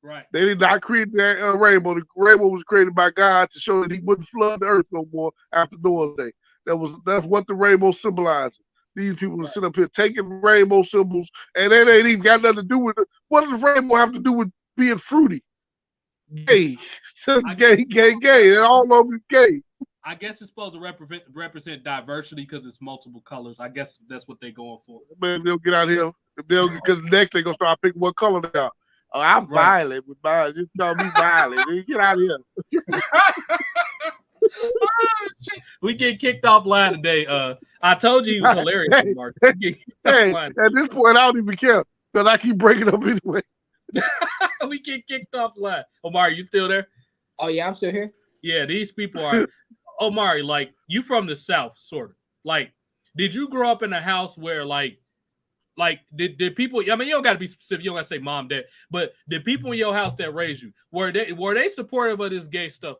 Right. They did not create that rainbow. The rainbow was created by God to show that he wouldn't flood the earth no more after Noah's day. That's what the rainbow symbolizes. These people are sitting up here taking rainbow symbols, and they ain't even got nothing to do with it. What does the rainbow have to do with being fruity? Gay. Gay. And all of them is gay. I guess it's supposed to represent diversity because it's multiple colors. I guess that's what they're going for. Man, they'll get out here. Because next they're going to start picking what color they are. Oh, I'm violent with mine. Just call me violent. Get out of here. We get kicked offline today. I told you he was hilarious, Mark. At this point, I don't even care because I keep breaking up anyway. We get kicked offline. Omari, you still there? Oh yeah, I'm still here. Yeah, these people are. Omari, like, you from the South, sort of. Like, did you grow up in a house where, like, Like, did people? I mean, you don't got to be specific. You don't got to say mom, dad. But did people in your house that raised you were they supportive of this gay stuff?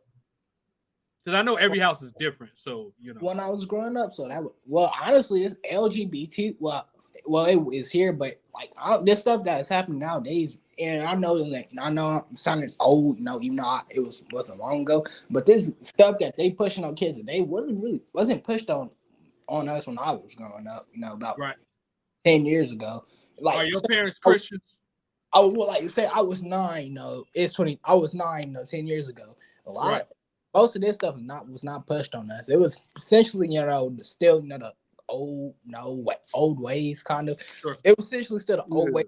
Because I know every house is different. So when I was growing up, so that honestly, this LGBT it is here, but like this stuff that is happening nowadays, and I know I'm sounding old, even though it wasn't long ago, but this stuff that they pushing on kids, they wasn't pushed on us when I was growing up, about 10 years ago. Like, are your parents Christians? I was like you say, I was 9. It's 20. I was 9. 10 years ago. Most of this stuff was not pushed on us. It was essentially, still the old ways kind of. Sure. It was essentially still the old way.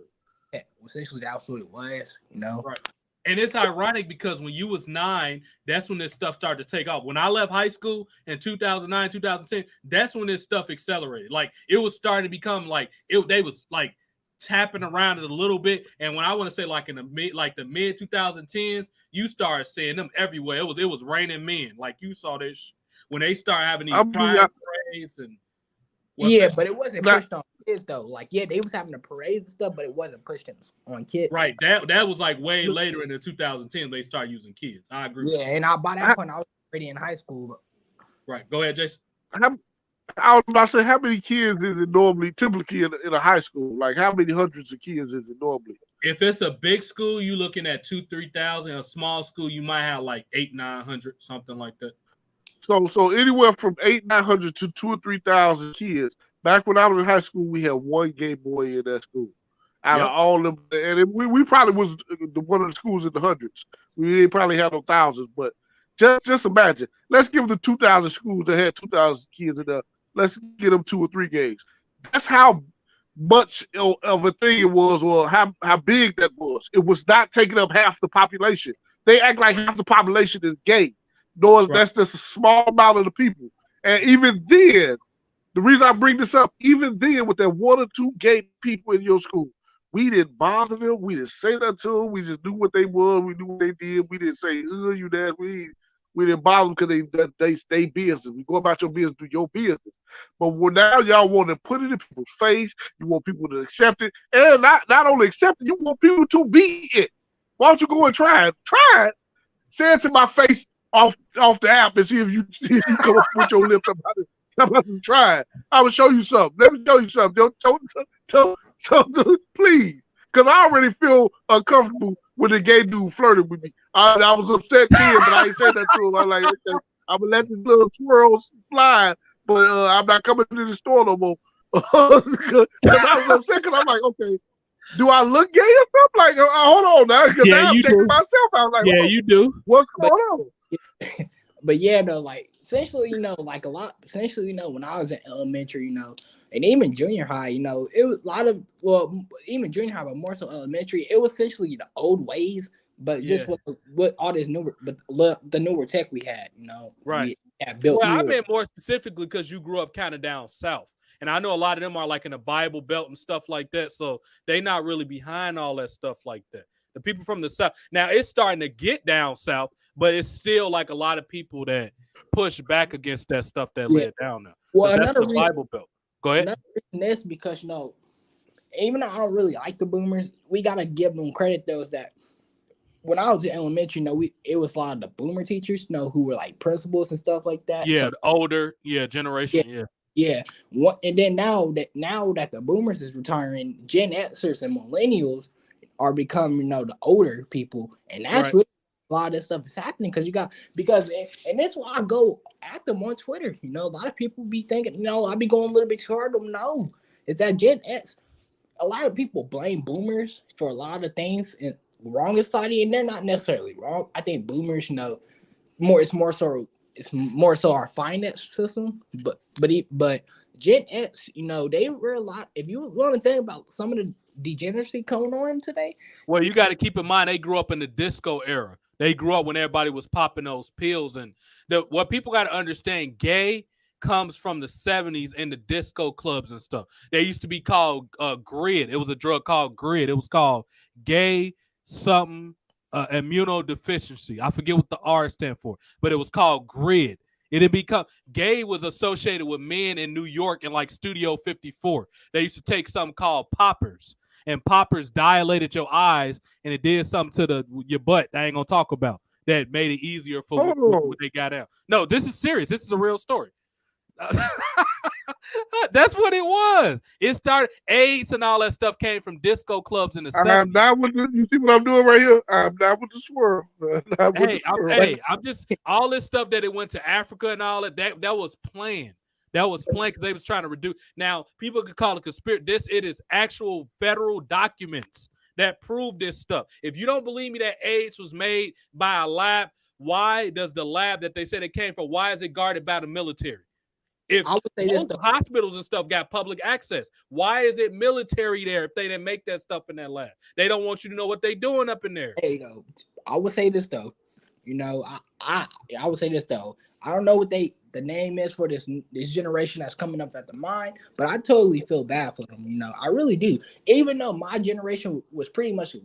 Yeah, essentially, that's what it was. Right. And it's ironic because when you was 9, that's when this stuff started to take off. When I left high school in 2009, 2010, that's when this stuff accelerated. Like, it was starting to become like they was like tapping around it a little bit. And when I want to say like in the mid 2010s, you started seeing them everywhere. It was raining men. Like, you saw this when they started having these pride parades and. But it wasn't pushed on kids though. Like, they was having the parades and stuff, but it wasn't pushed on kids. Right. That was like way later in the 2010s they started using kids. I agree. Yeah, and by that point I was already in high school. Right. Go ahead, Jason. I was about to say, how many kids is it typically in a high school? Like, how many hundreds of kids is it normally? If it's a big school, you looking at 2,000-3,000. A small school, you might have like 800-900, something like that. So anywhere from 800-900 to 2,000 or 3,000 kids. Back when I was in high school, we had one gay boy in that school. Out of all of them, and we probably was one of the schools in the hundreds. We probably had no thousands, but just imagine. Let's give the 2,000 schools that had 2,000 kids in there. Let's get them 2 or 3 gays. That's how much of a thing it was, or how big that was. It was not taking up half the population. They act like half the population is gay. That's just a small amount of the people. And even then, the reason I bring this up, even then, with that 1 or 2 gay people in your school, we didn't bother them. We didn't say that to them. We just knew what they were. We knew what they did. We didn't say, you that. We didn't bother them because they stay business. We go about your business, do your business. But now y'all want to put it in people's face. You want people to accept it. And not only accept it, you want people to be it. Why don't you go and try it? Try it. Say it to my face off the app and see if you come up with your lips about it. I'm about to try it. I will show you something. Let me show you something. Don't please. Because I already feel uncomfortable when the gay dude flirted with me. I was upset then, but I ain't said that to him. I'm like, okay, I'm going to let this little swirl slide, but I'm not coming to the store no more. Because I was upset because I'm like, okay, do I look gay or something? Like, hold on now. Because now I'm checking myself out. Like, you do. What's going on? But like, essentially, like a lot, essentially, when I was in elementary, and even junior high, it was a lot of, even junior high, but more so elementary, it was essentially the old ways, but just with all this newer, but the newer tech we had, right. Built. Well, I meant more specifically because you grew up kind of down south. And I know a lot of them are like in the Bible Belt and stuff like that. So they not really behind all that stuff like that. The people from the south. Now it's starting to get down south, but it's still like a lot of people that push back against that stuff that led down there. Well, that's the Bible Belt. Go ahead. Another reason is because, even though I don't really like the boomers, we got to give them credit, though, is that when I was in elementary, it was a lot of the boomer teachers, who were like principals and stuff like that. Yeah, so, the older, generation, Yeah. And then now that the boomers is retiring, Gen Xers and millennials are becoming, the older people. And that's really a lot of this stuff is happening because that's why I go at them on Twitter. A lot of people be thinking, I be going a little bit too hard on them. No, it's that Gen X. A lot of people blame boomers for a lot of things in wrong society, and they're not necessarily wrong. I think boomers, it's more so our finance system, but Gen X, they were a lot. If you want to think about some of the degeneracy going on today, well, you got to keep in mind they grew up in the disco era. They grew up when everybody was popping those pills, and what people got to understand, gay comes from the 70s and the disco clubs and stuff. They used to be called grid. It was a drug called grid. It was called gay something immunodeficiency. I forget what the R stand for, but it was called grid. It had become gay was associated with men in New York in like Studio 54. They used to take something called poppers, and poppers dilated your eyes, and it did something to your butt. I ain't gonna talk about that. Made it easier for when they got out. No, this is serious. This is a real story. That's what it was. It started AIDS and all that stuff came from disco clubs in the 70s. I'm not with you see what I'm doing right here? I'm not with the swirl. I'm just all this stuff that it went to Africa and all that was planned. That was planned because they was trying to reduce. Now people could call it conspiracy. It is actual federal documents that prove this stuff. If you don't believe me that AIDS was made by a lab, why does the lab that they said it came from? Why is it guarded by the military? If most hospitals and stuff got public access, why is it military there if they didn't make that stuff in that lab? They don't want you to know what they're doing up in there. Hey, I would say this though. I would say this though. I don't know what the name is for this generation that's coming up at the mind, but I totally feel bad for them. I really do. Even though my generation was pretty much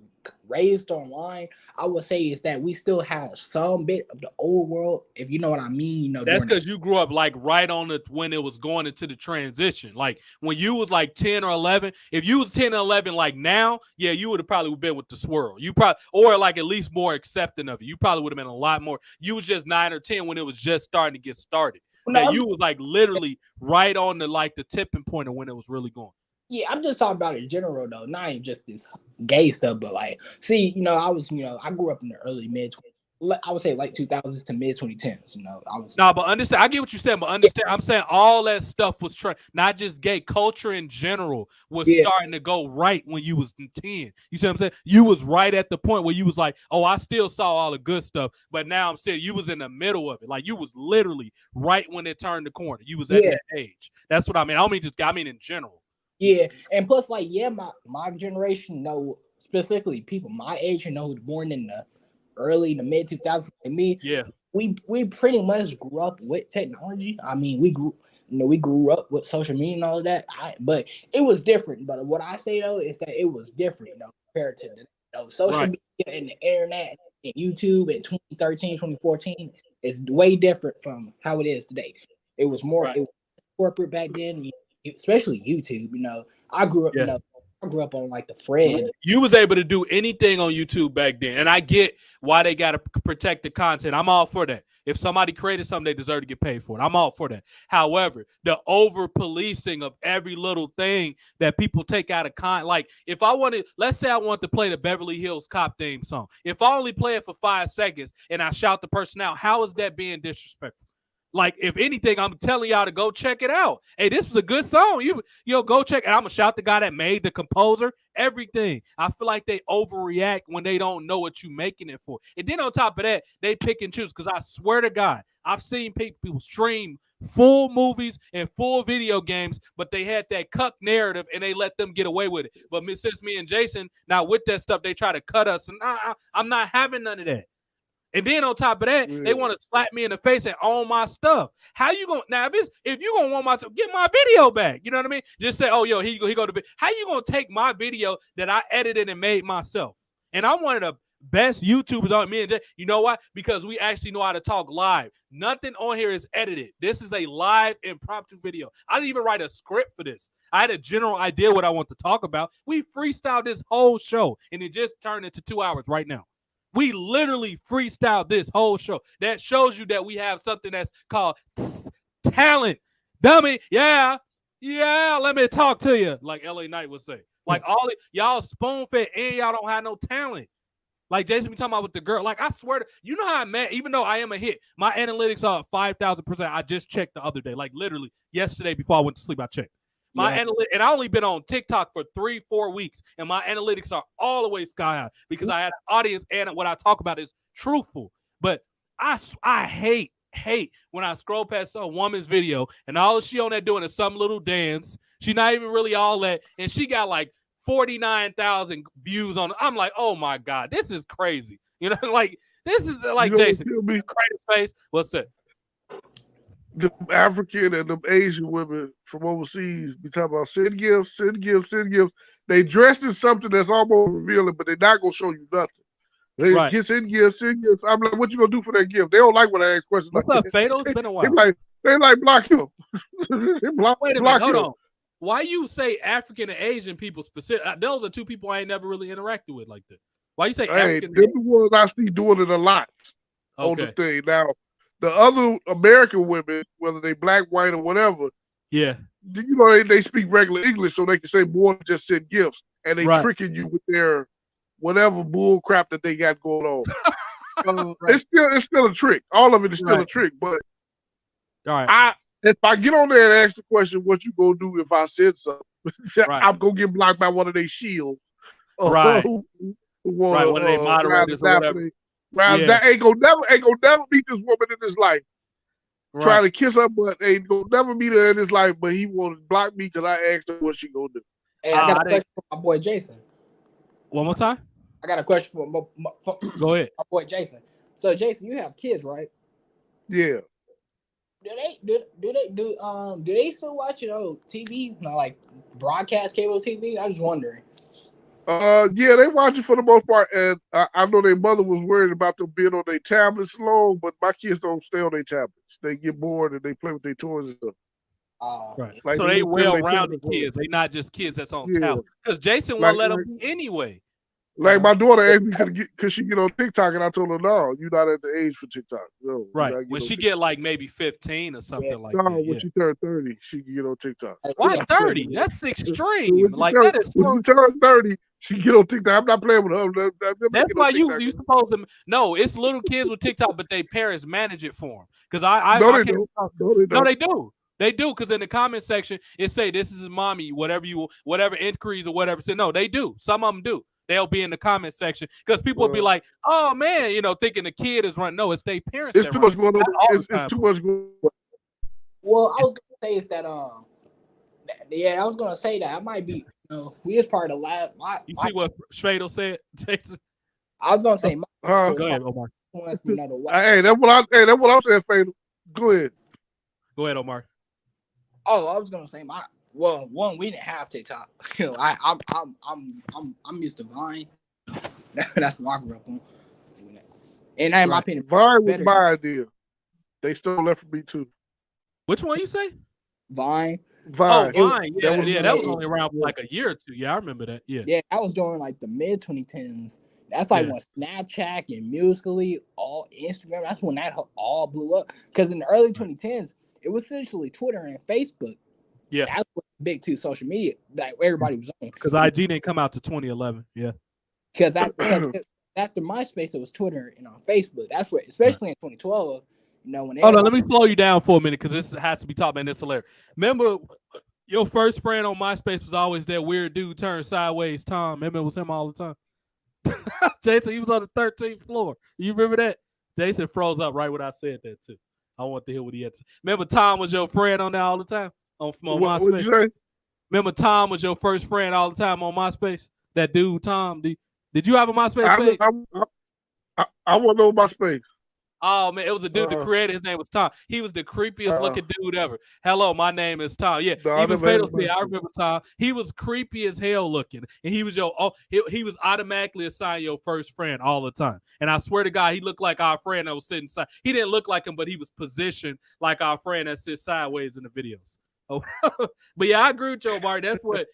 raised online, I would say is that we still have some bit of the old world, if you know what I mean. That's because you grew up like right on when it was going into the transition. Like when you was like 10 or 11, if you was 10 or 11 like now, yeah, you would have probably been with the swirl. You probably, or like at least more accepting of it. You probably would have been a lot more. You was just 9 or 10 when it was just starting to get started. Now you was like literally right on the tipping point of when it was really going. Yeah, I'm just talking about it in general though, not even just this gay stuff, but like, see, I grew up in the early I would say like 2000s to mid 2010s. But understand, I get what you're saying, but understand, I'm saying all that stuff was not just gay culture in general was starting to go right when you was 10. You see what I'm saying? You was right at the point where you was like, oh, I still saw all the good stuff, but now I'm saying you was in the middle of it. Like you was literally right when it turned the corner. You was at that age. That's what I mean. I mean in general. Yeah, and plus, like, my generation, specifically people my age, who's born in the mid 2000s, like me. Yeah, we pretty much grew up with technology. I mean, we grew up with social media and all of that. But it was different. But what I say though is that it was different, compared to social media and the internet and YouTube in 2013, 2014 is way different from how it is today. It was more it was corporate back then. Especially YouTube, I grew up, I grew up on like the Fred. You was able to do anything on YouTube back then, and I get why they got to protect the content. I'm all for that. If somebody created something, they deserve to get paid for it. I'm all for that. However, the over policing of every little thing that people take out of like if I wanted, let's say I want to play the Beverly Hills Cop theme song. If I only play it for 5 seconds and I shout the person out, how is that being disrespectful? Like, if anything, I'm telling y'all to go check it out. Hey, this was a good song. You go check it. I'm going to shout the guy that made the composer, everything. I feel like they overreact when they don't know what you're making it for. And then on top of that, they pick and choose. Because I swear to God, I've seen people stream full movies and full video games, but they had that cuck narrative and they let them get away with it. But since me and Jason, now with that stuff, they try to cut us. And I'm not having none of that. And then on top of that, they want to slap me in the face and own my stuff. How you gonna now? If you gonna want my stuff, get my video back. You know what I mean? Just say, oh, yo, he go to. How you gonna take my video that I edited and made myself? And I'm one of the best YouTubers on me and Jay. You know why? Because we actually know how to talk live. Nothing on here is edited. This is a live impromptu video. I didn't even write a script for this. I had a general idea what I want to talk about. We freestyled this whole show, and it just turned into 2 hours right now. We literally freestyled this whole show. That shows you that we have something that's called talent. Dummy, yeah, let me talk to you, like LA Night would say. Like all y'all spoon-fed and y'all don't have no talent. Like Jason be talking about with the girl. Like I swear to you know how I'm mad, even though I am a hit, my analytics are 5,000%. I just checked the other day, like literally yesterday before I went to sleep, I checked. And I only been on TikTok for 3-4 weeks, and my analytics are all the way sky high because I had an audience, and what I talk about is truthful. But I hate when I scroll past a woman's video, and all she on there doing is some little dance. She's not even really all that, and she got like 49,000 views on. I'm like, oh my God, this is crazy. Like this is like Jason, crazy face. What's that? The African and the Asian women from overseas be talking about send gifts. They dressed in something that's almost revealing, but they're not gonna show you nothing. They get send gifts. I'm like, what you gonna do for that gift? They don't like when I ask questions What's like up, that. Fatal? It's been a while. They like block him. Wait a minute, hold on. Why you say African and Asian people specific? Those are two people I ain't never really interacted with like that. Why you say African? They're the ones I see doing it a lot on the thing. Now, the other American women, whether they black, white, or whatever, yeah, you know, they speak regular English, so they can say more than just send gifts, and they tricking you with their whatever bull crap that they got going on. It's still a trick. All of it is still a trick. But if I get on there and ask the question, what you gonna do if I said something? I'm gonna get blocked by one of their shields. Right. One of their moderators or whatever. That ain't gonna never meet this woman in his life. Trying to kiss her butt, ain't gonna never meet her in his life. But he want to block me because I asked her what she gonna do. Hey, I got a question for my boy Jason. One more time. I got a question for Go ahead. My boy Jason. So Jason, you have kids, right? Yeah. Do they still watch TV? Like broadcast cable TV? I was wondering. Yeah, they watch it for the most part, and I know their mother was worried about them being on their tablets long, but my kids don't stay on their tablets. They get bored and they play with their toys and stuff. Like so they well-rounded kids. They not just kids that's on tablet. Because Jason won't let them be anyway. Like my daughter asked me could she get on TikTok, and I told her no, you're not at the age for TikTok. No, when she get like maybe 15 or something like that. When she turn 30, she can get on TikTok. Why 30? That's extreme. Like that is. When she turn 30, she can get on TikTok. I'm not playing with her. That's why you supposed to. No, it's little kids with TikTok, but their parents manage it for them. Because they do. They do, because in the comment section it say this is mommy, whatever inquiries or whatever. So no, they do. Some of them do. They'll be in the comment section because people will be like, "Oh man," thinking the kid is running. No, it's their parents. It's too much going on. It's too much going on. Well, I was gonna say is that I was gonna say that I might be. We is part of the lab. You see what Shradle said, Jason? I was gonna say. Go ahead, Omar. Hey, that's what I'm saying, Fatal. Go ahead. Go ahead, Omar. Oh, I was gonna say one, we didn't have TikTok. I'm used to Vine. That's what I grew up on. And in my opinion, Vine was my idea. They stole that from me too. Which one you say? Vine. Oh, Vine. That was only around for like a year or two. Yeah, I remember that. Yeah, that was during like the mid 2010s. That's like when Snapchat and Musical.ly, all Instagram. That's when that all blew up. Because in the early 2010s, it was essentially Twitter and Facebook. Yeah, that's what big two social media that everybody was on. Because IG didn't come out to 2011. Yeah, because after MySpace, it was Twitter and on Facebook. That's what, especially in 2012. When hold on, let me slow you down for a minute because this has to be talked about. And this hilarious. Remember, your first friend on MySpace was always that weird dude turned sideways, Tom. Remember, it was him all the time. Jason, he was on the 13th floor. You remember that? Jason froze up right when I said that too. I want to hear what he had to say. Remember, Tom was your friend on there all the time on MySpace. What'd you say? Remember, Tom was your first friend all the time on MySpace. That dude, Tom. Did you have a MySpace page? I wasn't on MySpace. Oh man, it was a dude. The creator, his name was Tom. He was the creepiest looking dude ever. Hello, my name is Tom. Yeah, even Fatal said, I remember Tom. He was creepy as hell looking, and he was he was automatically assigned your first friend all the time. And I swear to God, he looked like our friend that was sitting side. He didn't look like him, but he was positioned like our friend that sits sideways in the videos. Oh, but yeah, I agree with you, Mark. That's what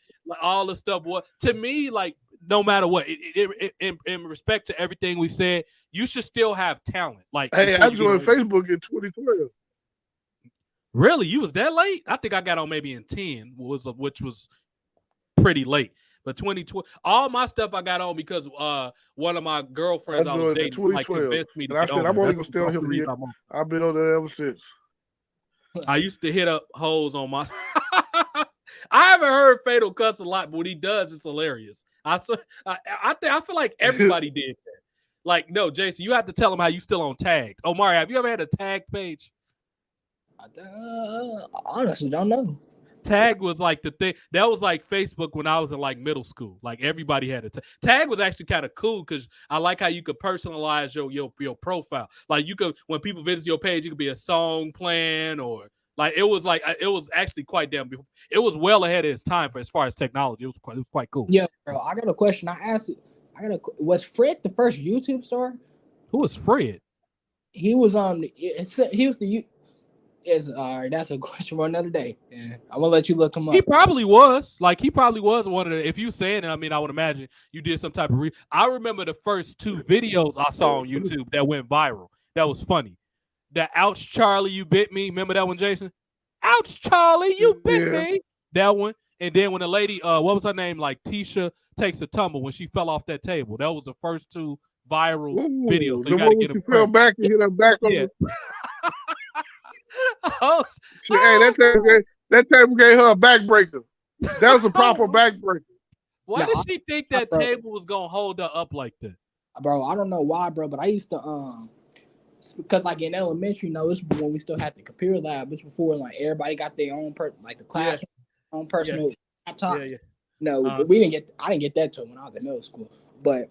all the stuff was to me. Like, no matter what, in respect to everything we said, you should still have talent. Like, hey, I joined Facebook in 2012. Really, you was that late? I think I got on maybe in 10, which was pretty late. But 2012, all my stuff I got on because one of my girlfriends I was dating like convinced me to get on. I'm only gonna stay on here for you. I've been on there ever since. I used to hit up hoes on my. I haven't heard Fatal cuss a lot, but when he does, it's hilarious. I feel like everybody did that. Like, no, Jason, you have to tell him how you still on Tagged. Omari, have you ever had a Tagged page? Honestly, don't know. Tag was like the thing that was like Facebook when I was in like middle school. Like everybody had a tag was actually kind of cool because I like how you could personalize your profile. Like you could, when people visit your page, it could be a song playing or like it was actually quite damn. It was well ahead of its time for as far as technology. It was quite cool. Yeah, bro. I got a question. I asked it Was Fred the first YouTube star? Who was Fred? He was on. He was the. That's a question for another day. Yeah, I'm gonna let you look him up. He probably was. He probably was one of the. If you saying it, I mean, I would imagine you did some type of. I remember the first 2 videos I saw on YouTube that went viral. That was funny. That ouch, Charlie, you bit me. Remember that one, Jason? Ouch, Charlie, you bit me. That one. And then when the lady, what was her name? Tisha takes a tumble when she fell off that table. That was the first 2 viral videos. So you got to get them. Fell back and hit her back on Oh, hey, that table gave her a backbreaker. That was a proper backbreaker. Why did she think that table was gonna hold her up like that? Bro, I don't know why, bro, but I used to because in elementary, it's when we still had the computer lab. It's before everybody got their own the class own personal laptops. No, I didn't get that till when I was in middle school. But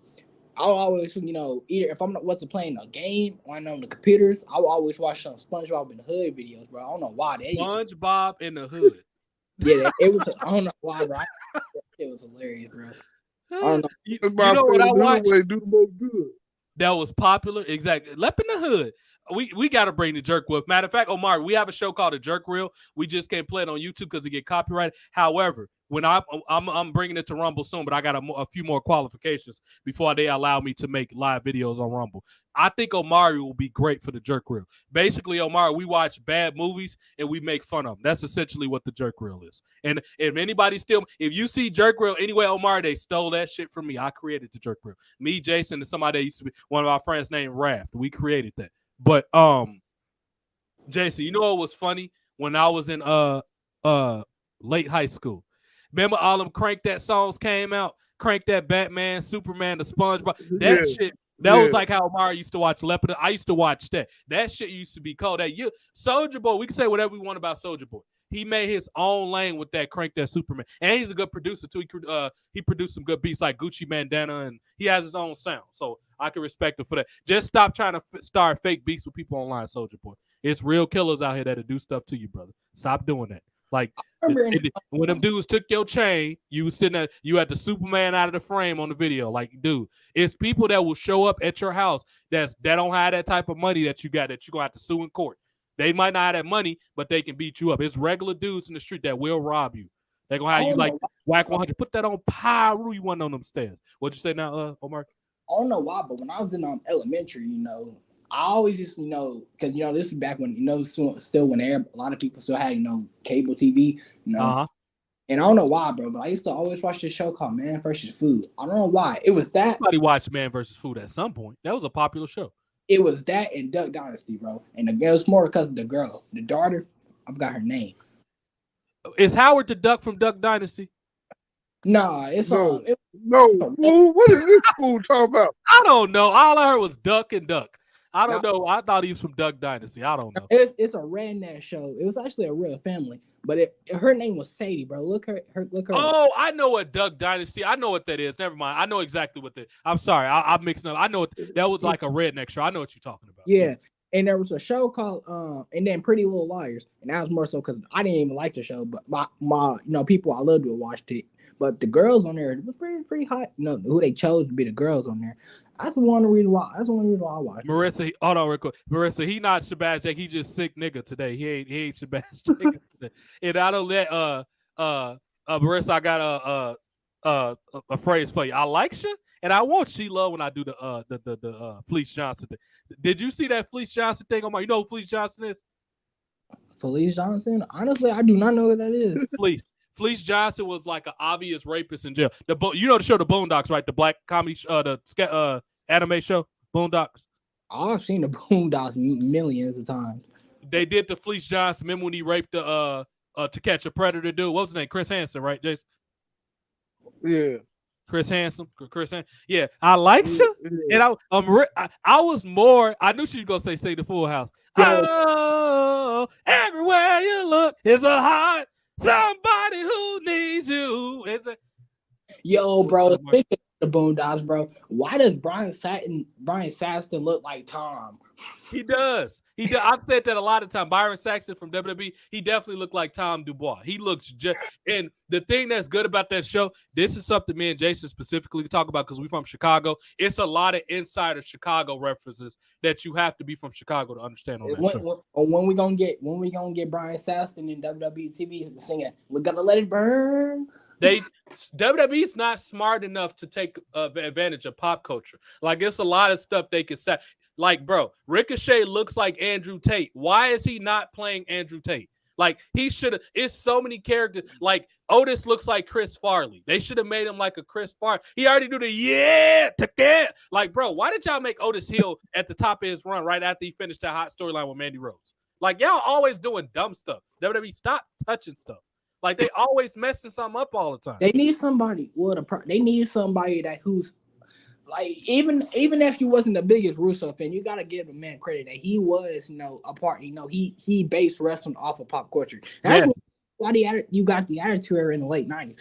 I'll always, either if I'm not playing a game or I'm on the computers, I will always watch some SpongeBob in the Hood videos, bro. I don't know why. SpongeBob in the Hood. Yeah, it was. I don't know why, bro. It was hilarious, bro. I don't know. You know what I watched? That was popular. Exactly. Lep in the Hood. We got to bring the Jerk Whip. Matter of fact, Omar, we have a show called The Jerk Reel. We just can't play it on YouTube because it get copyrighted. However, when I'm bringing it to Rumble soon, but I got a few more qualifications before they allow me to make live videos on Rumble. I think Omari will be great for the Jerk Reel. Basically, Omari, we watch bad movies and we make fun of them. That's essentially what the Jerk Reel is. And if if you see Jerk Reel anyway, Omari, they stole that shit from me. I created the Jerk Reel. Me, Jason, and somebody that used to be one of our friends named Raft. We created that. But Jason, you know what was funny? When I was in late high school. Remember all them Crank That songs came out? Crank That Batman, Superman, the SpongeBob. That shit. That was like how Omar used to watch Leopard. I used to watch that. That shit used to be cold. Soulja Boy, we can say whatever we want about Soulja Boy. He made his own lane with that Crank That Superman. And he's a good producer, too. He produced some good beats like Gucci Bandana, and he has his own sound. So I can respect him for that. Just stop trying to start fake beats with people online, Soulja Boy. It's real killers out here that'll do stuff to you, brother. Stop doing that. When them dudes took your chain, you was sitting there, you had the Superman out of the frame on the video. Dude, it's people that will show up at your house that don't have that type of money that you got that you're gonna have to sue in court. They might not have that money, but they can beat you up. It's regular dudes in the street that will rob you. They're gonna have you whack 100. Put that on Pyro. You want on them stairs. What'd you say now, Omar? I don't know why, but when I was in elementary, I always just, because, this is back when, still when a lot of people still had, cable TV, Uh-huh. And I don't know why, bro, but I used to always watch this show called Man vs. Food. I don't know why. It was that. Somebody watched Man vs. Food at some point. That was a popular show. It was that and Duck Dynasty, bro. And it was more because of the girl, the daughter. I forgot her name. Is Howard the Duck from Duck Dynasty? Nah, it's no. What is this fool talking about? I don't know. All I heard was Duck and Duck. I don't know. I thought he was from Duck Dynasty. I don't know. It's a redneck show. It was actually a real family, but her name was Sadie, bro. Look her. Oh, I know what Duck Dynasty. I know what that is. Never mind. I know exactly what that. I'm sorry. I'm mixing up. I know that was like a redneck show. I know what you're talking about. Yeah. And there was a show called and then Pretty Little Liars, and that was more so because I didn't even like the show, but my people I loved to watch it. But the girls on there was pretty hot. Who they chose to be the girls on there. That's the one reason why. That's the one reason why I watched. Marissa, hold on real quick. Marissa, he not Sebastian. He just sick nigga today. He ain't Sebastian today. And I don't let Marissa. I got a phrase for you. I like you, and I want she love when I do the Felice Johnson thing. Did you see that Felice Johnson thing on my? You know who Felice Johnson is? Felice Johnson? Honestly, I do not know who that is. Felice Johnson was like an obvious rapist in jail. You know the show The Boondocks, right? The black comedy, the anime show Boondocks. I've seen the Boondocks millions of times. They did the Felice Johnson. Remember when he raped the To Catch a Predator dude? What was his name? Chris Hansen, right, Jason? Yeah. Chris Hansen. Yeah, I like you, and I was more. I knew she was gonna say the Full House. Oh, everywhere you look is a heart. Somebody who needs you. Yo, bro. the Boondocks, bro. Why does Brian Saxton look like Tom? He does. I've said that a lot of times. Byron Saxton from WWE, he definitely looked like Tom Dubois. He looks just. And the thing that's good about that show, this is something me and Jason specifically talk about because we're from Chicago. It's a lot of insider Chicago references that you have to be from Chicago to understand on that show. When we gonna get Brian Saxton in WWE TV singing "We Gotta Let It Burn"? WWE's not smart enough to take advantage of pop culture. Like it's a lot of stuff they could say. Like, bro, Ricochet looks like Andrew Tate. Why is he not playing Andrew Tate? Like, he should have. It's so many characters. Like, Otis looks like Chris Farley. They should have made him like a Chris Farley. He already do the Like, bro, why did y'all make Otis heel at the top of his run right after he finished that hot storyline with Mandy Rose? Like, y'all always doing dumb stuff. WWE, stop touching stuff. Like, they always messing something up all the time. They need somebody. They need somebody who's like, even if you wasn't the biggest Russo fan, you gotta give the man credit that he was, a part. He based wrestling off of pop culture. That's why you got the Attitude Era in the late '90s.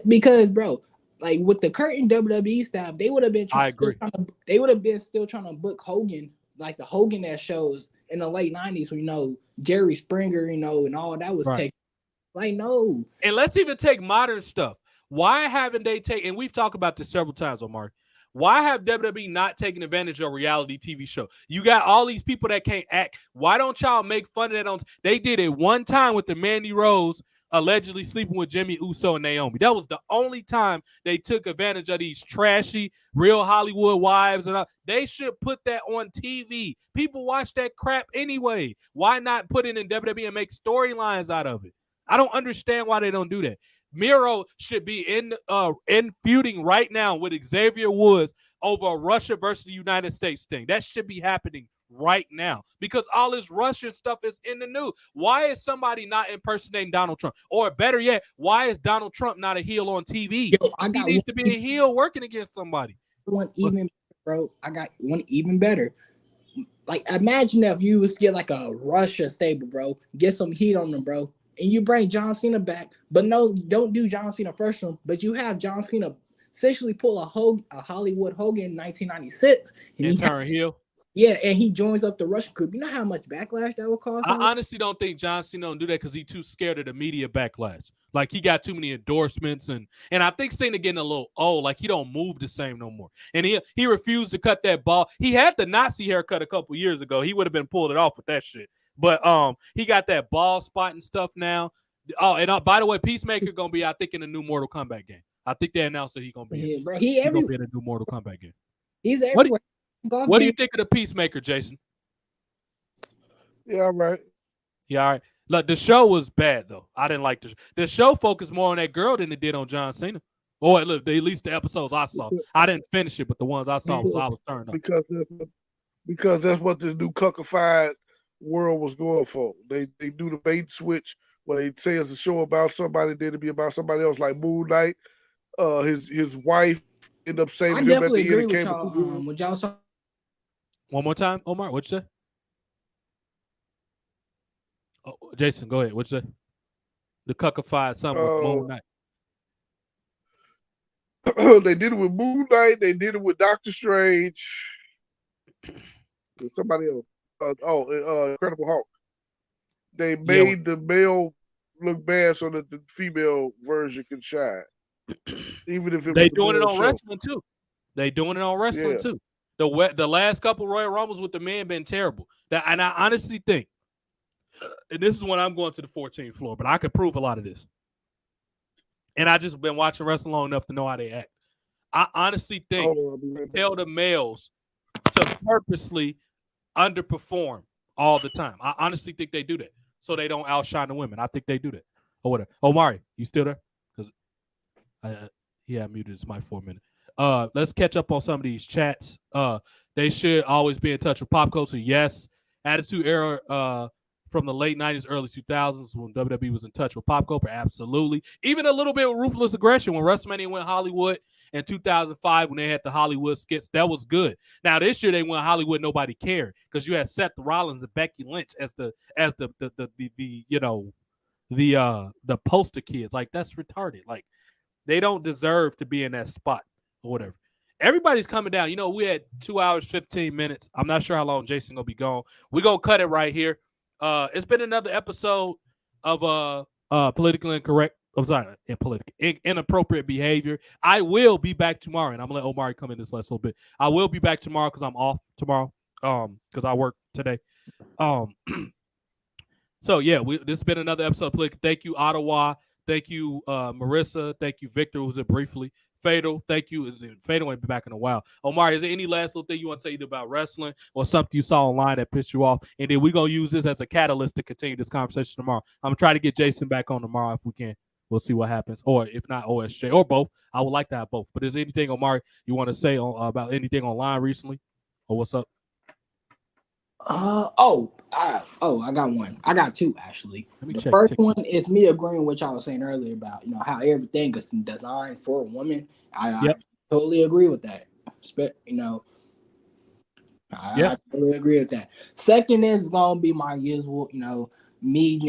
Because, bro, like with the current WWE staff, they would have been. They would have been still trying to book Hogan, like the Hogan that shows in the late '90s. When Jerry Springer, and all that was taken. Like, no. And let's even take modern stuff. Why haven't they taken, and we've talked about this several times, Omar, why have WWE not taken advantage of a reality TV show? You got all these people that can't act. Why don't y'all make fun of that? They did it one time with the Mandy Rose allegedly sleeping with Jimmy Uso and Naomi. That was the only time they took advantage of these trashy, real Hollywood wives. And they should put that on TV. People watch that crap anyway. Why not put it in WWE and make storylines out of it? I don't understand why they don't do that. Miro should be in feuding right now with Xavier Woods over a Russia versus the United States thing. That should be happening right now because all this Russian stuff is in the news. Why is somebody not impersonating Donald Trump? Or better yet, why is Donald Trump not a heel on TV? He needs to be a heel working against somebody. I got one even better. Like, imagine if you was get like a Russia stable, bro. Get some heat on them, bro. And you bring John Cena back, but no, don't do John Cena first one. But you have John Cena essentially pull a Hollywood Hogan in 1996 and turn heel. Yeah, and he joins up the Russian group. You know how much backlash that would cause? I honestly don't think John Cena don't do that because he's too scared of the media backlash. Like, he got too many endorsements, and I think Cena getting a little old. Like, he don't move the same no more. And he refused to cut that ball. He had the Nazi haircut a couple years ago. He would have been pulled it off with that shit. But he got that ball spot and stuff now. Oh, and by the way, Peacemaker gonna be, I think, in the new Mortal Kombat game. I think they announced that he's gonna be. Bro, he's gonna be in a new Mortal Kombat game. He's everywhere. What do you think of the Peacemaker, Jason? Yeah, all right. Yeah, all right. Look, the show was bad though. I didn't like the show. Focused more on that girl than it did on John Cena. Or look, at least the episodes I saw. I didn't finish it, but the ones I saw I was turned up. Because that's what this new cuckified world was going for. They do the bait switch where they say it's a show about somebody, then it be about somebody else, like Moon Knight. His wife ended up saving him at the end. I definitely agree with y'all. When y'all saw. One more time, Omar. What'd you say? Oh, Jason, go ahead. What'd you say? The cuckified something with Moon Knight. They did it with Moon Knight. They did it with Doctor Strange. And somebody else. Incredible Hulk. They made the male look bad so that the female version can shine. Even if they doing it on wrestling too. They doing it on wrestling too. The last couple Royal Rumbles with the men been terrible. And I honestly think, and this is when I'm going to the 14th floor, but I could prove a lot of this. And I just been watching wrestling long enough to know how they act. I honestly think tell the males to purposely underperform all the time. I honestly think they do that so they don't outshine the women. I think they do that. Or whatever. Omari, you still there? Because I muted his mic for a minute. Let's catch up on some of these chats. They should always be in touch with pop culture. Yes. Attitude Era from the late 90s, early 2000s when WWE was in touch with pop culture. Absolutely. Even a little bit with Ruthless Aggression when WrestleMania went Hollywood in 2005 when they had the Hollywood skits. That was good. Now this year they went Hollywood, nobody cared because you had Seth Rollins and Becky Lynch as the poster kids. Like, that's retarded. Like, they don't deserve to be in that spot. or whatever. Everybody's coming down. You know, we had 2 hours, 15 minutes. I'm not sure how long Jason gonna be gone. We're gonna cut it right here. It's been another episode of politically incorrect. I'm sorry, inappropriate behavior. I will be back tomorrow, and I'm gonna let Omari come in this last little bit. I will be back tomorrow because I'm off tomorrow. Because I work today. So yeah, this has been another episode of Political. Thank you, Ottawa. Thank you, Marissa. Thank you, Victor, who was it briefly. Fatal, thank you. Fatal ain't been back in a while. Omari, is there any last little thing you want to say either about wrestling or something you saw online that pissed you off? And then we're going to use this as a catalyst to continue this conversation tomorrow. I'm going to try to get Jason back on tomorrow if we can. We'll see what happens. Or if not, OSJ or both. I would like to have both. But is there anything, Omari, you want to say about anything online recently? Or what's up? I got one. I got two actually. The first one is me agreeing with what y'all was saying earlier about how everything is designed for a woman. I totally agree with that. I totally agree with that. Second is gonna be my usual, me,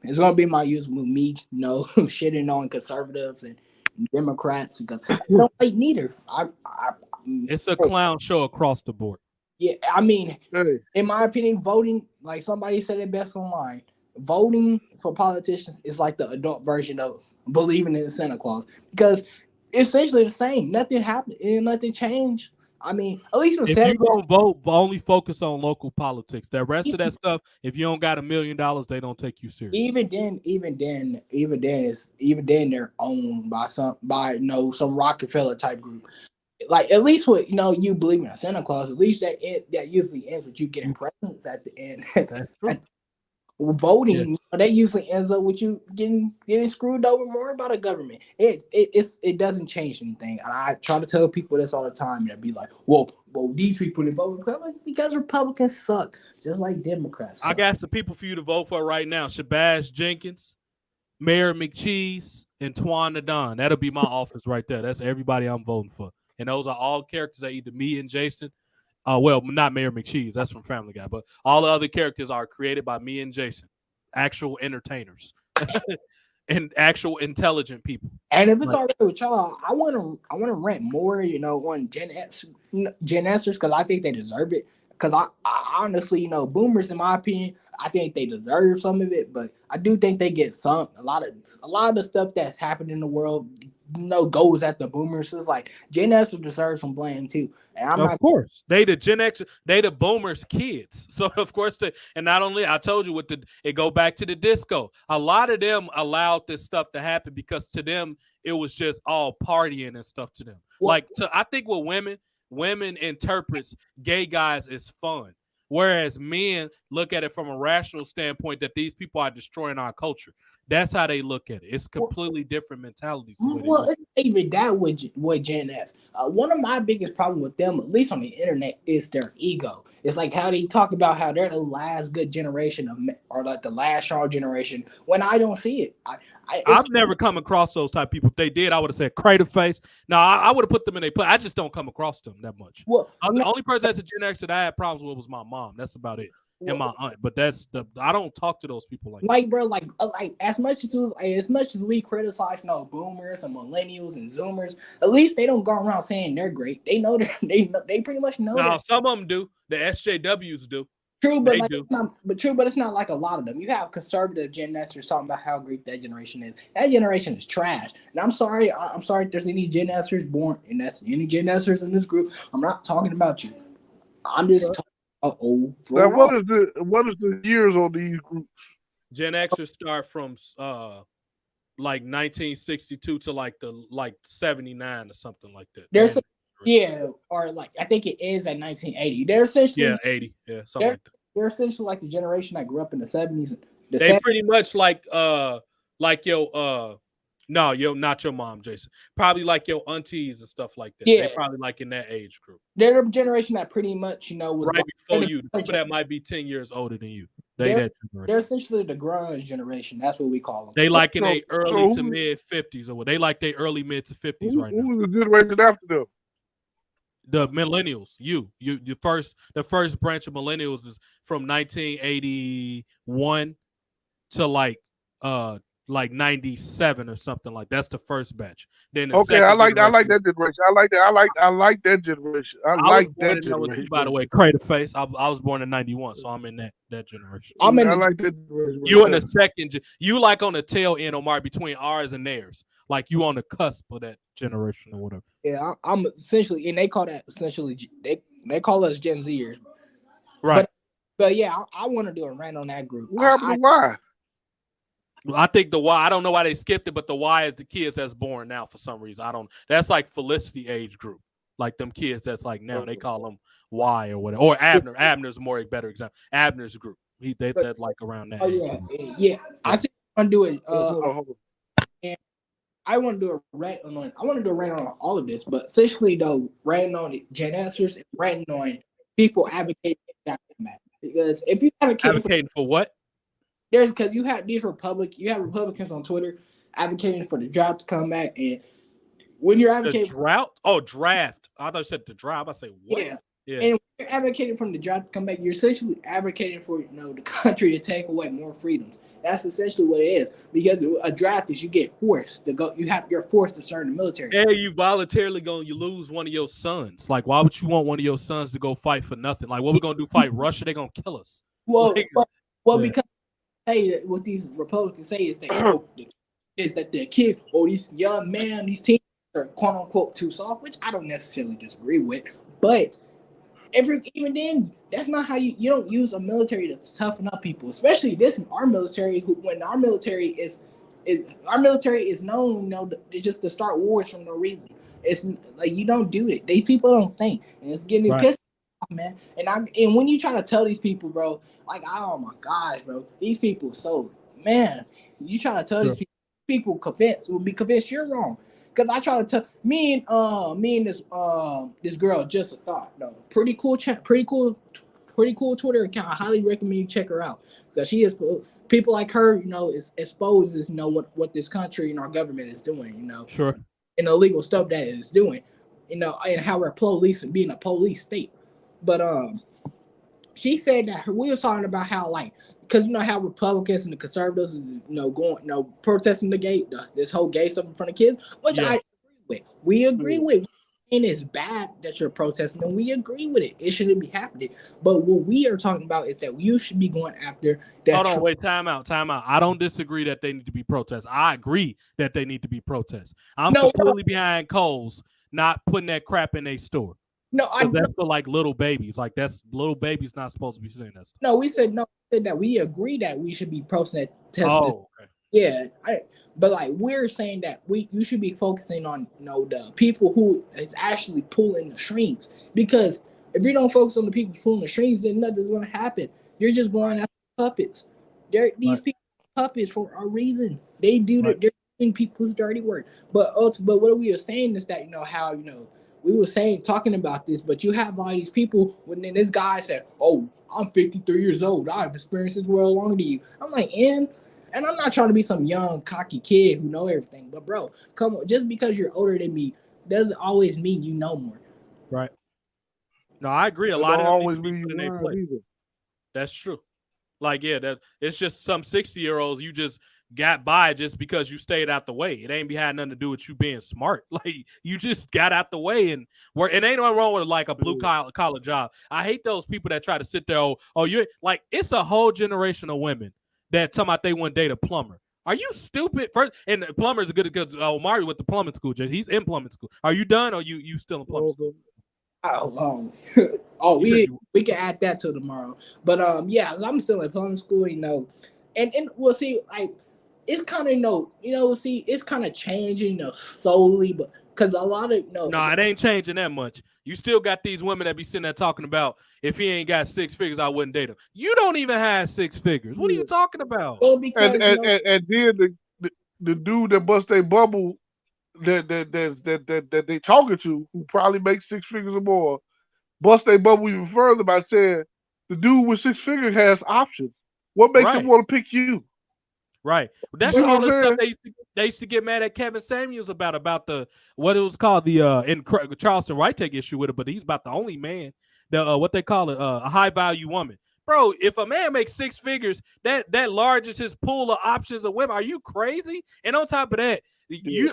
it's gonna be my usual me, shitting on conservatives and Democrats because I don't like neither. It's a clown show across the board. Yeah, I mean, in my opinion, voting, like somebody said it best online, voting for politicians is like the adult version of believing in Santa Claus because it's essentially the same. Nothing happened, nothing changed. I mean, at least if you don't vote, only focus on local politics. The rest of that stuff, if you don't got $1 million, they don't take you serious. Even then, they're owned by some Rockefeller type group. Like at least with you believe in Santa Claus, at least that usually ends with you getting presents at the end. Voting, that usually ends up with you getting screwed over more about a government. It doesn't change anything. And I try to tell people this all the time, and they'd be like, well, these people that vote Republican because Republicans suck, just like Democrats suck. I got some people for you to vote for right now: Shabazz Jenkins, Mayor McCheese, and Twan Adon. That'll be my office right there. That's everybody I'm voting for. And those are all characters that either me and Jason, well, not Mayor McCheese, that's from Family Guy, but all the other characters are created by me and Jason, actual entertainers and actual intelligent people. And if it's all right with y'all, I want to rant more, on Gen Xers because I think they deserve it. Because I honestly, boomers, in my opinion, I think they deserve some of it, but I do think they get sunk. A lot of the stuff that's happened in the world, goes at the boomers. So it's like Gen Xers deserve some blame too. And of course, they the Gen X, they the boomers' kids. So of course, and not only I told you it go back to the disco. A lot of them allowed this stuff to happen because to them it was just all partying and stuff to them. I think with women interprets gay guys as fun. Whereas men look at it from a rational standpoint that these people are destroying our culture. That's how they look at it. It's completely different mentalities. Well, it's even that with Gen X. One of my biggest problems with them, at least on the internet, is their ego. It's like how they talk about how they're the last good generation or like the last strong generation when I don't see it. I've never come across those type of people. If they did, I would have said crater face. No, I would have put them in a place. I just don't come across them that much. Well, the only person that's a Gen X that I had problems with was my mom. That's about it. And my aunt, but I don't talk to those people like bro, like as much as we criticize boomers and millennials and zoomers, at least they don't go around saying they're great. They know they pretty much know. No, some of them do. The SJWs do. True, but it's not like a lot of them. You have conservative Gen Xers talking about how great that generation is. That generation is trash. And I'm sorry if there's any Gen Xers born, and that's any Gen Xers in this group. I'm not talking about you. I'm just talking. Now, what is the years on these groups? Gen Xers start from like 1962 to like 79 or something like that. Or like I think it is at 1980. They're essentially 80, something like that. They're essentially like the generation that grew up in the 70s. They pretty much like not your mom, Jason. Probably like your aunties and stuff like that. Yeah. They probably like in that age group. They're a generation that pretty much, was right before you. The people that might be 10 years older than you. They're essentially the grunge generation. That's what we call them. They like in their early to mid 50s or what they like their early mid to 50s right now. Who was the generation after them? The millennials. The first branch of millennials is from 1981 to like like 97 or something like that's the first batch. Then the Okay, second I like generation, that generation. I like that. I like that generation. I I was like born that in that with you, generation. by the way, Crater Face. I was born in 91, so I'm in that generation. I'm in I the like that generation. You in the second, you like on the tail end, Omar, between ours and theirs. Like you on the cusp of that generation or whatever. yeah. I'm essentially, and they call that essentially they call us Gen Zers. Right. But yeah, I want to do a rant on that group. What happened to why? I think the Y. I don't know why they skipped it, but the Y is the kids that's born now for some reason. I don't. That's like Felicity age group, like them kids that's like now they call them Y or whatever. Or Abner. Abner's more a better example. Abner's group. They like around that. Oh yeah. I think I want to do it. Hold on. And I want to do a rant on. I want to do a rant on all of this, but essentially though, ranting on Gen Xers and ranting on people advocating for that because if you advocating for what? There's because you have Republicans on Twitter advocating for the draft to come back, and when you're advocating the drought, draft. I thought you said the draft. I say what? Yeah. And when you're advocating for the draft to come back, you're essentially advocating for the country to take away more freedoms. That's essentially what it is. Because a draft is you get forced to go. You're forced to serve in the military. Yeah, you voluntarily you lose one of your sons. Like, why would you want one of your sons to go fight for nothing? Like, what we gonna do? Fight Russia? They gonna kill us? Well, because what these Republicans say is that the kid or these young men, these teens are quote unquote too soft, which I don't necessarily disagree with. But even then, that's not how you don't use a military to toughen up people, especially our military. When our military is known, just to start wars for no reason. It's like you don't do it. These people don't think, and it's getting me pissed off, man. And when you try to tell these people, bro, like, oh my gosh, bro, these people, so man, you try to tell these people will be convinced you're wrong. Cause I try to tell me and this girl just thought pretty cool Twitter account. I highly recommend you check her out because she is people like her exposes what this country and our government is doing and illegal stuff that it is doing and how we're police and being a police state. But she said that we was talking about how because how Republicans and the conservatives is going protesting this whole gay stuff in front of kids, which I agree with. We agree with, and it's bad that you're protesting, and we agree with it. It shouldn't be happening. But what we are talking about is that you should be going after that. Hold on, wait, time out. I don't disagree that they need to be protests. I agree that they need to be protests. I'm completely behind Coles not putting that crap in their store. No, that's for like little babies. Like that's little babies not supposed to be saying that stuff. No, we said that we agree that we should be protesting. Okay. Yeah, but we're saying that you should be focusing on the people who is actually pulling the strings. Because if you don't focus on the people pulling the strings, then nothing's gonna happen. You're just going after puppets. These people are puppets for a reason. They do they're doing people's dirty work. But what we were saying is that how we were talking about this, but you have all these people when then this guy said, "Oh, I'm 53 years old. I've experienced this world longer than you." I'm like, and I'm not trying to be some young cocky kid who know everything, but bro, come on, just because you're older than me doesn't always mean you know more. Right. No, I agree. A lot of always mean you know either. That's true. It's just some 60-year-olds you just got by just because you stayed out the way. It ain't had nothing to do with you being smart. Like you just got out the way and work. And ain't nothing wrong with a blue collar job. I hate those people that try to sit there. Oh, you're like it's a whole generation of women that talking about they want to date a plumber. Are you stupid? First, and the plumber is good because Mario went to plumbing school. He's in plumbing school. Are you done or you still in plumbing school? We can add that to tomorrow. But I'm still in plumbing school, and we'll see. It's kind of it's kind of changing slowly, but because a lot of it ain't changing that much. You still got these women that be sitting there talking about if he ain't got 6 figures, I wouldn't date him. You don't even have 6 figures. What are you talking about? Well, because and then the dude that bust their bubble that they talking to, who probably makes 6 figures or more, bust their bubble even further by saying the dude with 6 figures has options. What makes him want to pick you? Right. That's all the stuff they used to get mad at Kevin Samuels about the what it was called in Charleston Wright take issue with it, but he's about the only man what they call it a high value woman bro, if a man makes 6 figures, that larges his pool of options of women. Are you crazy? And on top of that,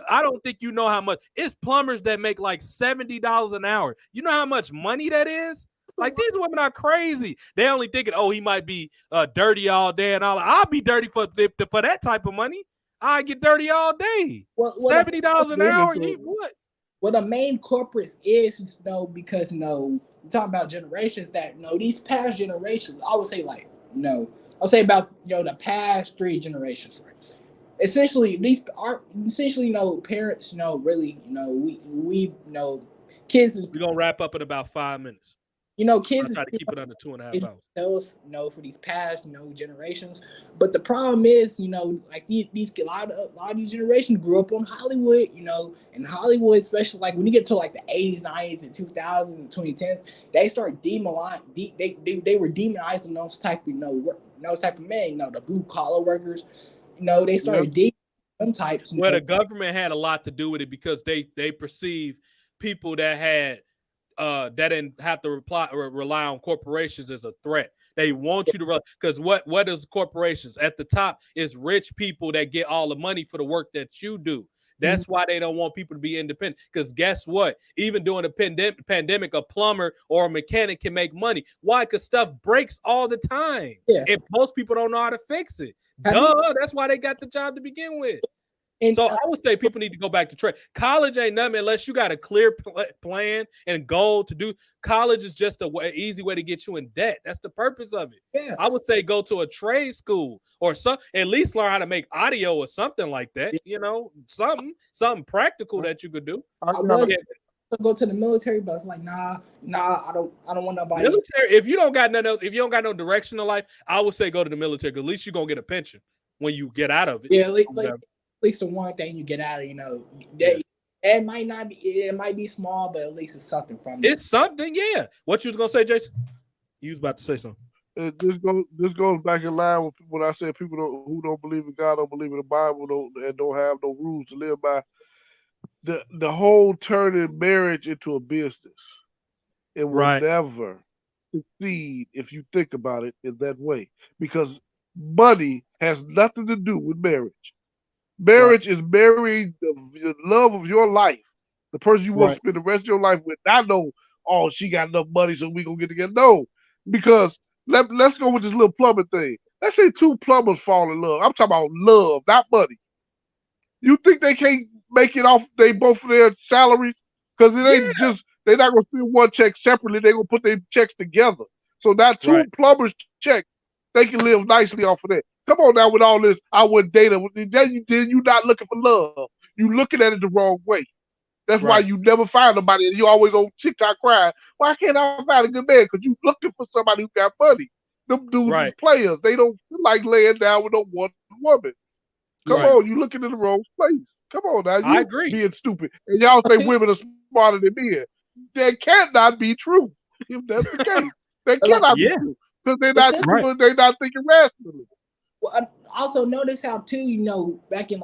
I don't think you know how much. It's plumbers that make like $70 an hour. You know how much money that is? Like, these women are crazy. They only thinking, oh, he might be dirty all day and all. I'll be dirty for that type of money. I get dirty all day. $70 an hour. What? Well, the main corporates is, because, we're talking about generations that, these past generations, I would say I'll say about, the past 3 generations, right? Essentially, parents, really, we kids. We're going to wrap up in about 5 minutes. Kids try to keep it under 2.5 hours. For these past, generations. But the problem is, like these a lot of these generations grew up on Hollywood, and Hollywood, especially like when you get to like the 80s, 90s, and 2000s, and 2010s, they start they were demonizing those type of men, the blue collar workers. They started demonizing them types. Well, the government had a lot to do with it because they perceive people that had that didn't have to rely on corporations as a threat. They want you to because what is corporations? At the top is rich people that get all the money for the work that you do. That's why they don't want people to be independent. Because guess what? Even during a pandemic, a plumber or a mechanic can make money. Why? Because stuff breaks all the time. Yeah. And most people don't know how to fix it. That's why they got the job to begin with. And so I would say people need to go back to trade. College ain't nothing unless you got a clear plan and goal to do. College is just an easy way to get you in debt. That's the purpose of it. Yeah. I would say go to a trade school or at least learn how to make audio or something like that. Something practical that you could do. I was to go to the military, but it's like, nah, I don't want nobody. Military, if you don't got nothing else, if you don't got no direction in life, I would say go to the military because at least you're gonna get a pension when you get out of it. Yeah, at least the one thing you get out of, it might be small, but at least it's something from it. It's something, yeah. What you was gonna say, Jason? You was about to say something. This goes back in line with what I said. People who don't believe in God, don't believe in the Bible, don't have no rules to live by. The whole turning marriage into a business, it will never succeed if you think about it in that way, because money has nothing to do with marriage. Marriage is marrying the love of your life, the person you want to spend the rest of your life with. Not know, oh, she got enough money, so we gonna get together. No, because let's go with this little plumbing thing. Let's say 2 plumbers fall in love. I'm talking about love, not money. You think they can't make it off both of their salaries? Because it ain't just, they're not gonna send one check separately. They're gonna put their checks together. So now 2 plumbers check, they can live nicely off of that. Come on now with all this, I wouldn't date her. Then you not looking for love. You looking at it the wrong way. That's why you never find nobody. And you always on TikTok crying, why can't I find a good man? Because you looking for somebody who got money. Them dudes is players. They don't feel like laying down with no one woman. Come on, you looking in the wrong place. Come on now. I agree. Being stupid. And y'all say women are smarter than men. That cannot be true if that's the case. That cannot be true. Because they're not thinking rationally. Well, I also notice how too, back in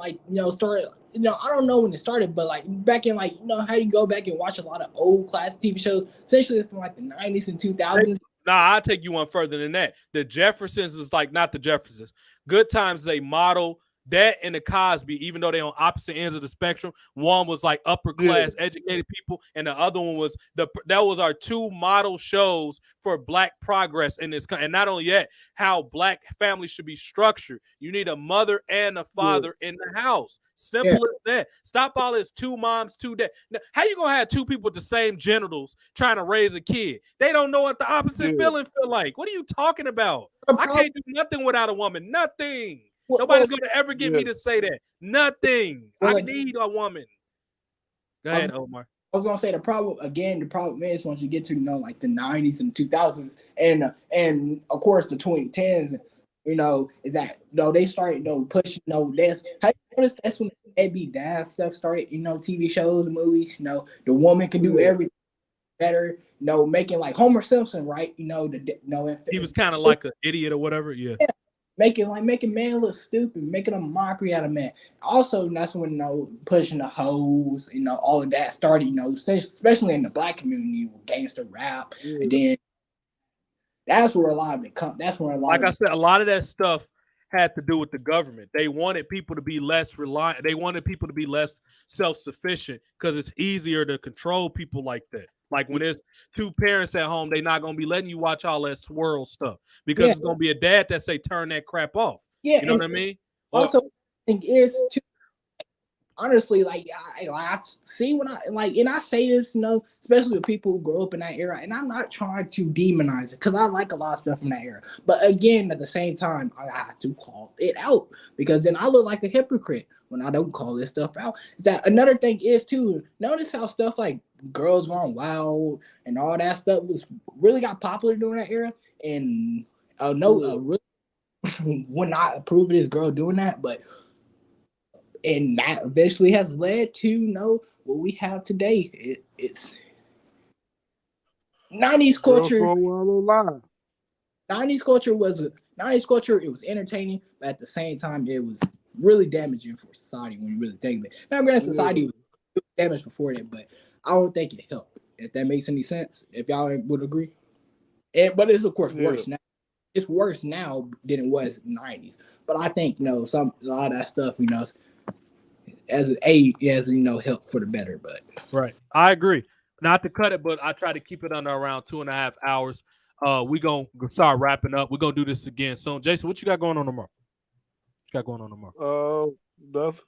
started, I don't know when it started, but like back in how you go back and watch a lot of old classic TV shows, essentially from like the 90s and 2000s. Nah, I'll take you one further than that. The Jeffersons is not the Jeffersons. Good Times is a model. That and the Cosby, even though they're on opposite ends of the spectrum, one was like upper class educated people, and the other one was that was our 2 model shows for Black progress in this country. And not only that, how Black families should be structured. You need a mother and a father in the house. Simple as that. Stop all this 2 moms, 2 dads. How you gonna have 2 people with the same genitals trying to raise a kid? They don't know what the opposite feeling feel like. What are you talking about? I can't do nothing without a woman. Nothing. Nobody's going to ever get me to say that. Nothing. I need a woman. Go ahead, Omar. I was going to say the problem is once you get to, like the 90s and 2000s and of course the 2010s, is that, they started, pushing, that's, how you notice that's when Debbie Dad stuff started, TV shows, movies, the woman can do everything better, making like Homer Simpson, right? He was kind of like an idiot or whatever. Yeah. Making man look stupid, making a mockery out of man. Also, that's when pushing the hoes, all of that started. Especially in the Black community with gangster rap, and That's where a lot of it comes. That's where a lot like of I said, a lot of that stuff had to do with the government. They wanted people to be less reliant. They wanted people to be less self-sufficient because it's easier to control people like that. Like when there's two parents at home, they're not gonna be letting you watch all that swirl stuff because it's gonna be a dad that say turn that crap off. Yeah, you know what I mean? Also, I think is too. Honestly, like I see when I like, and I say this, especially with people who grow up in that era, and I'm not trying to demonize it because I like a lot of stuff from that era. But again, at the same time, I have to call it out because then I look like a hypocrite when I don't call this stuff out. Is that another thing is too? Notice how stuff like Girls Gone Wild and all that stuff was really got popular during that era, and really would not approve of this girl doing that, but. And that eventually has led to what we have today. It's 90s culture. 90s culture. It was entertaining, but at the same time, it was really damaging for society when you really think of it. Now, granted, society was damaged before that, but I don't think it helped. If that makes any sense, if y'all would agree. But it's of course worse now. It's worse now than it was in the 90s. But I think a lot of that stuff, as help for the better, but right. I agree. Not to cut it, but I try to keep it under around 2.5 hours. We gonna start wrapping up. We're gonna do this again soon. Jason, what you got going on tomorrow? Nothing.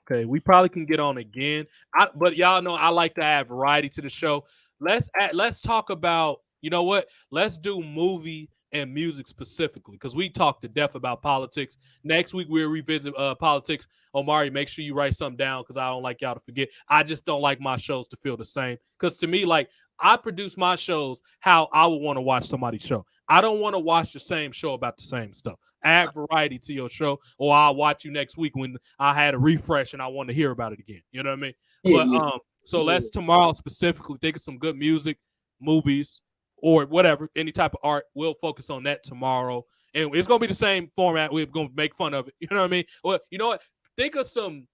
Okay, we probably can get on again. But y'all know I like to add variety to the show. Let's talk about, you know what? Let's do movie and music specifically because we talked to death about politics. Next week we'll revisit politics. Omari, make sure you write something down because I don't like y'all to forget. I just don't like my shows to feel the same because to me, like I produce my shows how I would want to watch somebody's show. I don't want to watch the same show about the same stuff. Add variety to your show, or I'll watch you next week when I had a refresh and I want to hear about it again. You know what I mean? So let's tomorrow specifically think of some good music, movies, or whatever, any type of art. We'll focus on that tomorrow. And it's going to be the same format. We're going to make fun of it. You know what I mean? Well, you know what? Think of some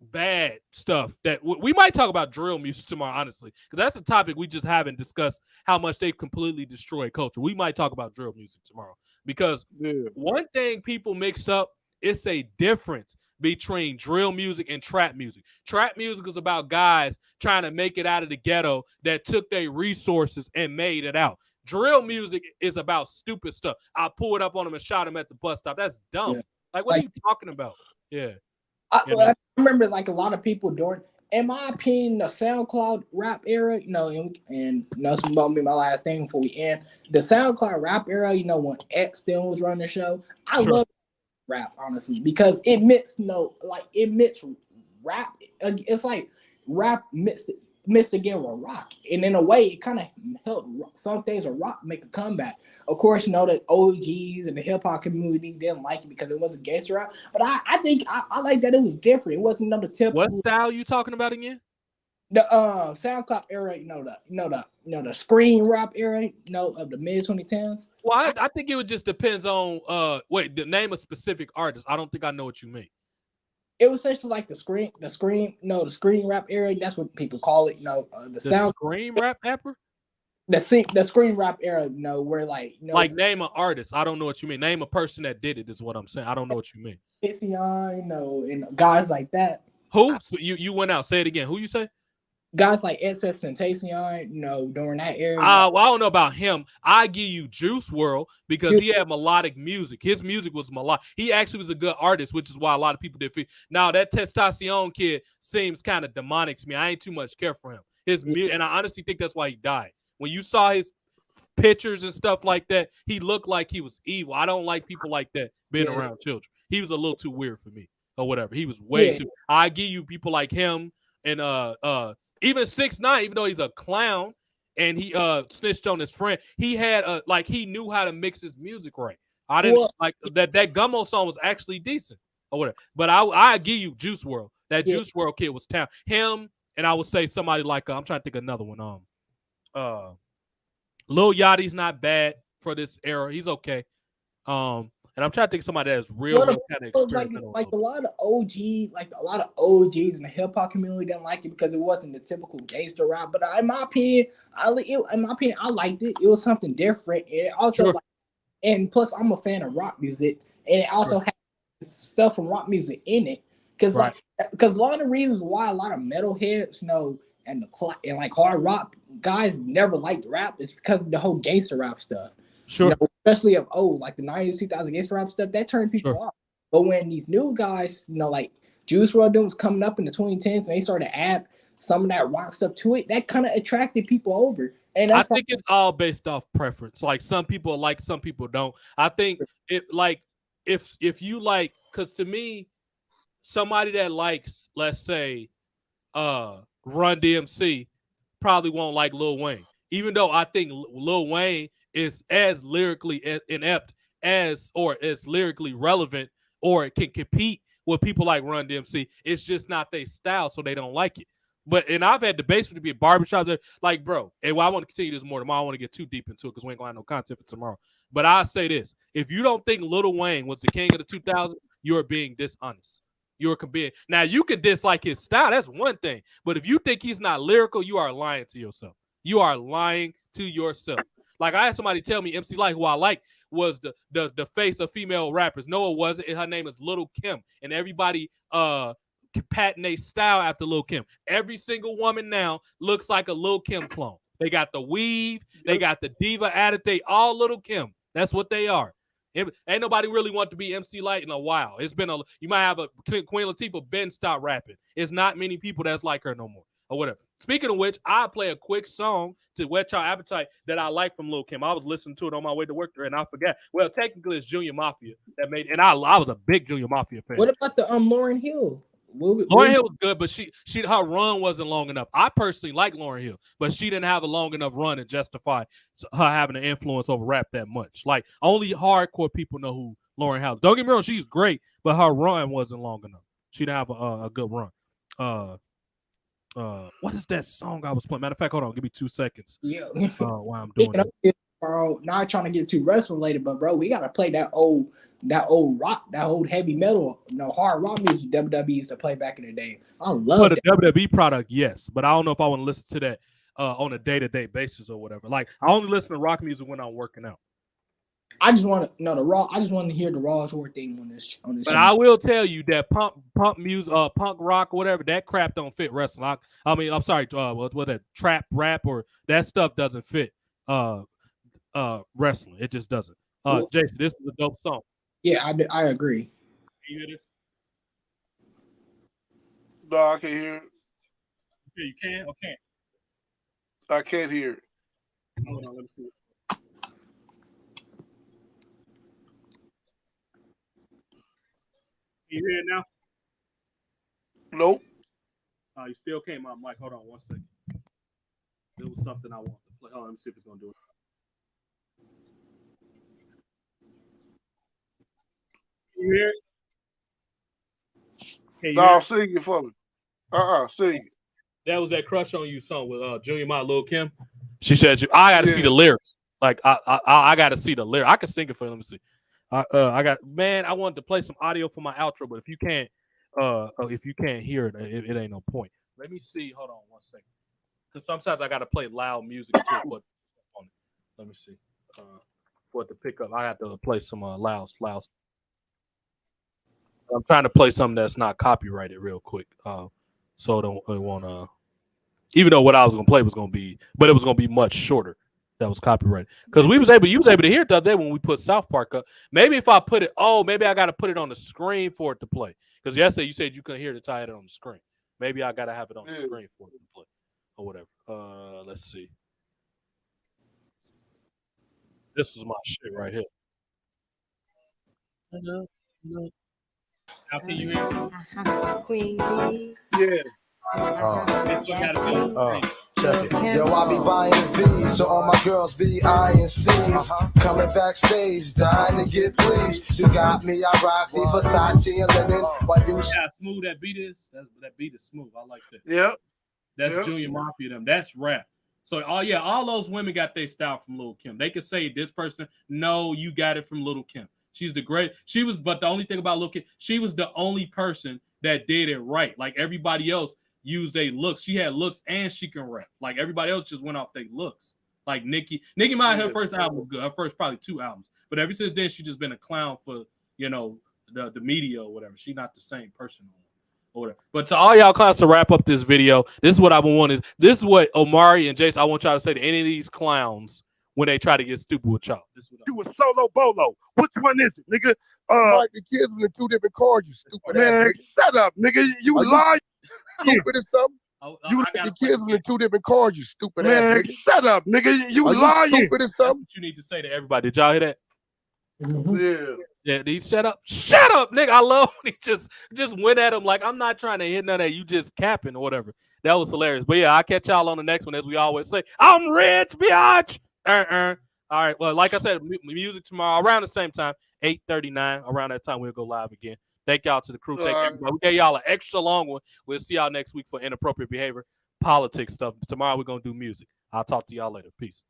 bad stuff that we might talk about drill music tomorrow, honestly, because that's a topic we just haven't discussed how much they've completely destroyed culture. We might talk about drill music tomorrow because one thing people mix up is a difference between drill music and trap music. Trap music is about guys trying to make it out of the ghetto that took their resources and made it out. Drill music is about stupid stuff. I pulled up on him and shot him at the bus stop. That's dumb. Like, what are you talking about? Yeah. I remember like a lot of people during, in my opinion, the SoundCloud rap era, and this will be my last thing before we end. The SoundCloud rap era, when X still was running the show, I love rap, honestly, because it mixed rap. It's like rap mixed again with rock, and in a way, it kind of helped some things of rock make a comeback. Of course, the OGs and the hip hop community didn't like it because it wasn't gangster rap, but I think I like that it was different. It wasn't the typical. What style you talking about again? The SoundCloud era, the screen rap era, of the mid 2010s. Well, I think it just depends on the name of specific artists. I don't think I know what you mean. It was essentially like the screen rap era. That's what people call it. The screen rap rapper. The screen rap era. Where like name an artist. I don't know what you mean. Name a person that did it is what I'm saying. I don't know what you mean. And guys like that. Who? So you went out. Say it again. Who you say? Guys like XXXTentacion, during that era. Well, I don't know about him. I give you Juice WRLD because he had melodic music. His music was melodic. He actually was a good artist, which is why a lot of people did. Now that Testacion kid seems kind of demonic to me. I ain't too much care for him. His music, and I honestly think that's why he died. When you saw his pictures and stuff like that, he looked like he was evil. I don't like people like that being around children. He was a little too weird for me, or whatever. He was way too. I give you people like him and even 6ix9ine, even though he's a clown and he snitched on his friend, he had he knew how to mix his music right. I didn't like that Gummo song was actually decent or whatever. But I give you Juice WRLD. That Juice WRLD kid was town. Him, and I would say somebody like I'm trying to think of another one. Lil Yachty's not bad for this era. He's okay. And I'm trying to think of somebody that's real kind of experimental. Like a lot of OGs in the hip hop community didn't like it because it wasn't the typical gangster rap. But in my opinion, I liked it. It was something different, and it also and plus I'm a fan of rock music, and it also has stuff from rock music in it. Because a lot of the reasons why a lot of metalheads and like hard rock guys never liked rap is because of the whole gangster rap stuff. Sure. Especially like the 90s, 2000 gangster rap stuff, that turned people off. But when these new guys, like Juice WRLD was coming up in the 2010s, and they started to add some of that rock stuff to it, that kind of attracted people over. And I think it's all based off preference. Like some people like, some people don't. I think it like if you like, because to me, somebody that likes, let's say, Run DMC probably won't like Lil Wayne, even though I think Lil Wayne is as lyrically inept or as lyrically relevant, or it can compete with people like Run DMC. It's just not their style, so they don't like it. And I've had debates with be a barbershop that, like, bro, and I want to continue this more tomorrow. I want to get too deep into it because we ain't gonna have no content for tomorrow. But I say this: if you don't think Lil Wayne was the king of the 2000s, you're being dishonest. You're being, now you can dislike his style, that's one thing. But if you think he's not lyrical, you are lying to yourself. You are lying to yourself. Like, I had somebody tell me MC Lyte, who I like, was the face of female rappers. No, it wasn't. And her name is Lil' Kim. And everybody patent their style after Lil' Kim. Every single woman now looks like a Lil' Kim clone. They got the weave. They got the diva attitude. They all Lil' Kim. That's what they are. Ain't nobody really want to be MC Lyte in a while. It's been you might have a Queen Latifah been stopped rapping. It's not many people that's like her no more or whatever. Speaking of which, I'll play a quick song to whet your appetite that I like from Lil' Kim. I was listening to it on my way to work there, and I forgot. Well, technically, it's Junior Mafia that made it, and I was a big Junior Mafia fan. What about the Lauryn Hill? Lauryn Hill was good, but her run wasn't long enough. I personally like Lauryn Hill, but she didn't have a long enough run to justify her having an influence over rap that much. Like, only hardcore people know who Lauryn Hill is. Don't get me wrong, she's great, but her run wasn't long enough. She didn't have a good run. What is that song I was playing? Matter of fact, hold on, give me 2 seconds. Yeah. While I'm doing it, bro. Not trying to get too wrestling related, but bro, we gotta play that old rock, that old heavy metal, hard rock music WWE used to play back in the day. I love the WWE product, yes, but I don't know if I want to listen to that on a day-to-day basis or whatever. Like, I only listen to rock music when I'm working out. I just want to know the Raw. I just want to hear the Raw Tour theme on this. But show. I will tell you that punk music, punk rock, or whatever, that crap don't fit wrestling. I mean, I'm sorry, what that trap rap or that stuff doesn't fit wrestling. It just doesn't. Jason, this is a dope song. Yeah, I agree. Can you hear this? No, I can't hear it. Yeah, you can or can't? I can't hear it. Hold on, let me see. Can you hear it now? Nope. You still can't, my mic. Hold on 1 second. There was something I want to play. Oh, let me see if it's gonna do it. Can you hear it? No, sing it for me. Sing it. That was that Crush on You song with Junior Ma, Lil' Kim. She said, I got to see the lyrics. Like, I got to see the lyrics. I can sing it for you. Let me see. I wanted to play some audio for my outro, but if you can't hear it, it ain't no point. Let me see. Hold on 1 second. Because sometimes I got to play loud music too. Let me see. For it to pick up, I have to play some loud. I'm trying to play something that's not copyrighted real quick. So it won't even though what I was gonna play was gonna be, but it was gonna be much shorter. That was copyrighted. Because you was able to hear it the other day when we put South Park up. Maybe if I put it, maybe I gotta put it on the screen for it to play. Because yesterday you said you couldn't hear it tie it on the screen. Maybe I gotta have it on the screen for it to play. Or whatever. Let's see. This is my shit right here. How can you hear me? Queen Bee. Yeah. Check it. Yo, I be buying B's, so all my girls be eyeing C's. Coming backstage, dying to get pleased. You got me, I rock the Versace and linen. While you how smooth that beat is? That beat is smooth. I like that. Yep. That's Junior Mafia them. That's rap. So all those women got their style from Lil' Kim. They could say this person, no, you got it from Lil' Kim. She's the great. She was, but the only thing about Lil Kim, she was the only person that did it right. Like everybody else used their looks. She had looks and she can rap. Like everybody else just went off their looks. Like Nicki Minaj, her first album was good. Her first probably 2 albums. But ever since then, she just been a clown for, you know, the media or whatever. She's not the same person or whatever. But to all y'all clowns, to wrap up this video, this is what I've been wanting. This is what Omari and Jason, I want y'all to say to any of these clowns when they try to get stupid with y'all. This is what do a solo bolo. Which one is it, nigga? Like the kids with the 2 different cars, you stupid Man, ass shut up, nigga. You lying. stupid or something? You Like the kids with the 2 different cars, you stupid ass Man, nigga. shut up, nigga. You Are lying. you stupid or That's something? what you need to say to everybody. Did y'all hear that? Yeah. Yeah, these shut up, nigga. I love when he just went at him like I'm not trying to hit none of that. You just capping or whatever. That was hilarious. But yeah, I'll catch y'all on the next one, as we always say. I'm rich, biatch. All right. Well, like I said, music tomorrow around the same time, 8:39. Around that time, we'll go live again. Thank y'all to the crew. Thank everybody. We gave y'all an extra long one. We'll see y'all next week for inappropriate behavior, politics stuff. Tomorrow we're gonna do music. I'll talk to y'all later. Peace.